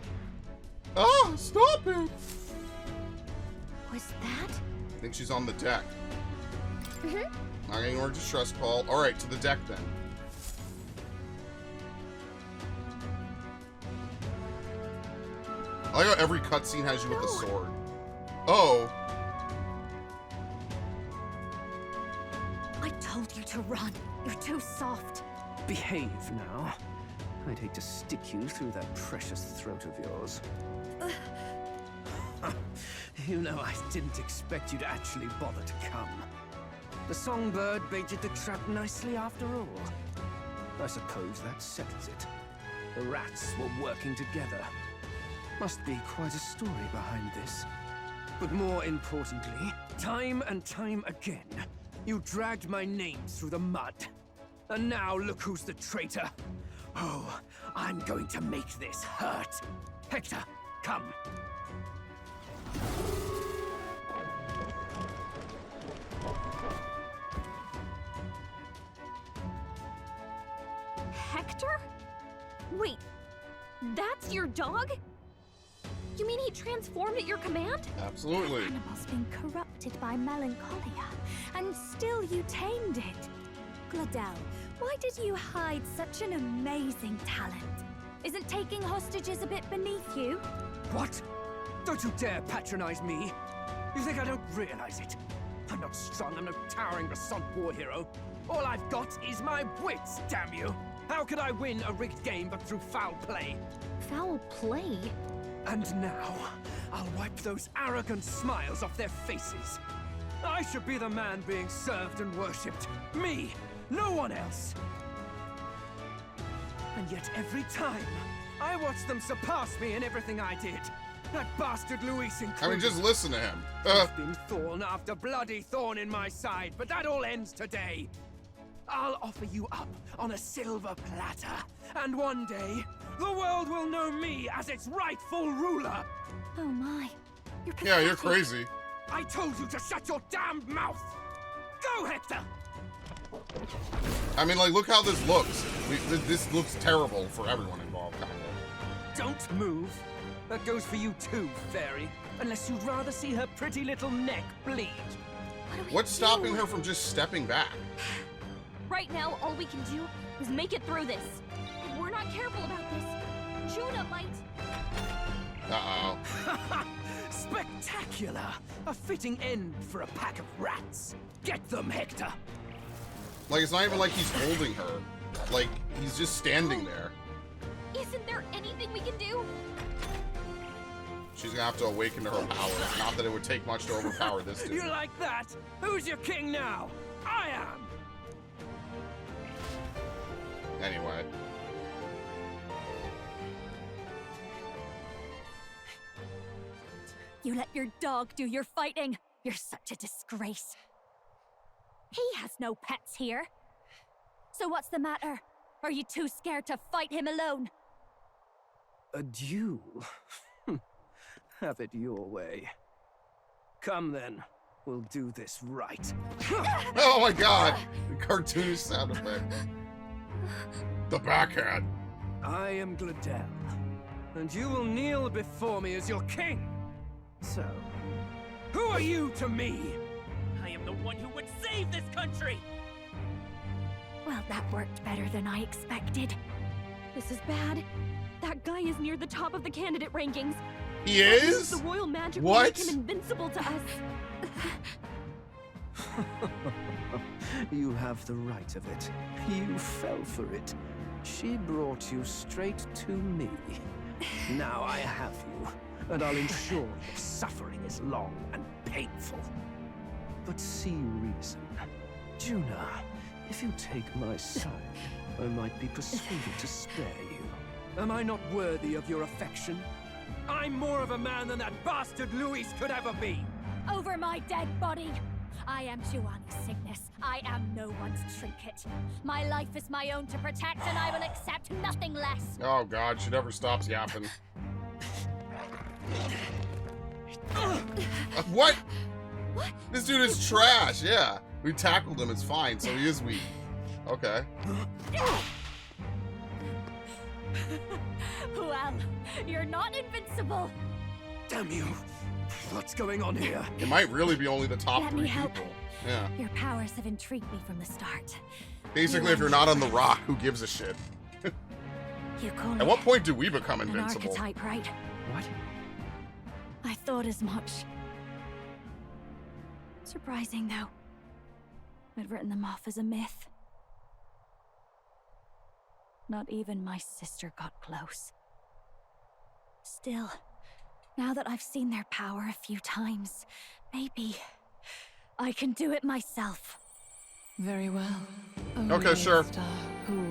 Ah, stop it! Was that? I think she's on the deck. Mm-hmm. Not getting more distress call. Alright, to the deck then. I like how every cutscene has you with a sword. Oh. I told you to run. You're too soft. Behave now. I'd hate to stick you through that precious throat of yours. You know, I didn't expect you to actually bother to come. The songbird baited the trap nicely after all. I suppose that settles it. The rats were working together. Must be quite a story behind this. But more importantly, time and time again, you dragged my name through the mud. And now look who's the traitor. Oh, I'm going to make this hurt. Hector, come. Hector? Wait, that's your dog? You mean he transformed at your command? Absolutely. That animal's been corrupted by melancholia, and still you tamed it. Glodell, why did you hide such an amazing talent? Isn't taking hostages a bit beneath you? What? Don't you dare patronize me! You think I don't realize it? I'm not strong, I'm no towering Rassant war hero. All I've got is my wits, damn you! How could I win a rigged game but through foul play? Foul play? And now, I'll wipe those arrogant smiles off their faces. I should be the man being served and worshipped. Me! No one else! And yet every time, I watch them surpass me in everything I did. That bastard Luis included. I mean, just listen to him. There's been thorn after bloody thorn in my side, but that all ends today. I'll offer you up on a silver platter, and one day, the world will know me as its rightful ruler. Oh my, you're pathetic. Yeah, you're crazy. I told you to shut your damned mouth. Go, Hector! I mean, like, look how this looks. This looks terrible for everyone involved, kind of. Don't move. That goes for you too, fairy. Unless you'd rather see her pretty little neck bleed. What's stopping her from just stepping back? Right now, all we can do is make it through this. If we're not careful about this, Juna might... Uh-oh. Spectacular! A fitting end for a pack of rats. Get them, Hector! Like, it's not even like he's holding her. Like, he's just standing there. Isn't there anything we can do? She's gonna have to awaken to her power. Not that it would take much to overpower this dude. You like that? Who's your king now? I am! Anyway. You let your dog do your fighting. You're such a disgrace. He has no pets here. So what's the matter? Are you too scared to fight him alone? A duel? Have it your way. Come then. We'll do this right. Oh my god! The cartoonish sound effect. The backhand. I am Glodell, and you will kneel before me as your king. So, who are you to me? I am the one who would save this country! Well, that worked better than I expected. This is bad. That guy is near the top of the candidate rankings. He is? The royal magic What? will make him invincible to us. You have the right of it. You fell for it. She brought you straight to me. Now I have you, and I'll ensure your suffering is long and painful. But see reason. Juna, if you take my side, I might be persuaded to spare you. Am I not worthy of your affection? I'm more of a man than that bastard Luis could ever be. over my dead body. I am Giovanni's sickness. I am no one's trinket. My life is my own to protect, and I will accept nothing less. Oh god, she never stops yapping. What? What? This dude is trash, yeah. We tackled him, it's fine, so he is weak. Okay. Well, you're not invincible. Damn you. What's going on here? It might really be only the top Let 3 me help. people. Yeah. Your powers have intrigued me from the start. Basically, if you're not on the rock, who gives a shit? You call At it what point do we become an invincible? archetype, right? What? I thought as much. Surprising, though. I'd written them off as a myth. Not even my sister got close. Still, now that I've seen their power a few times, maybe I can do it myself. Very well. Okay, sure.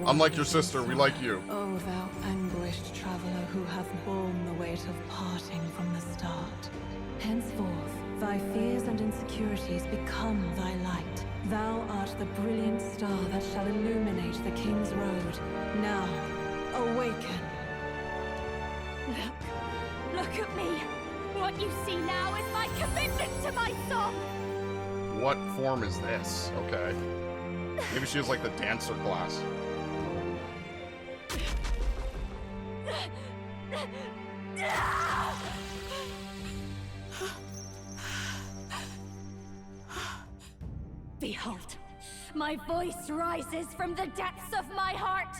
Unlike your sister, we like you. O thou anguished traveler who hath borne the weight of parting from the start. Henceforth, thy fears and insecurities become thy light. Thou art the brilliant star that shall illuminate the King's Road. Now, awaken. Look at me. What you see now is my commitment to my song. What form is this? Okay. Maybe she has like the dancer class. Behold, my voice rises from the depths of my heart.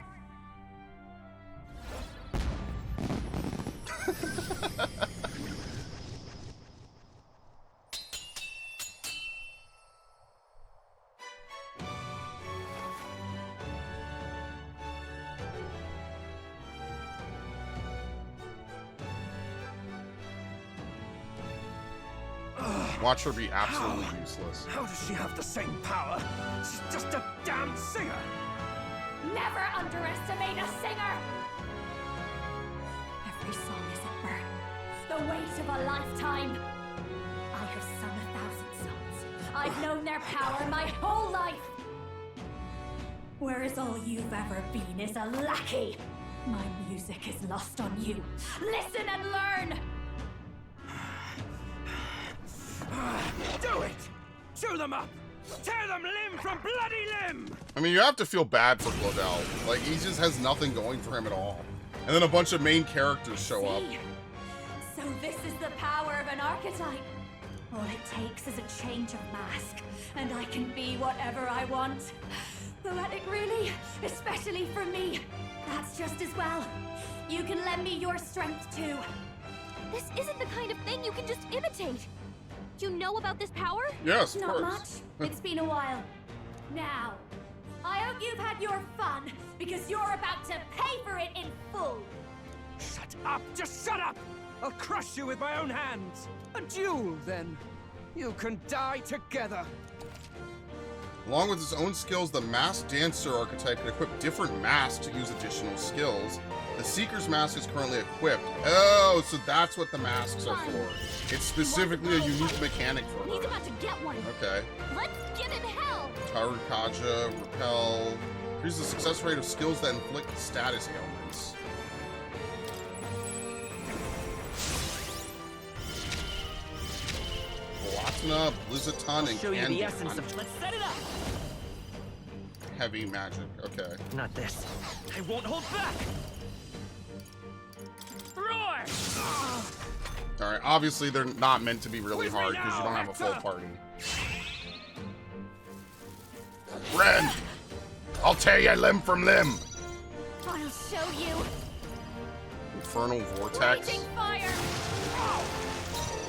Watch her be absolutely useless. How does she have the same power? She's just a damn singer! Never underestimate a singer! Every song is a burden, the weight of a lifetime. I have sung 1,000 songs. I've known their power my whole life. Whereas all you've ever been is a lackey. My music is lost on you. Listen and learn! Do it! Chew them up! Tear them limb from bloody limb! I mean, you have to feel bad for Claudel. Like, he just has nothing going for him at all. And then a bunch of main characters show up. So this is the power of an archetype. All it takes is a change of mask, and I can be whatever I want. Poetic, really, especially for me. That's just as well. You can lend me your strength, too. This isn't the kind of thing you can just imitate. You know about this power? Yes, of Not course. much. It's been a while. Now, I hope you've had your fun, because you're about to pay for it in full. Shut up! Just shut up! I'll crush you with my own hands! A duel, then. You can die together. Along with its own skills, the masked dancer archetype can equip different masks to use additional skills. The Seeker's mask is currently equipped. Oh, so that's what the masks are for. It's specifically a unique mechanic for He's her. about to get one. Okay. Let's give him hell. Karukaja, Repel. Increases the success rate of skills that inflict status ailments. Blatna, Blizzaton, and Show you Candy. the essence of. Let's set it up. Heavy magic. Okay. Not this. I won't hold back. Roar! All right. Obviously, they're not meant to be really hard because you don't have a full party. Ren, I'll tear you limb from limb. I'll show you. Infernal vortex. Raging fire.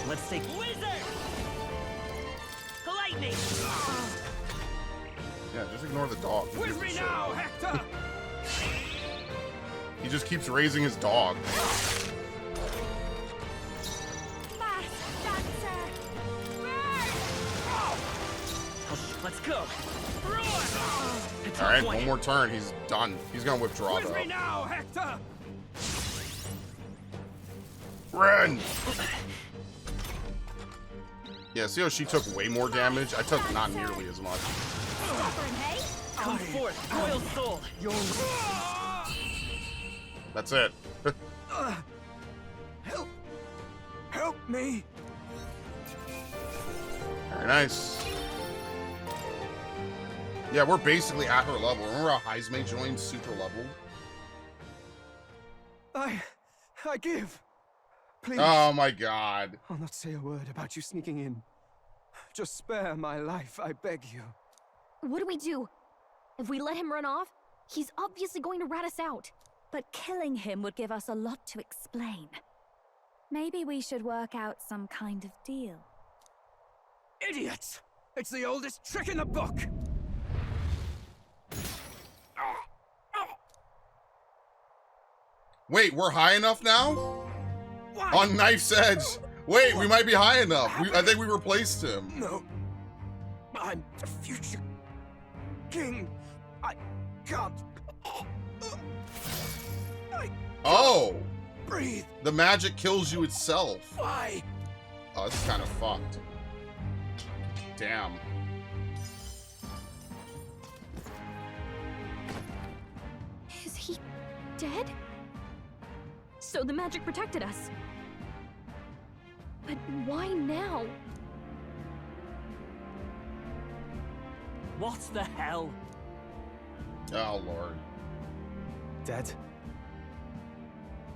Let's take Wizard! Lightning! Yeah, just ignore the dog. Who gives With a me shit? now, Hector! He just keeps raising his dog. Fast dancer. Let's go! All right, one more turn. He's done. He's gonna withdraw With though. me now, Hector! Ren. Yeah, see how she took way more damage? I took not nearly as much. Suffering, hey? Come forth, royal soul. That's it. Help me. Very nice. Yeah, we're basically at her level. Remember how Heisme joined super leveled? I give. Please. Oh my god. I'll not say a word about you sneaking in. Just spare my life, I beg you. What do we do? If we let him run off, he's obviously going to rat us out. But killing him would give us a lot to explain. Maybe we should work out some kind of deal. Idiots! It's the oldest trick in the book! Wait, we're high enough now? Why? On Knife's Edge. Wait, we might be high enough. I think we replaced him. No. I'm the future king. I can't. Oh! Breathe. The magic kills you itself. Why? Oh, this is kind of fucked. Damn. Is he dead? So the magic protected us. But why now? What the hell? Oh, Lord. Dead?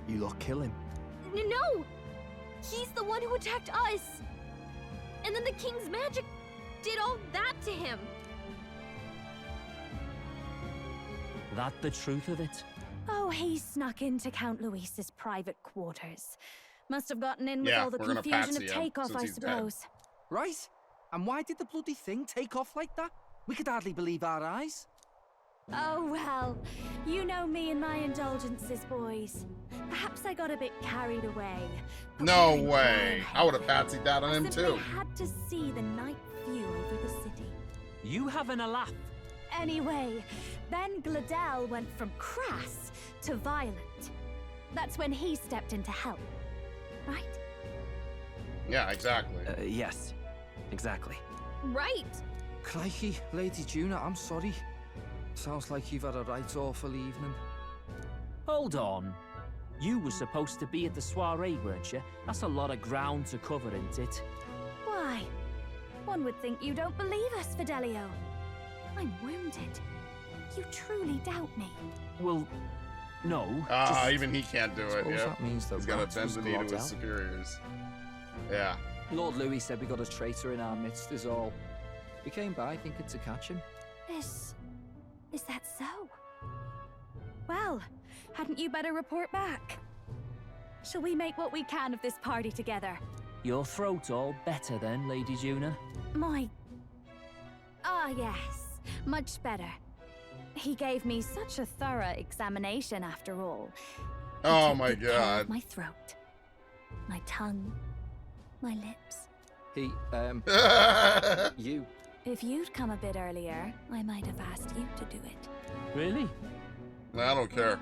You lot kill him. No! He's the one who attacked us! And then the king's magic did all that to him! That the truth of it? Oh, he snuck into Count Luis's private quarters. Must have gotten in with Yeah, all the we're gonna confusion of patsy him takeoff, since I he's dead. suppose. Right? And why did the bloody thing take off like that? We could hardly believe our eyes. Oh, well, you know me and my indulgences, boys. Perhaps I got a bit carried away. No way. I would have patsied that on him, Simply too. had to see the night view over the city. You having a laugh? Anyway, then Gladel went from crass to violent. That's when he stepped in to help, right? Yeah, exactly. Yes. Exactly. Right! Crikey, Lady Juna, I'm sorry. Sounds like you've had a right awful evening. Hold on. You were supposed to be at the soiree, weren't you? That's a lot of ground to cover, isn't it? Why? One would think you don't believe us, Fidelio. I'm wounded. You truly doubt me. Well, no. Even he can't do it. Suppose Yeah, that means the he's got rat to bend was the knee to blotted his out. superiors. Yeah. Lord Louis said we got a traitor in our midst is all. We came by thinking to catch him. Is that so? Well, hadn't you better report back? Shall we make what we can of this party together? Your throat all better then, Lady Juna? Yes, much better. He gave me such a thorough examination after all. He Oh took my good care of god. my throat, my tongue, my lips. He, you. If you'd come a bit earlier, I might have asked you to do it. Really? I don't care.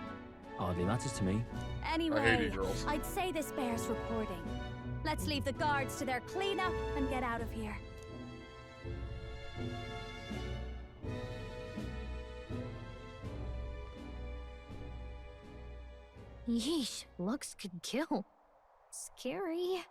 Hardly matters to me. Anyway, I hate you girls. I'd say this bears reporting. Let's leave the guards to their cleanup and get out of here. Yeesh, looks could kill. Scary.